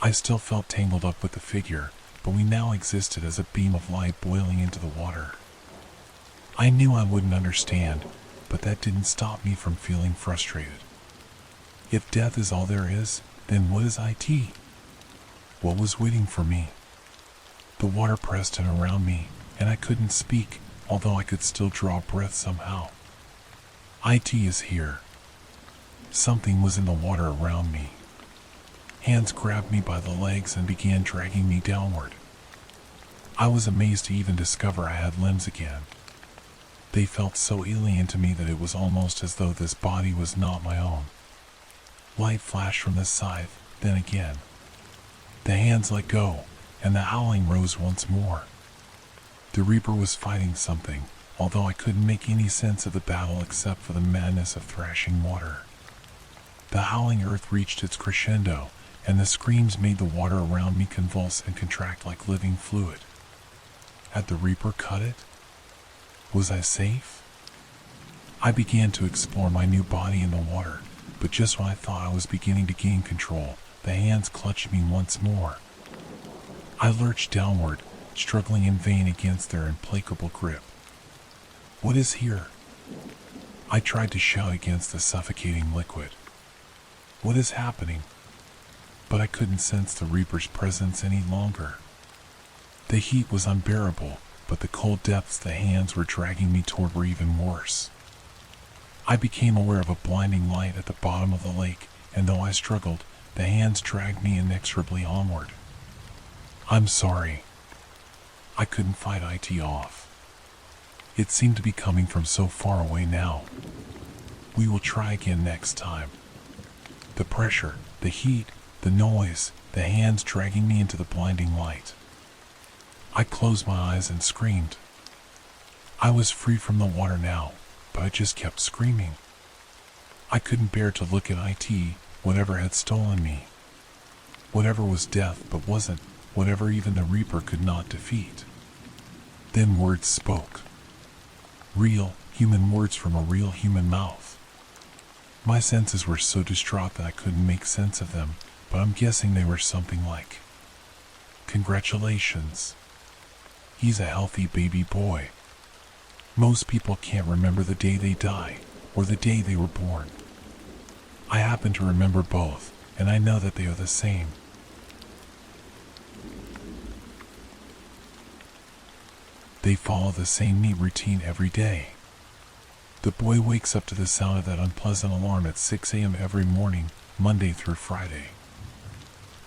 [SPEAKER 1] I still felt tangled up with the figure, but we now existed as a beam of light boiling into the water. I knew I wouldn't understand, but that didn't stop me from feeling frustrated. If death is all there is, then what is IT? What was waiting for me? The water pressed in around me, and I couldn't speak, although I could still draw breath somehow. IT is here. Something was in the water around me. Hands grabbed me by the legs and began dragging me downward. I was amazed to even discover I had limbs again. They felt so alien to me that it was almost as though this body was not my own. Light flashed from the scythe, then again. The hands let go, and the howling rose once more. The Reaper was fighting something, although I couldn't make any sense of the battle except for the madness of thrashing water. The howling earth reached its crescendo, and the screams made the water around me convulse and contract like living fluid. Had the Reaper cut it? Was I safe? I began to explore my new body in the water, but just when I thought I was beginning to gain control, the hands clutched me once more. I lurched downward, struggling in vain against their implacable grip. What is here? I tried to shout against the suffocating liquid. What is happening? But I couldn't sense the Reaper's presence any longer. The heat was unbearable, but the cold depths the hands were dragging me toward were even worse. I became aware of a blinding light at the bottom of the lake, and though I struggled, the hands dragged me inexorably onward. I'm sorry. I couldn't fight it off. It seemed to be coming from so far away now. We will try again next time. The pressure, the heat, the noise, the hands dragging me into the blinding light. I closed my eyes and screamed. I was free from the water now, but I just kept screaming. I couldn't bear to look at whatever had stolen me. Whatever was death but wasn't, whatever even the Reaper could not defeat. Then words spoke. Real, human words from a real human mouth. My senses were so distraught that I couldn't make sense of them, but I'm guessing they were something like, "Congratulations. He's a healthy baby boy. Most people can't remember the day they die, or the day they were born. I happen to remember both, and I know that they are the same." They follow the same neat routine every day. The boy wakes up to the sound of that unpleasant alarm at 6 a.m. every morning, Monday through Friday.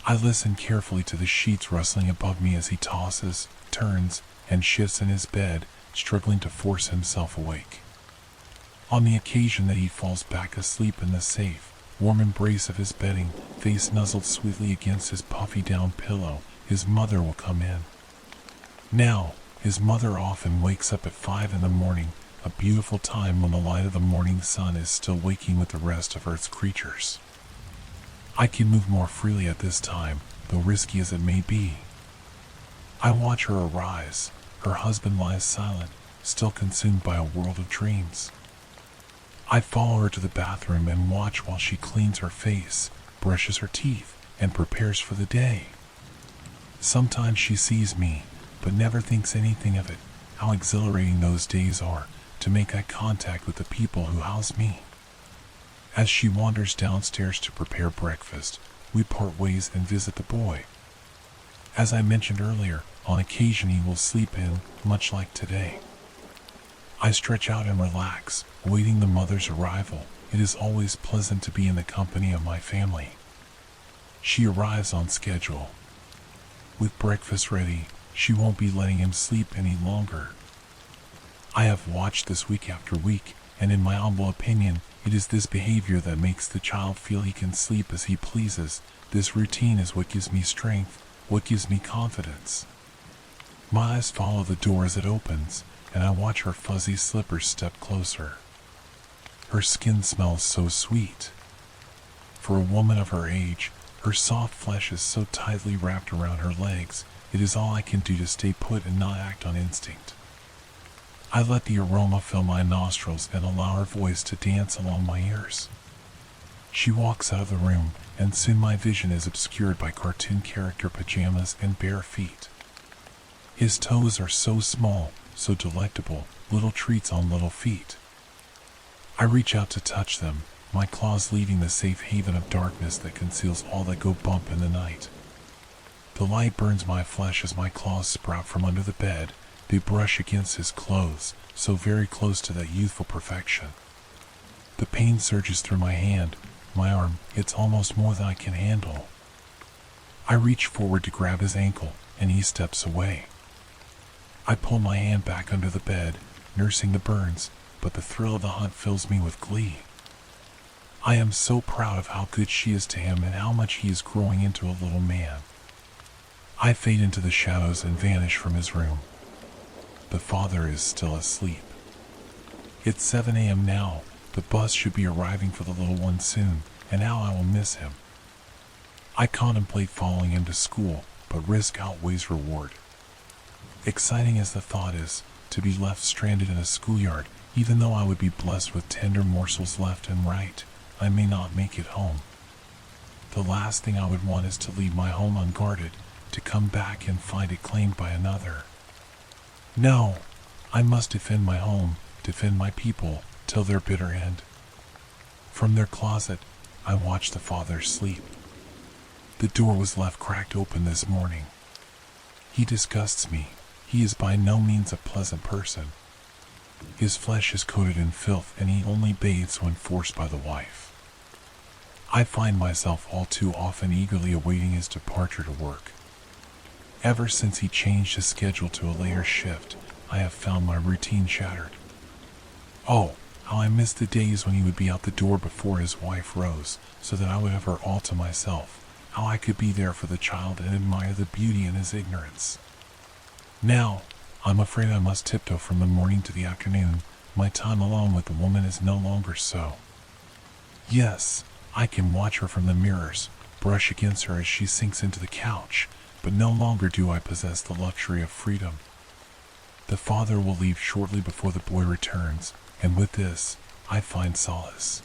[SPEAKER 1] I listen carefully to the sheets rustling above me as he tosses, turns, and shifts in his bed, struggling to force himself awake. On the occasion that he falls back asleep in the safe, warm embrace of his bedding, face nuzzled sweetly against his puffy down pillow, his mother will come in. Now, his mother often wakes up at 5 in the morning, a beautiful time when the light of the morning sun is still waking with the rest of Earth's creatures. I can move more freely at this time, though risky as it may be. I watch her arise. Her husband lies silent, still consumed by a world of dreams. I follow her to the bathroom and watch while she cleans her face, brushes her teeth, and prepares for the day. Sometimes she sees me, but never thinks anything of it, how exhilarating those days are, to make eye contact with the people who house me. As she wanders downstairs to prepare breakfast, we part ways and visit the boy. As I mentioned earlier, on occasion he will sleep in, much like today. I stretch out and relax, awaiting the mother's arrival. It is always pleasant to be in the company of my family. She arrives on schedule. With breakfast ready, she won't be letting him sleep any longer. I have watched this week after week, and in my humble opinion, it is this behavior that makes the child feel he can sleep as he pleases. This routine is what gives me strength, what gives me confidence. My eyes follow the door as it opens, and I watch her fuzzy slippers step closer. Her skin smells so sweet. For a woman of her age, her soft flesh is so tightly wrapped around her legs, it is all I can do to stay put and not act on instinct. I let the aroma fill my nostrils and allow her voice to dance along my ears. She walks out of the room, and soon my vision is obscured by cartoon character pajamas and bare feet. His toes are so small, so delectable, little treats on little feet. I reach out to touch them, my claws leaving the safe haven of darkness that conceals all that go bump in the night. The light burns my flesh as my claws sprout from under the bed. They brush against his clothes, so very close to that youthful perfection. The pain surges through my hand, my arm, it's almost more than I can handle. I reach forward to grab his ankle, and he steps away. I pull my hand back under the bed, nursing the burns, but the thrill of the hunt fills me with glee. I am so proud of how good she is to him and how much he is growing into a little man. I fade into the shadows and vanish from his room. The father is still asleep. It's 7 a.m. now. The bus should be arriving for the little one soon, and how I will miss him. I contemplate following him to school, but risk outweighs reward. Exciting as the thought is, to be left stranded in a schoolyard, even though I would be blessed with tender morsels left and right, I may not make it home. The last thing I would want is to leave my home unguarded, to come back and find it claimed by another. No, I must defend my home, defend my people, till their bitter end. From their closet, I watch the father sleep. The door was left cracked open this morning. He disgusts me. He is by no means a pleasant person. His flesh is coated in filth and he only bathes when forced by the wife. I find myself all too often eagerly awaiting his departure to work. Ever since he changed his schedule to a later shift, I have found my routine shattered. Oh, how I miss the days when he would be out the door before his wife rose, so that I would have her all to myself, how I could be there for the child and admire the beauty in his ignorance. Now, I'm afraid I must tiptoe from the morning to the afternoon. My time alone with the woman is no longer so. Yes, I can watch her from the mirrors, brush against her as she sinks into the couch, but no longer do I possess the luxury of freedom. The father will leave shortly before the boy returns, and with this, I find solace.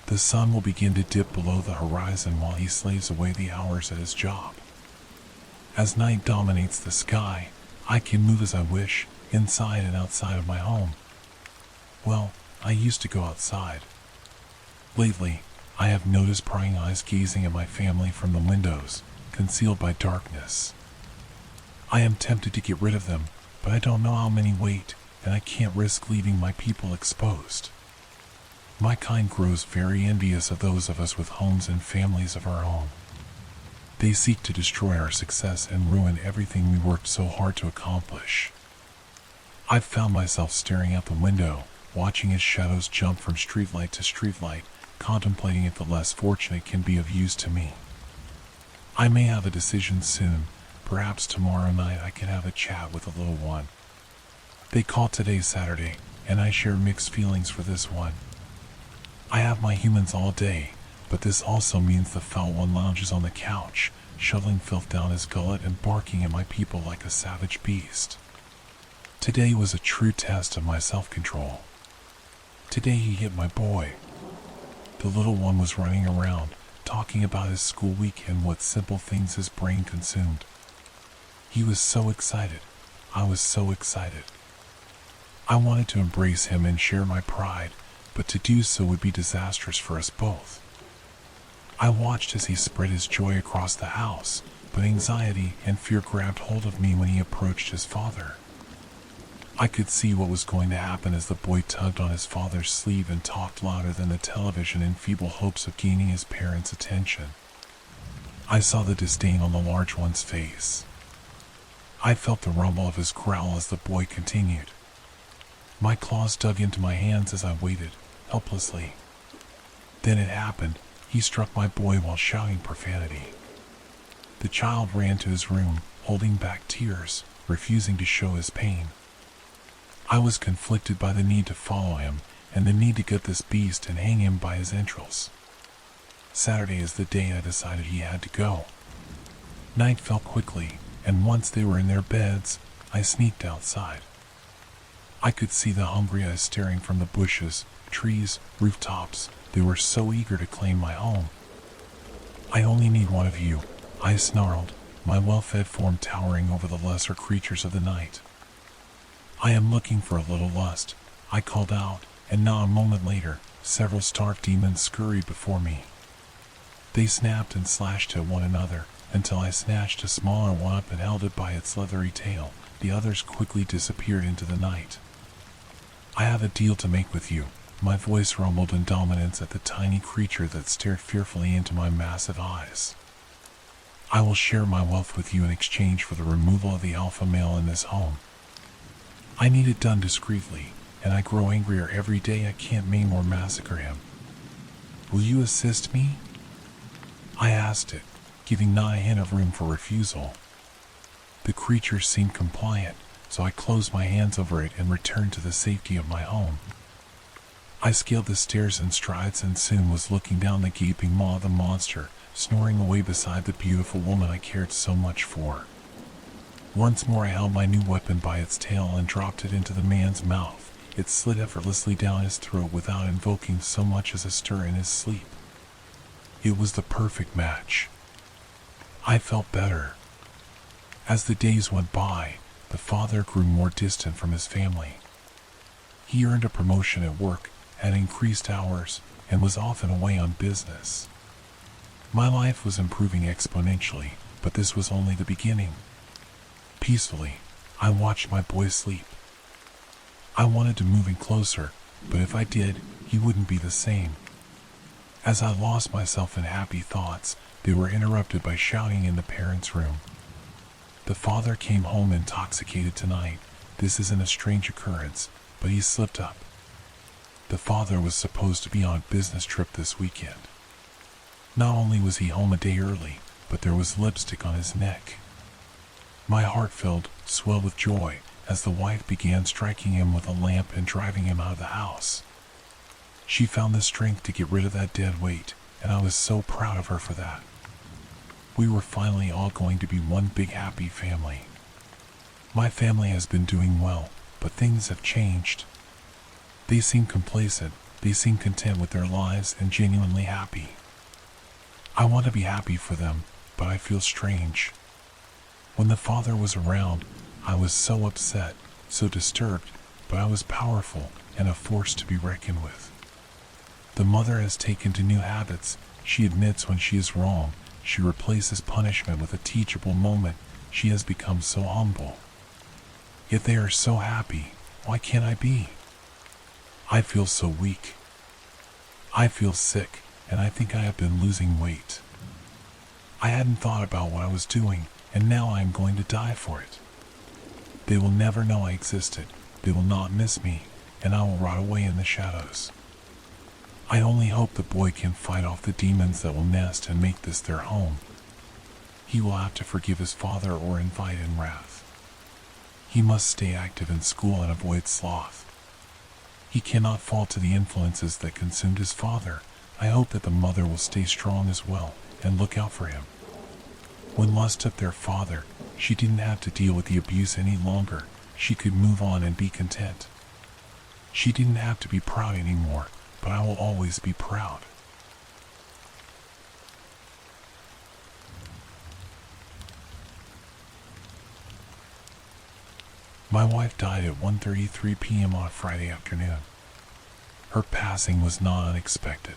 [SPEAKER 1] The sun will begin to dip below the horizon while he slaves away the hours at his job. As night dominates the sky, I can move as I wish, inside and outside of my home. Well, I used to go outside. Lately, I have noticed prying eyes gazing at my family from the windows, concealed by darkness. I am tempted to get rid of them, but I don't know how many wait, and I can't risk leaving my people exposed. My kind grows very envious of those of us with homes and families of our own. They seek to destroy our success and ruin everything we worked so hard to accomplish. I've found myself staring out the window, watching as shadows jump from streetlight to streetlight, contemplating if the less fortunate can be of use to me. I may have a decision soon. Perhaps tomorrow night I can have a chat with the little one. They call today Saturday, and I share mixed feelings for this one. I have my humans all day, but this also means the foul one lounges on the couch, shoveling filth down his gullet and barking at my people like a savage beast. Today was a true test of my self-control. Today he hit my boy. The little one was running around, talking about his school week and what simple things his brain consumed. He was so excited. I was so excited. I wanted to embrace him and share my pride, but to do so would be disastrous for us both. I watched as he spread his joy across the house, but anxiety and fear grabbed hold of me when he approached his father. I could see what was going to happen as the boy tugged on his father's sleeve and talked louder than the television in feeble hopes of gaining his parents' attention. I saw the disdain on the large one's face. I felt the rumble of his growl as the boy continued. My claws dug into my hands as I waited, helplessly. Then it happened. He struck my boy while shouting profanity. The child ran to his room, holding back tears, refusing to show his pain. I was conflicted by the need to follow him, and the need to get this beast and hang him by his entrails. Saturday is the day I decided he had to go. Night fell quickly, and once they were in their beds, I sneaked outside. I could see the hungry eyes staring from the bushes, trees, rooftops. They were so eager to claim my home. I only need one of you, I snarled, my well-fed form towering over the lesser creatures of the night. I am looking for a little lust, I called out, and not a moment later, several stark demons scurried before me. They snapped and slashed at one another, until I snatched a smaller one up and held it by its leathery tail. The others quickly disappeared into the night. I have a deal to make with you. My voice rumbled in dominance at the tiny creature that stared fearfully into my massive eyes. I will share my wealth with you in exchange for the removal of the alpha male in this home. I need it done discreetly, and I grow angrier every day I can't maim or massacre him. Will you assist me? I asked it, giving not a hint of room for refusal. The creature seemed compliant, so I closed my hands over it and returned to the safety of my home. I scaled the stairs in strides and soon was looking down the gaping maw of the monster, snoring away beside the beautiful woman I cared so much for. Once more I held my new weapon by its tail and dropped it into the man's mouth. It slid effortlessly down his throat without invoking so much as a stir in his sleep. It was the perfect match. I felt better. As the days went by, the father grew more distant from his family. He earned a promotion at work, had increased hours, and was often away on business. My life was improving exponentially, but this was only the beginning. Peacefully, I watched my boy sleep. I wanted to move in closer, but if I did, he wouldn't be the same. As I lost myself in happy thoughts, they were interrupted by shouting in the parents' room. The father came home intoxicated tonight. This isn't a strange occurrence, but he slipped up. The father was supposed to be on a business trip this weekend. Not only was he home a day early, but there was lipstick on his neck. My heart swelled with joy as the wife began striking him with a lamp and driving him out of the house. She found the strength to get rid of that dead weight, and I was so proud of her for that. We were finally all going to be one big happy family. My family has been doing well, but things have changed. They seem complacent, they seem content with their lives and genuinely happy. I want to be happy for them, but I feel strange. When the father was around, I was so upset, so disturbed, but I was powerful and a force to be reckoned with. The mother has taken to new habits. She admits when she is wrong. She replaces punishment with a teachable moment. She has become so humble. Yet they are so happy. Why can't I be? I feel so weak. I feel sick, and I think I have been losing weight. I hadn't thought about what I was doing, and now I am going to die for it. They will never know I existed. They will not miss me, and I will rot away in the shadows. I only hope the boy can fight off the demons that will nest and make this their home. He will have to forgive his father or invite in wrath. He must stay active in school and avoid sloth. He cannot fall to the influences that consumed his father. I hope that the mother will stay strong as well and look out for him. When lust took their father, she didn't have to deal with the abuse any longer. She could move on and be content. She didn't have to be proud anymore, but I will always be proud. My wife died at 1:33 p.m. on Friday afternoon. Her passing was not unexpected.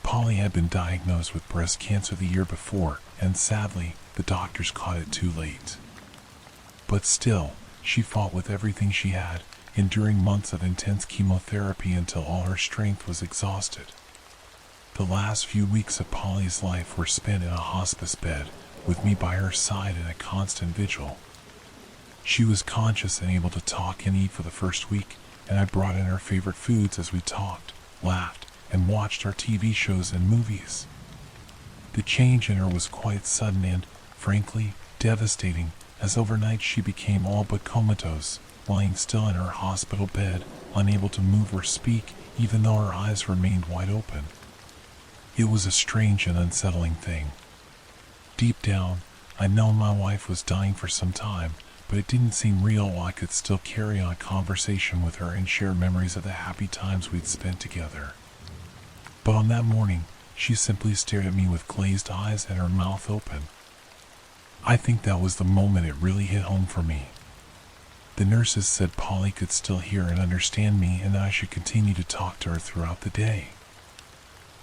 [SPEAKER 1] Polly had been diagnosed with breast cancer the year before, and sadly, the doctors caught it too late. But still, she fought with everything she had, enduring months of intense chemotherapy until all her strength was exhausted. The last few weeks of Polly's life were spent in a hospice bed, with me by her side in a constant vigil. She was conscious and able to talk and eat for the first week, and I brought in her favorite foods as we talked, laughed, and watched our TV shows and movies. The change in her was quite sudden and, frankly, devastating, as overnight she became all but comatose, lying still in her hospital bed, unable to move or speak, even though her eyes remained wide open. It was a strange and unsettling thing. Deep down, I know my wife was dying for some time, but it didn't seem real while I could still carry on conversation with her and share memories of the happy times we'd spent together. But on that morning, she simply stared at me with glazed eyes and her mouth open. I think that was the moment it really hit home for me. The nurses said Polly could still hear and understand me and that I should continue to talk to her throughout the day.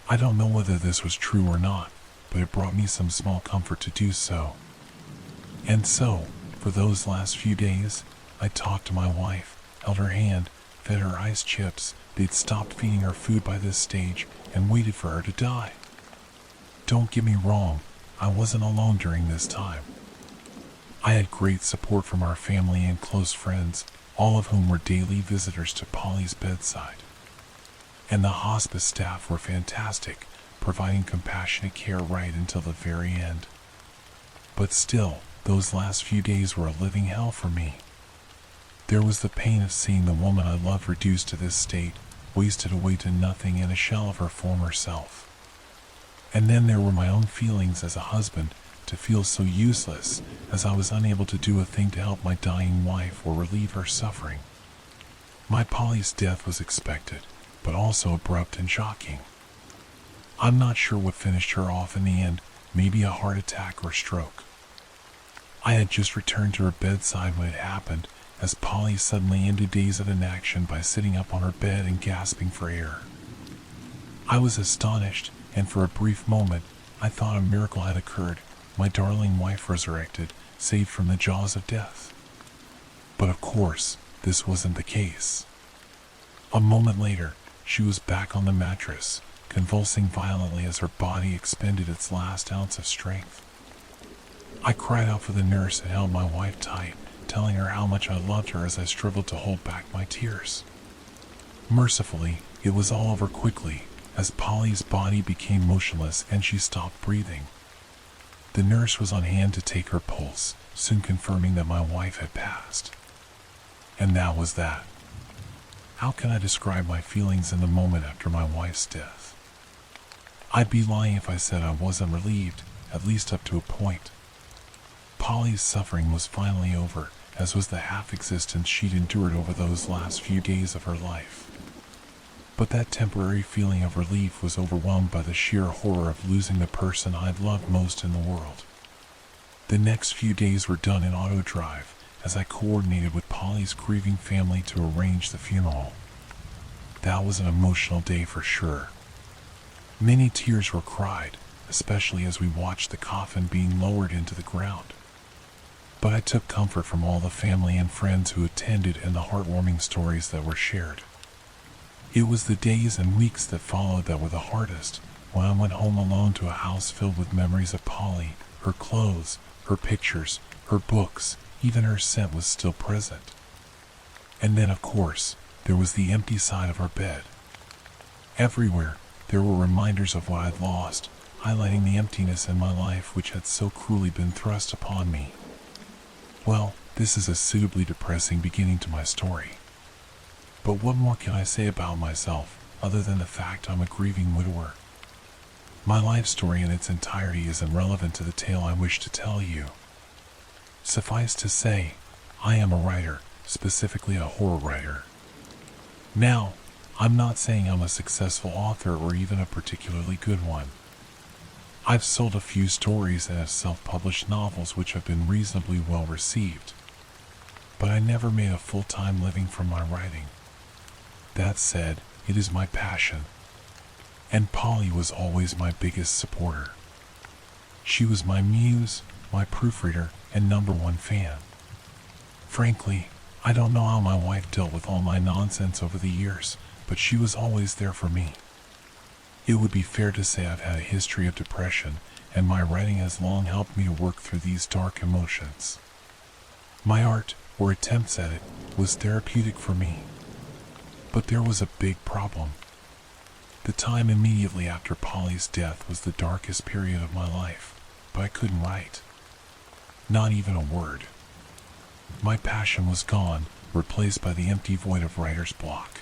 [SPEAKER 1] I don't know whether this was true or not, but it brought me some small comfort to do so. And so, for those last few days, I talked to my wife, held her hand, fed her ice chips. They'd stopped feeding her food by this stage and waited for her to die. Don't get me wrong, I wasn't alone during this time. I had great support from our family and close friends, all of whom were daily visitors to Polly's bedside. And the hospice staff were fantastic, providing compassionate care right until the very end. But still, those last few days were a living hell for me. There was the pain of seeing the woman I loved reduced to this state, wasted away to nothing and a shell of her former self. And then there were my own feelings as a husband, to feel so useless, as I was unable to do a thing to help my dying wife or relieve her suffering. My Polly's death was expected, but also abrupt and shocking. I'm not sure what finished her off in the end, maybe a heart attack or stroke. I had just returned to her bedside when it happened, as Polly suddenly ended days of inaction by sitting up on her bed and gasping for air. I was astonished, and for a brief moment, I thought a miracle had occurred, my darling wife resurrected, saved from the jaws of death. But of course, this wasn't the case. A moment later, she was back on the mattress, convulsing violently as her body expended its last ounce of strength. I cried out for the nurse and held my wife tight, telling her how much I loved her as I struggled to hold back my tears. Mercifully, it was all over quickly, as Polly's body became motionless and she stopped breathing. The nurse was on hand to take her pulse, soon confirming that my wife had passed. And that was that. How can I describe my feelings in the moment after my wife's death? I'd be lying if I said I wasn't relieved, at least up to a point. Polly's suffering was finally over, as was the half-existence she'd endured over those last few days of her life. But that temporary feeling of relief was overwhelmed by the sheer horror of losing the person I'd loved most in the world. The next few days were done in auto drive, as I coordinated with Polly's grieving family to arrange the funeral. That was an emotional day for sure. Many tears were cried, especially as we watched the coffin being lowered into the ground. But I took comfort from all the family and friends who attended and the heartwarming stories that were shared. It was the days and weeks that followed that were the hardest, when I went home alone to a house filled with memories of Polly. Her clothes, her pictures, her books, even her scent was still present. And then, of course, there was the empty side of her bed. Everywhere, there were reminders of what I'd lost, highlighting the emptiness in my life which had so cruelly been thrust upon me. Well, this is a suitably depressing beginning to my story. But what more can I say about myself, other than the fact I'm a grieving widower? My life story in its entirety isn't relevant to the tale I wish to tell you. Suffice to say, I am a writer, specifically a horror writer. Now, I'm not saying I'm a successful author or even a particularly good one. I've sold a few stories and have self-published novels which have been reasonably well received. But I never made a full-time living from my writing. That said, it is my passion. And Polly was always my biggest supporter. She was my muse, my proofreader, and #1 fan. Frankly, I don't know how my wife dealt with all my nonsense over the years, but she was always there for me. It would be fair to say I've had a history of depression, and my writing has long helped me to work through these dark emotions. My art, or attempts at it, was therapeutic for me. But there was a big problem. The time immediately after Polly's death was the darkest period of my life, but I couldn't write. Not even a word. My passion was gone, replaced by the empty void of writer's block.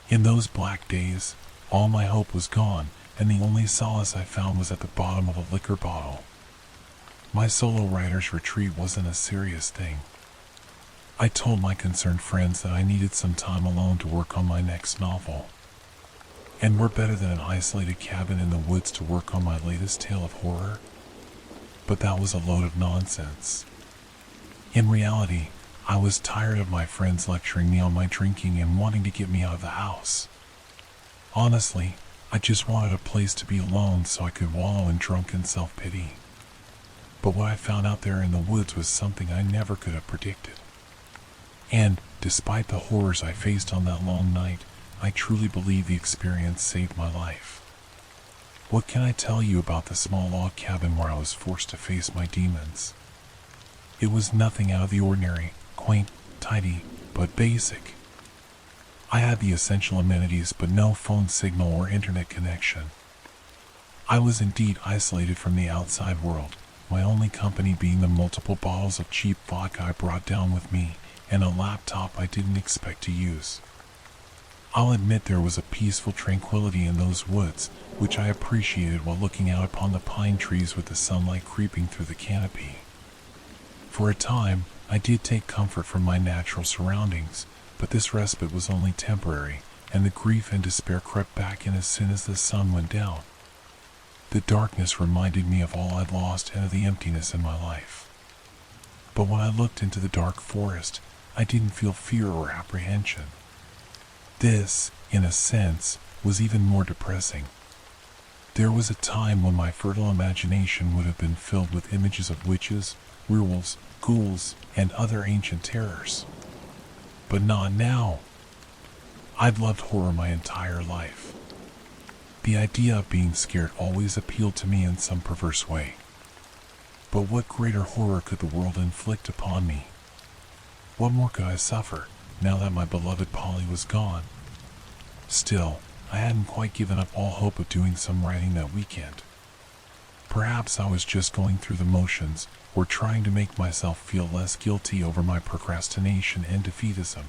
[SPEAKER 1] In those black days, all my hope was gone, and the only solace I found was at the bottom of a liquor bottle. My solo writer's retreat wasn't a serious thing. I told my concerned friends that I needed some time alone to work on my next novel. And we're better than an isolated cabin in the woods to work on my latest tale of horror. But that was a load of nonsense. In reality, I was tired of my friends lecturing me on my drinking and wanting to get me out of the house. Honestly, I just wanted a place to be alone so I could wallow in drunken self-pity. But what I found out there in the woods was something I never could have predicted. And, despite the horrors I faced on that long night, I truly believe the experience saved my life. What can I tell you about the small log cabin where I was forced to face my demons? It was nothing out of the ordinary, quaint, tidy, but basic. I had the essential amenities but no phone signal or internet connection. I was indeed isolated from the outside world, my only company being the multiple bottles of cheap vodka I brought down with me and a laptop I didn't expect to use. I'll admit there was a peaceful tranquility in those woods, which I appreciated while looking out upon the pine trees with the sunlight creeping through the canopy. For a time, I did take comfort from my natural surroundings, but this respite was only temporary, and the grief and despair crept back in as soon as the sun went down. The darkness reminded me of all I'd lost and of the emptiness in my life. But when I looked into the dark forest, I didn't feel fear or apprehension. This, in a sense, was even more depressing. There was a time when my fertile imagination would have been filled with images of witches, werewolves, ghouls, and other ancient terrors. But not now. I've loved horror my entire life. The idea of being scared always appealed to me in some perverse way. But what greater horror could the world inflict upon me? What more could I suffer, now that my beloved Polly was gone? Still, I hadn't quite given up all hope of doing some writing that weekend. Perhaps I was just going through the motions, or trying to make myself feel less guilty over my procrastination and defeatism.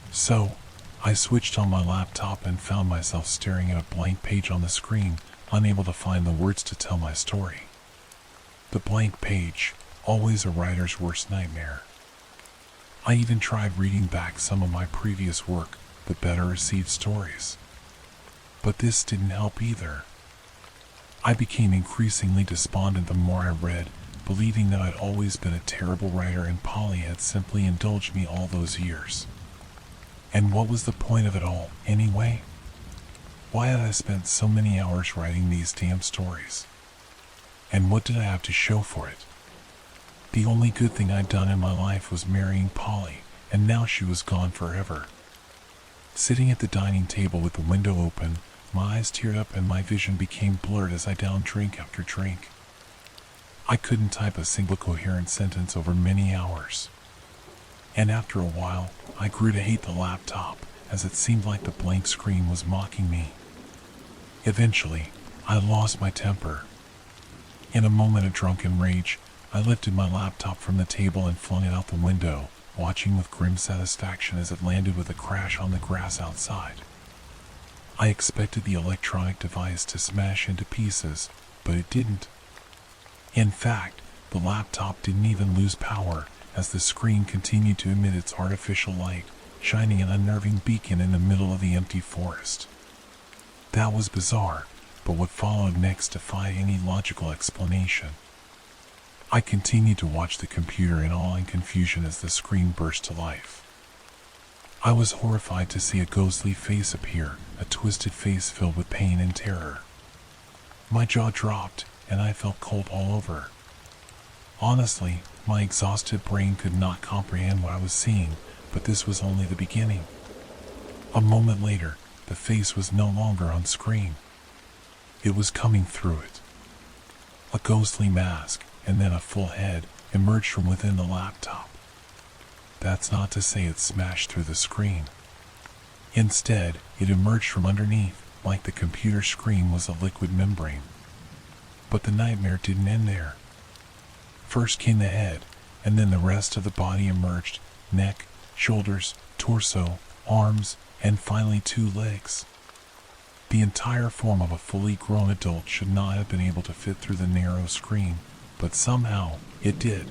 [SPEAKER 1] So, I switched on my laptop and found myself staring at a blank page on the screen, unable to find the words to tell my story. The blank page, always a writer's worst nightmare. I even tried reading back some of my previous work, the better received stories. But this didn't help either. I became increasingly despondent the more I read, believing that I'd always been a terrible writer and Polly had simply indulged me all those years. And what was the point of it all, anyway? Why had I spent so many hours writing these damn stories? And what did I have to show for it? The only good thing I'd done in my life was marrying Polly, and now she was gone forever. Sitting at the dining table with the window open, my eyes teared up and my vision became blurred as I downed drink after drink. I couldn't type a single coherent sentence over many hours. And after a while, I grew to hate the laptop, as it seemed like the blank screen was mocking me. Eventually, I lost my temper. In a moment of drunken rage, I lifted my laptop from the table and flung it out the window, watching with grim satisfaction as it landed with a crash on the grass outside. I expected the electronic device to smash into pieces, but it didn't. In fact, the laptop didn't even lose power, as the screen continued to emit its artificial light, shining an unnerving beacon in the middle of the empty forest. That was bizarre, but what followed next defied any logical explanation. I continued to watch the computer in awe and confusion as the screen burst to life. I was horrified to see a ghostly face appear, a twisted face filled with pain and terror. My jaw dropped, and I felt cold all over. Honestly, my exhausted brain could not comprehend what I was seeing, but this was only the beginning. A moment later, the face was no longer on screen. It was coming through it. A ghostly mask, and then a full head, emerged from within the laptop. That's not to say it smashed through the screen. Instead, it emerged from underneath, like the computer screen was a liquid membrane. But the nightmare didn't end there. First came the head, and then the rest of the body emerged: neck, shoulders, torso, arms, and finally 2 legs. The entire form of a fully grown adult should not have been able to fit through the narrow screen, but somehow it did.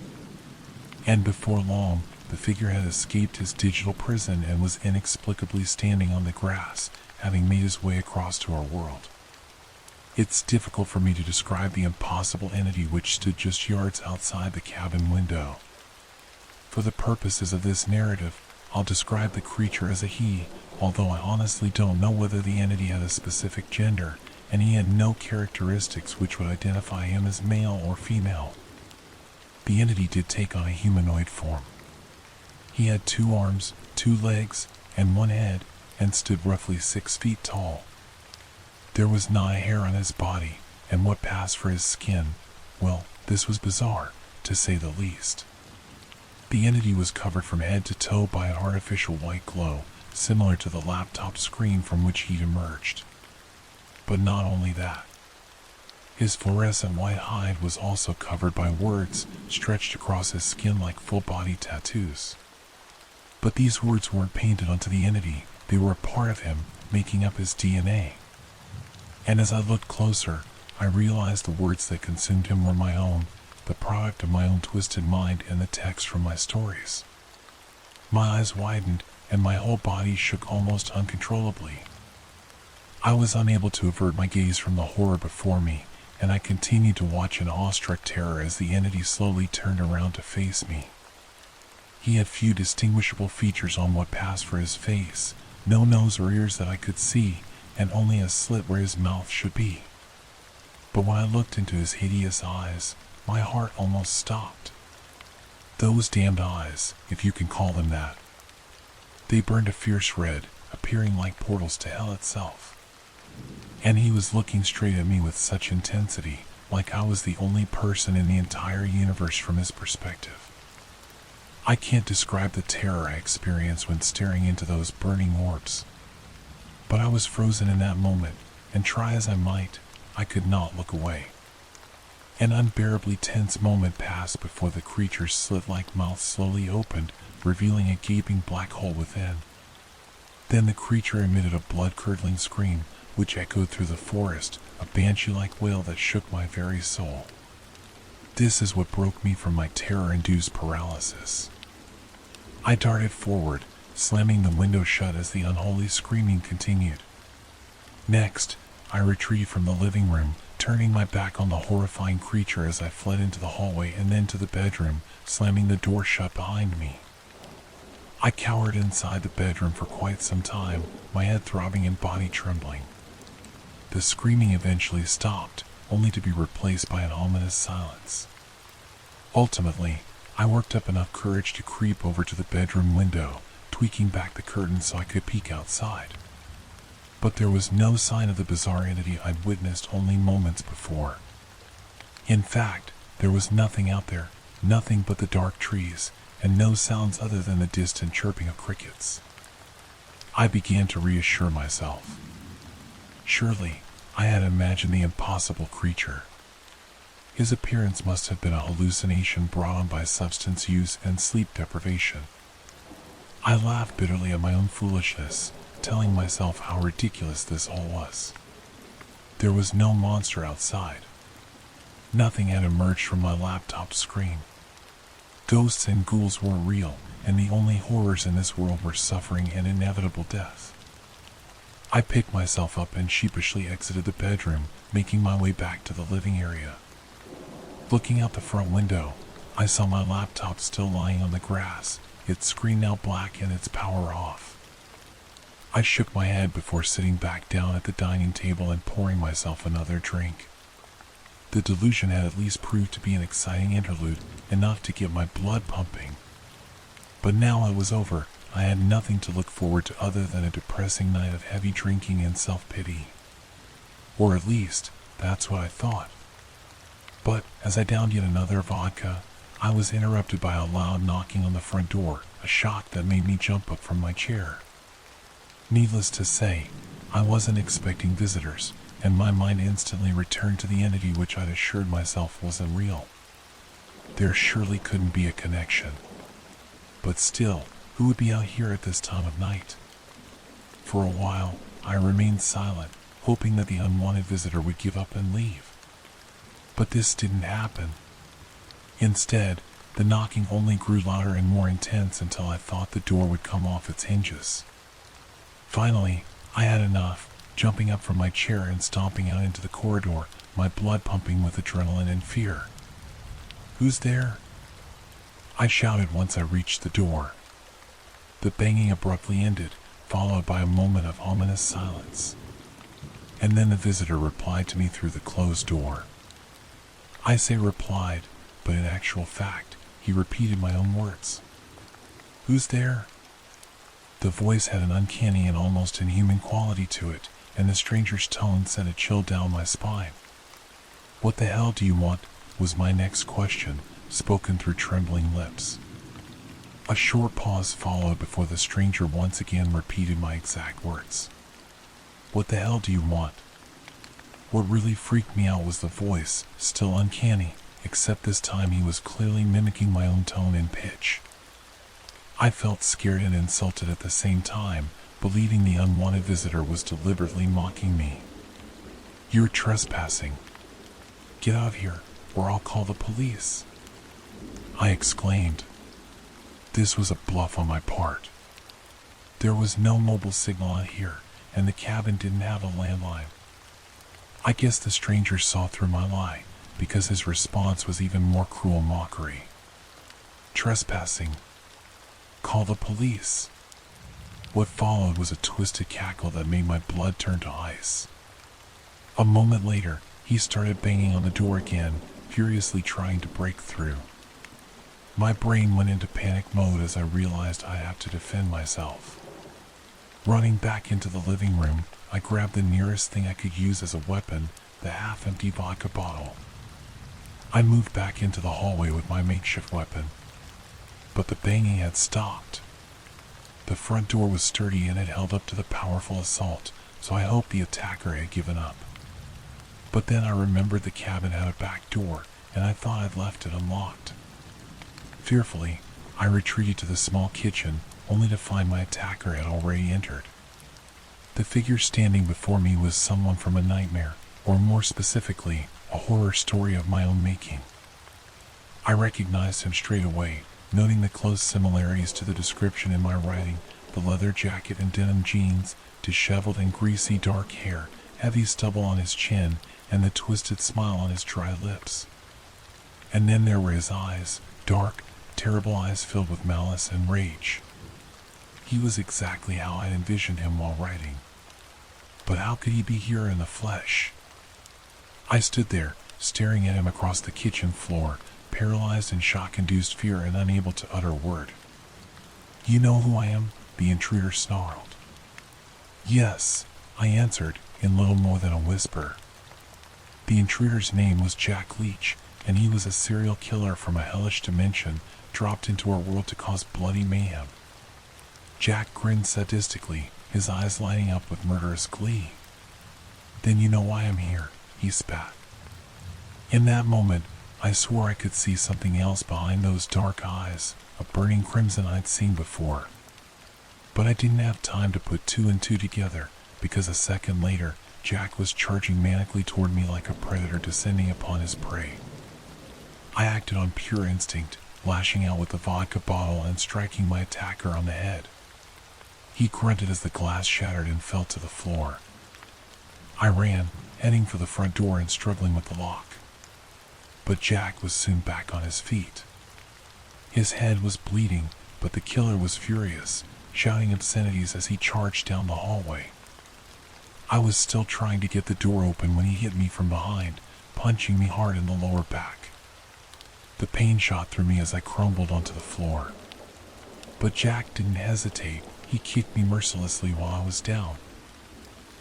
[SPEAKER 1] And before long, the figure had escaped his digital prison and was inexplicably standing on the grass, having made his way across to our world. It's difficult for me to describe the impossible entity which stood just yards outside the cabin window. For the purposes of this narrative, I'll describe the creature as a he, although I honestly don't know whether the entity had a specific gender, and he had no characteristics which would identify him as male or female. The entity did take on a humanoid form. He had 2 arms, 2 legs, and 1 head, and stood roughly 6 feet tall. There was not a hair on his body, and what passed for his skin, well, this was bizarre, to say the least. The entity was covered from head to toe by an artificial white glow, similar to the laptop screen from which he'd emerged. But not only that. His fluorescent white hide was also covered by words stretched across his skin like full-body tattoos. But these words weren't painted onto the entity, they were a part of him, making up his DNA. And as I looked closer, I realized the words that consumed him were my own, the product of my own twisted mind and the text from my stories. My eyes widened, and my whole body shook almost uncontrollably. I was unable to avert my gaze from the horror before me, and I continued to watch in awestruck terror as the entity slowly turned around to face me. He had few distinguishable features on what passed for his face, no nose or ears that I could see, and only a slit where his mouth should be. But when I looked into his hideous eyes, my heart almost stopped. Those damned eyes, if you can call them that. They burned a fierce red, appearing like portals to hell itself. And he was looking straight at me with such intensity, like I was the only person in the entire universe from his perspective. I can't describe the terror I experienced when staring into those burning orbs. But I was frozen in that moment, and try as I might, I could not look away. An unbearably tense moment passed before the creature's slit-like mouth slowly opened, revealing a gaping black hole within. Then the creature emitted a blood-curdling scream, which echoed through the forest, a banshee-like wail that shook my very soul. This is what broke me from my terror-induced paralysis. I darted forward, slamming the window shut as the unholy screaming continued. Next, I retrieved from the living room, turning my back on the horrifying creature as I fled into the hallway and then to the bedroom, slamming the door shut behind me. I cowered inside the bedroom for quite some time, my head throbbing and body trembling. The screaming eventually stopped, only to be replaced by an ominous silence. Ultimately, I worked up enough courage to creep over to the bedroom window, tweaking back the curtains so I could peek outside. But there was no sign of the bizarre entity I'd witnessed only moments before. In fact, there was nothing out there, nothing but the dark trees, and no sounds other than the distant chirping of crickets. I began to reassure myself. Surely, I had imagined the impossible creature. His appearance must have been a hallucination brought on by substance use and sleep deprivation. I laughed bitterly at my own foolishness, telling myself how ridiculous this all was. There was no monster outside. Nothing had emerged from my laptop screen. Ghosts and ghouls weren't real, and the only horrors in this world were suffering and inevitable death. I picked myself up and sheepishly exited the bedroom, making my way back to the living area. Looking out the front window, I saw my laptop still lying on the grass, its screen now black and its power off. I shook my head before sitting back down at the dining table and pouring myself another drink. The delusion had at least proved to be an exciting interlude, enough to get my blood pumping. But now it was over. I had nothing to look forward to other than a depressing night of heavy drinking and self-pity. Or at least, that's what I thought. But as I downed yet another vodka, I was interrupted by a loud knocking on the front door, a shock that made me jump up from my chair. Needless to say, I wasn't expecting visitors, and my mind instantly returned to the entity which I'd assured myself wasn't real. There surely couldn't be a connection. But still, who would be out here at this time of night? For a while, I remained silent, hoping that the unwanted visitor would give up and leave. But this didn't happen. Instead, the knocking only grew louder and more intense until I thought the door would come off its hinges. Finally, I had enough, jumping up from my chair and stomping out into the corridor, my blood pumping with adrenaline and fear. "Who's there?" I shouted once I reached the door. The banging abruptly ended, followed by a moment of ominous silence. And then the visitor replied to me through the closed door. I say replied, but in actual fact, he repeated my own words. "Who's there?" The voice had an uncanny and almost inhuman quality to it, and the stranger's tone sent a chill down my spine. "What the hell do you want?" was my next question, spoken through trembling lips. A short pause followed before the stranger once again repeated my exact words. "What the hell do you want?" What really freaked me out was the voice, still uncanny, except this time he was clearly mimicking my own tone and pitch. I felt scared and insulted at the same time, believing the unwanted visitor was deliberately mocking me. "You're trespassing. Get out of here, or I'll call the police," I exclaimed. This was a bluff on my part. There was no mobile signal out here, and the cabin didn't have a landline. I guess the stranger saw through my lie, because his response was even more cruel mockery. "Trespassing. Call the police." What followed was a twisted cackle that made my blood turn to ice. A moment later, He started banging on the door again, furiously trying to break through. My brain went into panic mode as I realized I had to defend myself. Running back into the living room, I grabbed the nearest thing I could use as a weapon, the half-empty vodka bottle. I moved back into the hallway with my makeshift weapon, but the banging had stopped. The front door was sturdy and it held up to the powerful assault, so I hoped the attacker had given up. But then I remembered the cabin had a back door, and I thought I'd left it unlocked. Fearfully, I retreated to the small kitchen, only to find my attacker had already entered. The figure standing before me was someone from a nightmare, or more specifically, a horror story of my own making. I recognized him straight away, noting the close similarities to the description in my writing: the leather jacket and denim jeans, disheveled and greasy dark hair, heavy stubble on his chin, and the twisted smile on his dry lips. And then there were his eyes, dark, terrible eyes filled with malice and rage. He was exactly how I envisioned him while writing. But how could he be here in the flesh? I stood there, staring at him across the kitchen floor, paralyzed in shock-induced fear and unable to utter a word. "You know who I am?" the intruder snarled. "Yes," I answered, in little more than a whisper. The intruder's name was Jack Leach, and he was a serial killer from a hellish dimension, dropped into our world to cause bloody mayhem. Jack grinned sadistically, his eyes lighting up with murderous glee. "Then you know why I'm here," he spat. In that moment, I swore I could see something else behind those dark eyes, a burning crimson I'd seen before. But I didn't have time to put two and two together, because a second later, Jack was charging manically toward me like a predator descending upon his prey. I acted on pure instinct, lashing out with the vodka bottle and striking my attacker on the head. He grunted as the glass shattered and fell to the floor. I ran, heading for the front door and struggling with the lock. But Jack was soon back on his feet. His head was bleeding, but the killer was furious, shouting obscenities as he charged down the hallway. I was still trying to get the door open when he hit me from behind, punching me hard in the lower back. The pain shot through me as I crumbled onto the floor. But Jack didn't hesitate. He kicked me mercilessly while I was down.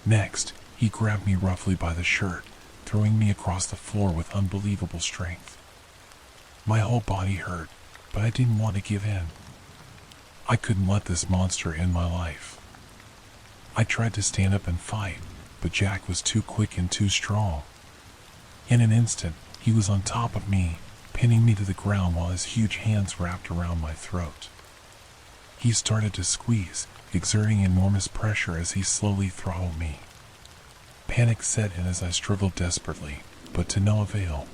[SPEAKER 1] Next, he grabbed me roughly by the shirt, throwing me across the floor with unbelievable strength. My whole body hurt, but I didn't want to give in. I couldn't let this monster end my life. I tried to stand up and fight, but Jack was too quick and too strong. In an instant, he was on top of me, pinning me to the ground while his huge hands wrapped around my throat. He started to squeeze, exerting enormous pressure as he slowly throttled me. Panic set in as I struggled desperately, but to no avail.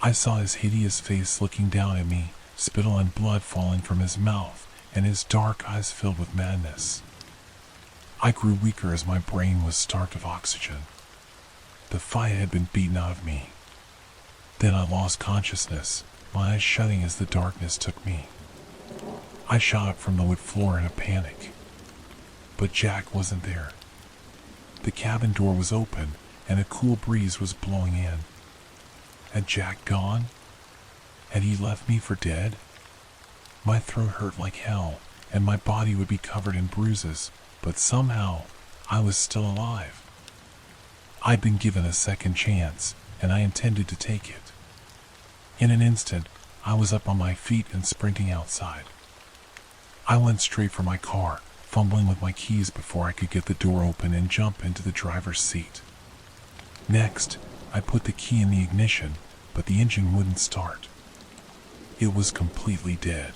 [SPEAKER 1] I saw his hideous face looking down at me, spittle and blood falling from his mouth, and his dark eyes filled with madness. I grew weaker as my brain was starved of oxygen. The fight had been beaten out of me. Then I lost consciousness, my eyes shutting as the darkness took me. I shot up from the wood floor in a panic. But Jack wasn't there. The cabin door was open, and a cool breeze was blowing in. Had Jack gone? Had he left me for dead? My throat hurt like hell, and my body would be covered in bruises, but somehow, I was still alive. I'd been given a second chance, and I intended to take it. In an instant, I was up on my feet and sprinting outside. I went straight for my car, fumbling with my keys before I could get the door open and jump into the driver's seat. Next, I put the key in the ignition, but the engine wouldn't start. It was completely dead.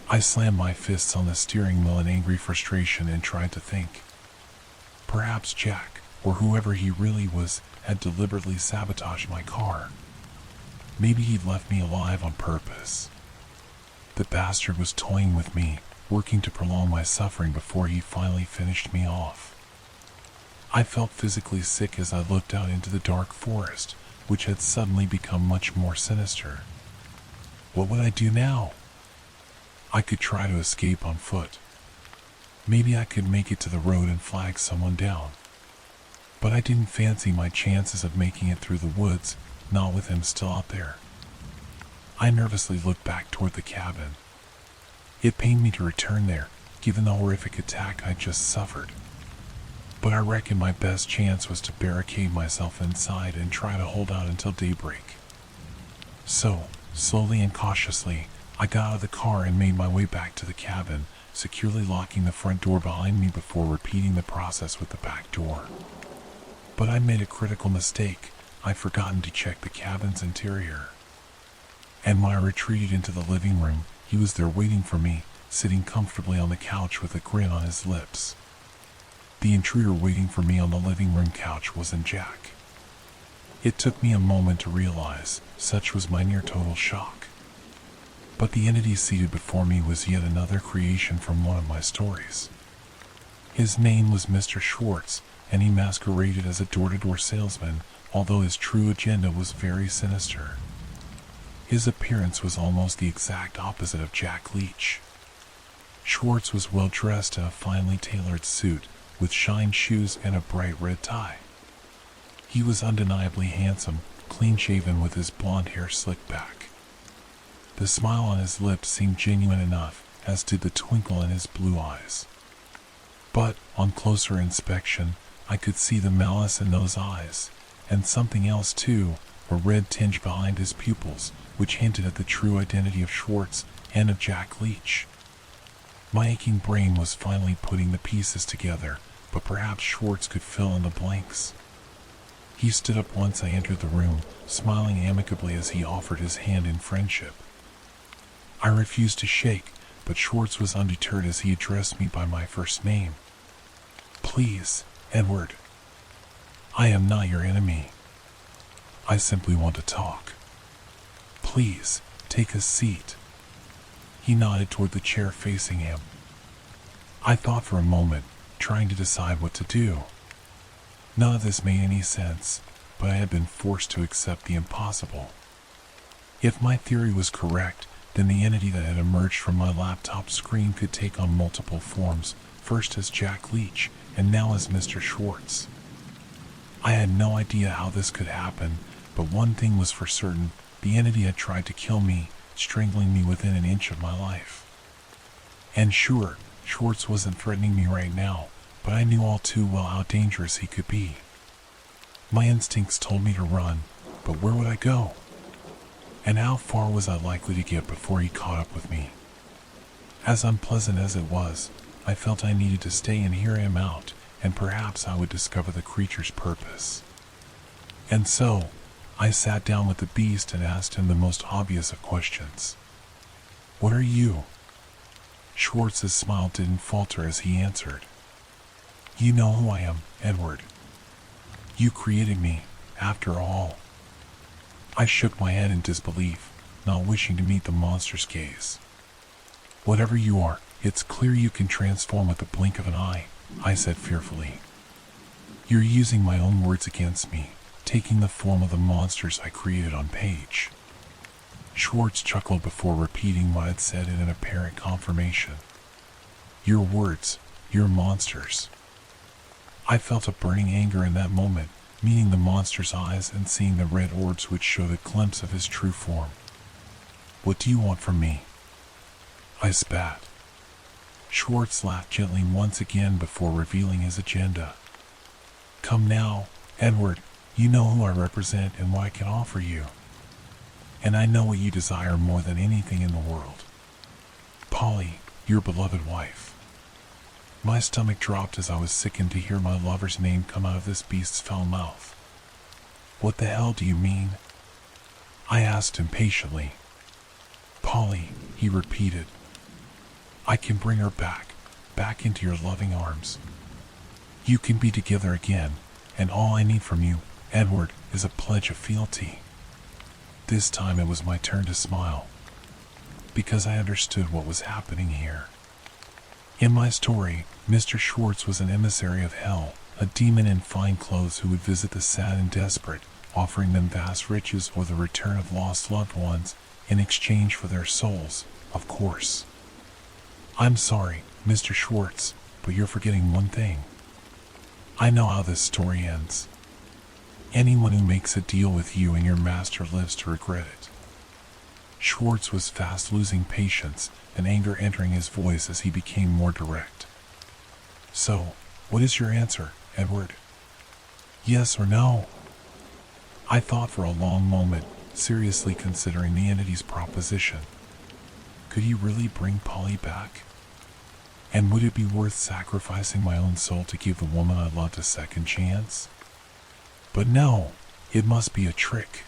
[SPEAKER 1] I slammed my fists on the steering wheel in angry frustration and tried to think. Perhaps Jack, or whoever he really was, had deliberately sabotaged my car. Maybe he'd left me alive on purpose. The bastard was toying with me, working to prolong my suffering before he finally finished me off. I felt physically sick as I looked out into the dark forest, which had suddenly become much more sinister. What would I do now? I could try to escape on foot. Maybe I could make it to the road and flag someone down. but I didn't fancy my chances of making it through the woods, not with him still out there. I nervously looked back toward the cabin. It pained me to return there, given the horrific attack I'd just suffered. But I reckoned my best chance was to barricade myself inside and try to hold out until daybreak. So, slowly and cautiously, I got out of the car and made my way back to the cabin, securely locking the front door behind me before repeating the process with the back door. But I made a critical mistake. I'd forgotten to check the cabin's interior. And when I retreated into the living room, he was there waiting for me, sitting comfortably on the couch with a grin on his lips. The intruder waiting for me on the living room couch wasn't Jack. It took me a moment to realize, such was my near total shock. But the entity seated before me was yet another creation from one of my stories. His name was Mr. Schwartz, and he masqueraded as a door-to-door salesman, although his true agenda was very sinister. His appearance was almost the exact opposite of Jack Leach. Schwartz was well dressed in a finely tailored suit, with shined shoes and a bright red tie. He was undeniably handsome, clean-shaven with his blonde hair slicked back. The smile on his lips seemed genuine enough, as did the twinkle in his blue eyes. But, on closer inspection, I could see the malice in those eyes, and something else too, a red tinge behind his pupils, which hinted at the true identity of Schwartz and of Jack Leach. My aching brain was finally putting the pieces together, but perhaps Schwartz could fill in the blanks. He stood up once I entered the room, smiling amicably as he offered his hand in friendship. I refused to shake, but Schwartz was undeterred as he addressed me by my first name. "Please, Edward. I am not your enemy. I simply want to talk. Please, take a seat." He nodded toward the chair facing him. I thought for a moment, trying to decide what to do. None of this made any sense, but I had been forced to accept the impossible. If my theory was correct, then the entity that had emerged from my laptop screen could take on multiple forms, first as Jack Leach, and now as Mr. Schwartz. I had no idea how this could happen, but one thing was for certain: the entity had tried to kill me, strangling me within an inch of my life. And sure, Schwartz wasn't threatening me right now, but I knew all too well how dangerous he could be. My instincts told me to run, but where would I go? And how far was I likely to get before he caught up with me? As unpleasant as it was, I felt I needed to stay and hear him out, and perhaps I would discover the creature's purpose. And so, I sat down with the beast and asked him the most obvious of questions. "What are you?" Schwartz's smile didn't falter as he answered. "You know who I am, Edward. You created me, after all." I shook my head in disbelief, not wishing to meet the monster's gaze. "Whatever you are, it's clear you can transform with the blink of an eye," I said fearfully. "You're using my own words against me, taking the form of the monsters I created on page." Schwartz chuckled before repeating what I'd said in an apparent confirmation. "Your words, your monsters." I felt a burning anger in that moment, meeting the monster's eyes and seeing the red orbs which showed a glimpse of his true form. "What do you want from me?" I spat. Schwartz laughed gently once again before revealing his agenda. "Come now, Edward, you know who I represent and what I can offer you. And I know what you desire more than anything in the world. Polly, your beloved wife." My stomach dropped as I was sickened to hear my lover's name come out of this beast's foul mouth. "What the hell do you mean?" I asked impatiently. "Polly," he repeated. "I can bring her back into your loving arms. You can be together again, and all I need from you, Edward, is a pledge of fealty." This time it was my turn to smile, because I understood what was happening here. In my story, Mr. Schwartz was an emissary of hell, a demon in fine clothes who would visit the sad and desperate, offering them vast riches or the return of lost loved ones in exchange for their souls, of course. "I'm sorry, Mr. Schwartz, but you're forgetting one thing. I know how this story ends. Anyone who makes a deal with you and your master lives to regret it. Schwartz was fast losing patience and anger entering his voice as he became more direct. So, what is your answer, Edward? Yes or no? I thought for a long moment, seriously considering the entity's proposition. Could he really bring Polly back? And would it be worth sacrificing my own soul to give the woman I loved a second chance? But no, it must be a trick.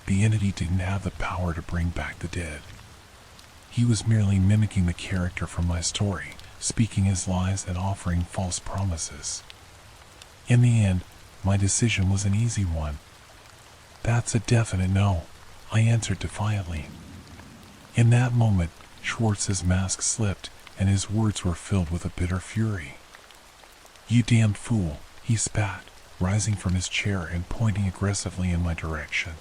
[SPEAKER 1] The entity didn't have the power to bring back the dead. He was merely mimicking the character from my story, speaking his lies and offering false promises. In the end, my decision was an easy one. That's a definite no, I answered defiantly. In that moment, Schwartz's mask slipped, and his words were filled with a bitter fury. You damned fool, he spat, rising from his chair and pointing aggressively in my direction.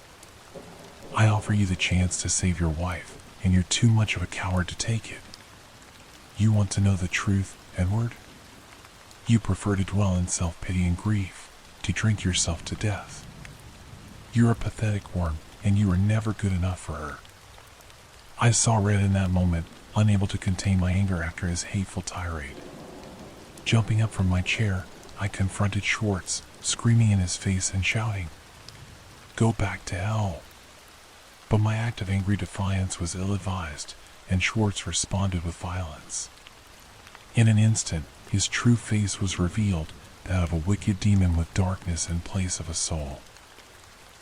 [SPEAKER 1] I offer you the chance to save your wife, and you're too much of a coward to take it. You want to know the truth, Edward? You prefer to dwell in self-pity and grief, to drink yourself to death. You're a pathetic worm, and you were never good enough for her. I saw red in that moment, unable to contain my anger after his hateful tirade. Jumping up from my chair, I confronted Schwartz, screaming in his face and shouting, "Go back to hell!" But my act of angry defiance was ill-advised, and Schwartz responded with violence. In an instant, his true face was revealed, that of a wicked demon with darkness in place of a soul.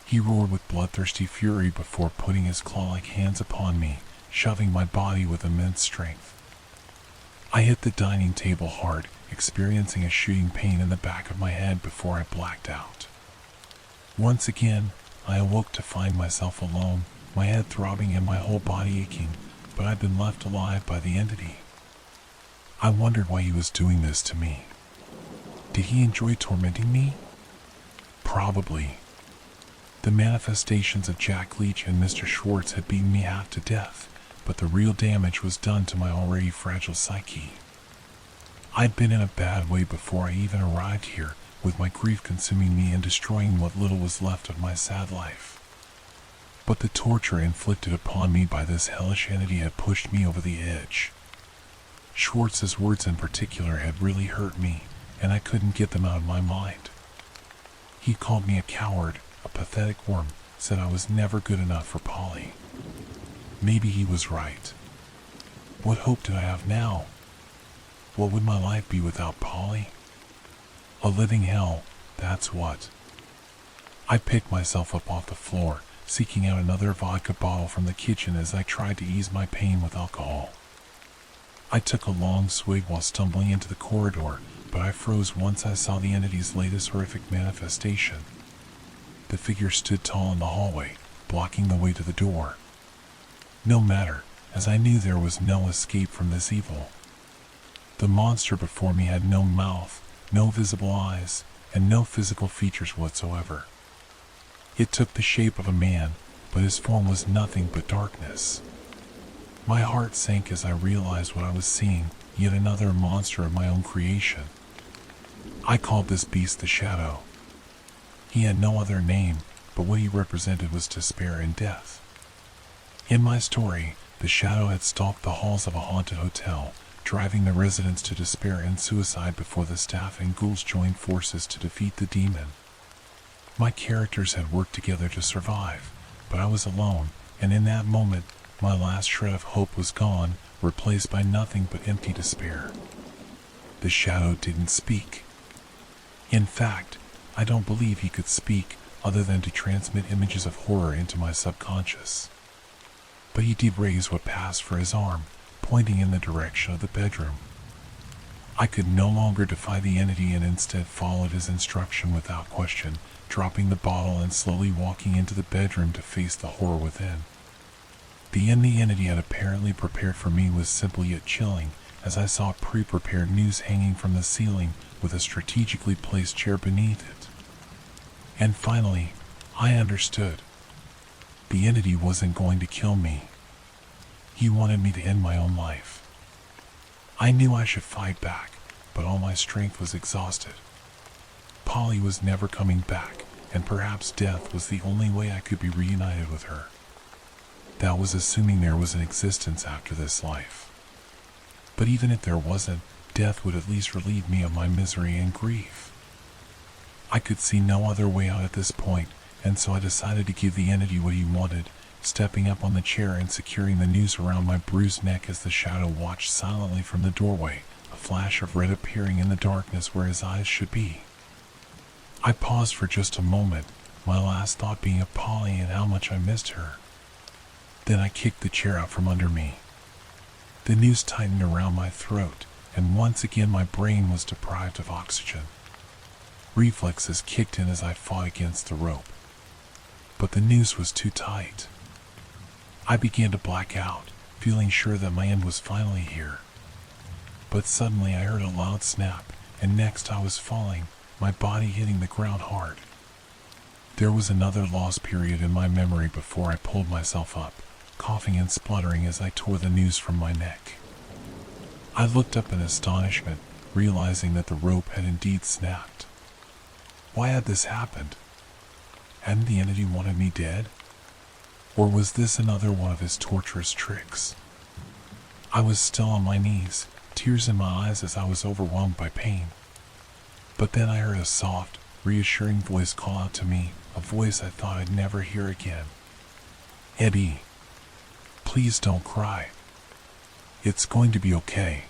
[SPEAKER 1] He roared with bloodthirsty fury before putting his claw-like hands upon me, shoving my body with immense strength. I hit the dining table hard, experiencing a shooting pain in the back of my head before I blacked out. Once again, I awoke to find myself alone, my head throbbing and my whole body aching, but I'd been left alive by the entity. I wondered why he was doing this to me. Did he enjoy tormenting me? Probably. The manifestations of Jack Leach and Mr. Schwartz had beaten me half to death, but the real damage was done to my already fragile psyche. I'd been in a bad way before I even arrived here, with my grief consuming me and destroying what little was left of my sad life. But the torture inflicted upon me by this hellish entity had pushed me over the edge. Schwartz's words in particular had really hurt me, and I couldn't get them out of my mind. He called me a coward, a pathetic worm, said I was never good enough for Polly. Maybe he was right. What hope did I have now? What would my life be without Polly? A living hell, that's what. I picked myself up off the floor, seeking out another vodka bottle from the kitchen as I tried to ease my pain with alcohol. I took a long swig while stumbling into the corridor, but I froze once I saw the entity's latest horrific manifestation. The figure stood tall in the hallway, blocking the way to the door. No matter, as I knew there was no escape from this evil. The monster before me had no mouth, no visible eyes, and no physical features whatsoever. It took the shape of a man, but his form was nothing but darkness. My heart sank as I realized what I was seeing, yet another monster of my own creation. I called this beast the Shadow. He had no other name, but what he represented was despair and death. In my story, the Shadow had stalked the halls of a haunted hotel, driving the residents to despair and suicide before the staff and ghouls joined forces to defeat the demon. My characters had worked together to survive, but I was alone, and in that moment, my last shred of hope was gone, replaced by nothing but empty despair. The Shadow didn't speak. In fact, I don't believe he could speak other than to transmit images of horror into my subconscious. But he did raise what passed for his arm, pointing in the direction of the bedroom. I could no longer defy the entity and instead followed his instruction without question, dropping the bottle and slowly walking into the bedroom to face the horror within. The end the entity had apparently prepared for me was simple yet chilling, as I saw pre-prepared noose hanging from the ceiling with a strategically placed chair beneath it. And finally, I understood. The entity wasn't going to kill me. He wanted me to end my own life. I knew I should fight back, but all my strength was exhausted. Polly was never coming back, and perhaps death was the only way I could be reunited with her. That was assuming there was an existence after this life. But even if there wasn't, death would at least relieve me of my misery and grief. I could see no other way out at this point, and so I decided to give the entity what he wanted, stepping up on the chair and securing the noose around my bruised neck as the shadow watched silently from the doorway, a flash of red appearing in the darkness where his eyes should be. I paused for just a moment, my last thought being of Polly and how much I missed her. Then I kicked the chair out from under me. The noose tightened around my throat, and once again my brain was deprived of oxygen. Reflexes kicked in as I fought against the rope. But the noose was too tight. I began to black out, feeling sure that my end was finally here. But suddenly I heard a loud snap, and next I was falling, my body hitting the ground hard. There was another lost period in my memory before I pulled myself up, coughing and spluttering as I tore the noose from my neck. I looked up in astonishment, realizing that the rope had indeed snapped. Why had this happened? Hadn't the entity wanted me dead? Or was this another one of his torturous tricks? I was still on my knees, tears in my eyes as I was overwhelmed by pain. But then I heard a soft, reassuring voice call out to me, a voice I thought I'd never hear again. "Eddie, please don't cry. It's going to be okay."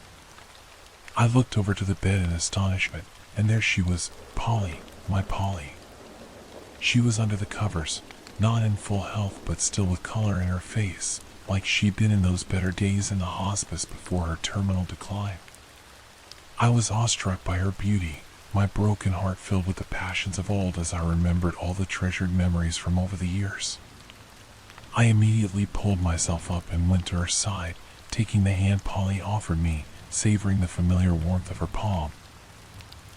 [SPEAKER 1] I looked over to the bed in astonishment, and there she was, Polly, my Polly. She was under the covers, not in full health but still with color in her face, like she'd been in those better days in the hospice before her terminal decline. I was awestruck by her beauty, my broken heart filled with the passions of old as I remembered all the treasured memories from over the years. I immediately pulled myself up and went to her side, taking the hand Polly offered me, savoring the familiar warmth of her palm.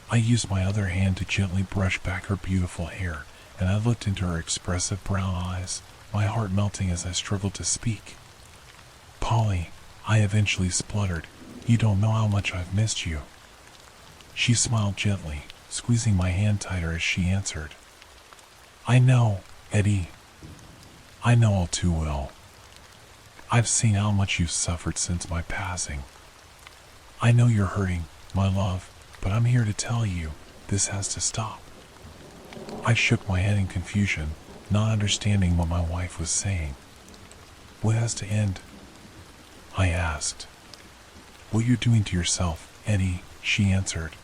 [SPEAKER 1] I used my other hand to gently brush back her beautiful hair, and I looked into her expressive brown eyes, my heart melting as I struggled to speak. "Polly," I eventually spluttered, "you don't know how much I've missed you." She smiled gently, squeezing my hand tighter as she answered, "I know, Eddie. I know all too well. I've seen how much you've suffered since my passing. I know you're hurting, my love, but I'm here to tell you, this has to stop." I shook my head in confusion, not understanding what my wife was saying. "What has to end?" I asked. "What you're doing to yourself, Eddie," she answered.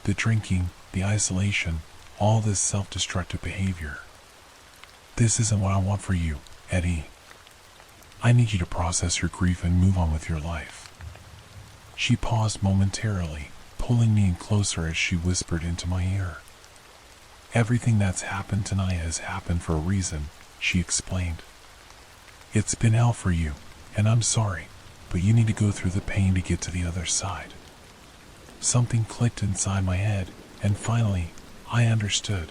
[SPEAKER 1] "The drinking, the isolation, all this self-destructive behavior. This isn't what I want for you, Eddie. I need you to process your grief and move on with your life." She paused momentarily, pulling me in closer as she whispered into my ear. "Everything that's happened tonight has happened for a reason," she explained. "It's been hell for you, and I'm sorry, but you need to go through the pain to get to the other side." Something clicked inside my head, and finally, I understood.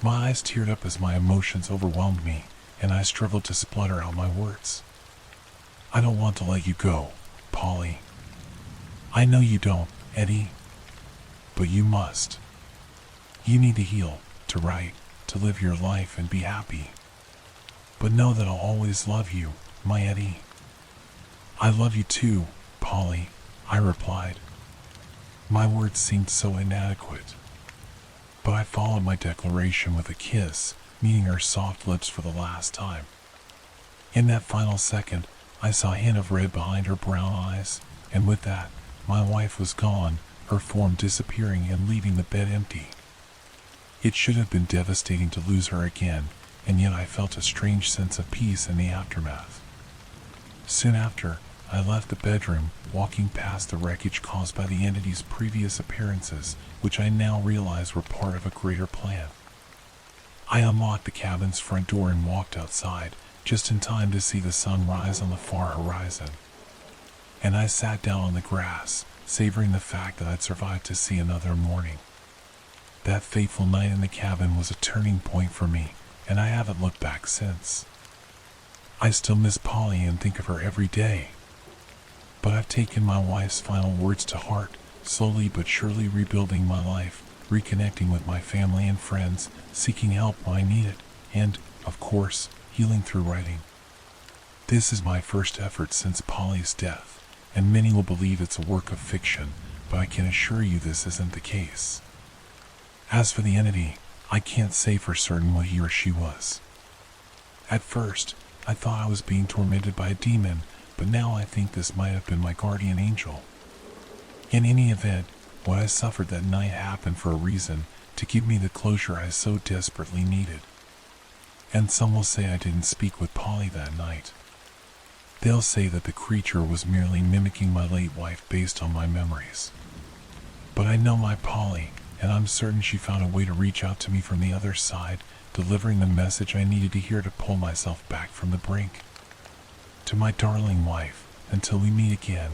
[SPEAKER 1] My eyes teared up as my emotions overwhelmed me, and I struggled to splutter out my words. "I don't want to let you go, Polly. I know you don't, Eddie. But you must. You need to heal, to write, to live your life and be happy. But know that I'll always love you, my Eddie." "I love you too, Polly," I replied. My words seemed so inadequate. But I followed my declaration with a kiss, meeting her soft lips for the last time. In that final second, I saw a hint of red behind her brown eyes, and with that, my wife was gone, her form disappearing and leaving the bed empty. It should have been devastating to lose her again, and yet I felt a strange sense of peace in the aftermath. Soon after, I left the bedroom, walking past the wreckage caused by the entity's previous appearances, which I now realized were part of a greater plan. I unlocked the cabin's front door and walked outside, just in time to see the sun rise on the far horizon. And I sat down on the grass, savoring the fact that I'd survived to see another morning. That fateful night in the cabin was a turning point for me, and I haven't looked back since. I still miss Polly and think of her every day. But I've taken my wife's final words to heart, slowly but surely rebuilding my life, reconnecting with my family and friends, seeking help when I need it, and, of course, healing through writing. This is my first effort since Polly's death, and many will believe it's a work of fiction, but I can assure you this isn't the case. As for the entity, I can't say for certain what he or she was. At first, I thought I was being tormented by a demon, but now I think this might have been my guardian angel. In any event, what I suffered that night happened for a reason, to give me the closure I so desperately needed. And some will say I didn't speak with Polly that night. They'll say that the creature was merely mimicking my late wife based on my memories. But I know my Polly, and I'm certain she found a way to reach out to me from the other side, delivering the message I needed to hear to pull myself back from the brink. To my darling wife, until we meet again,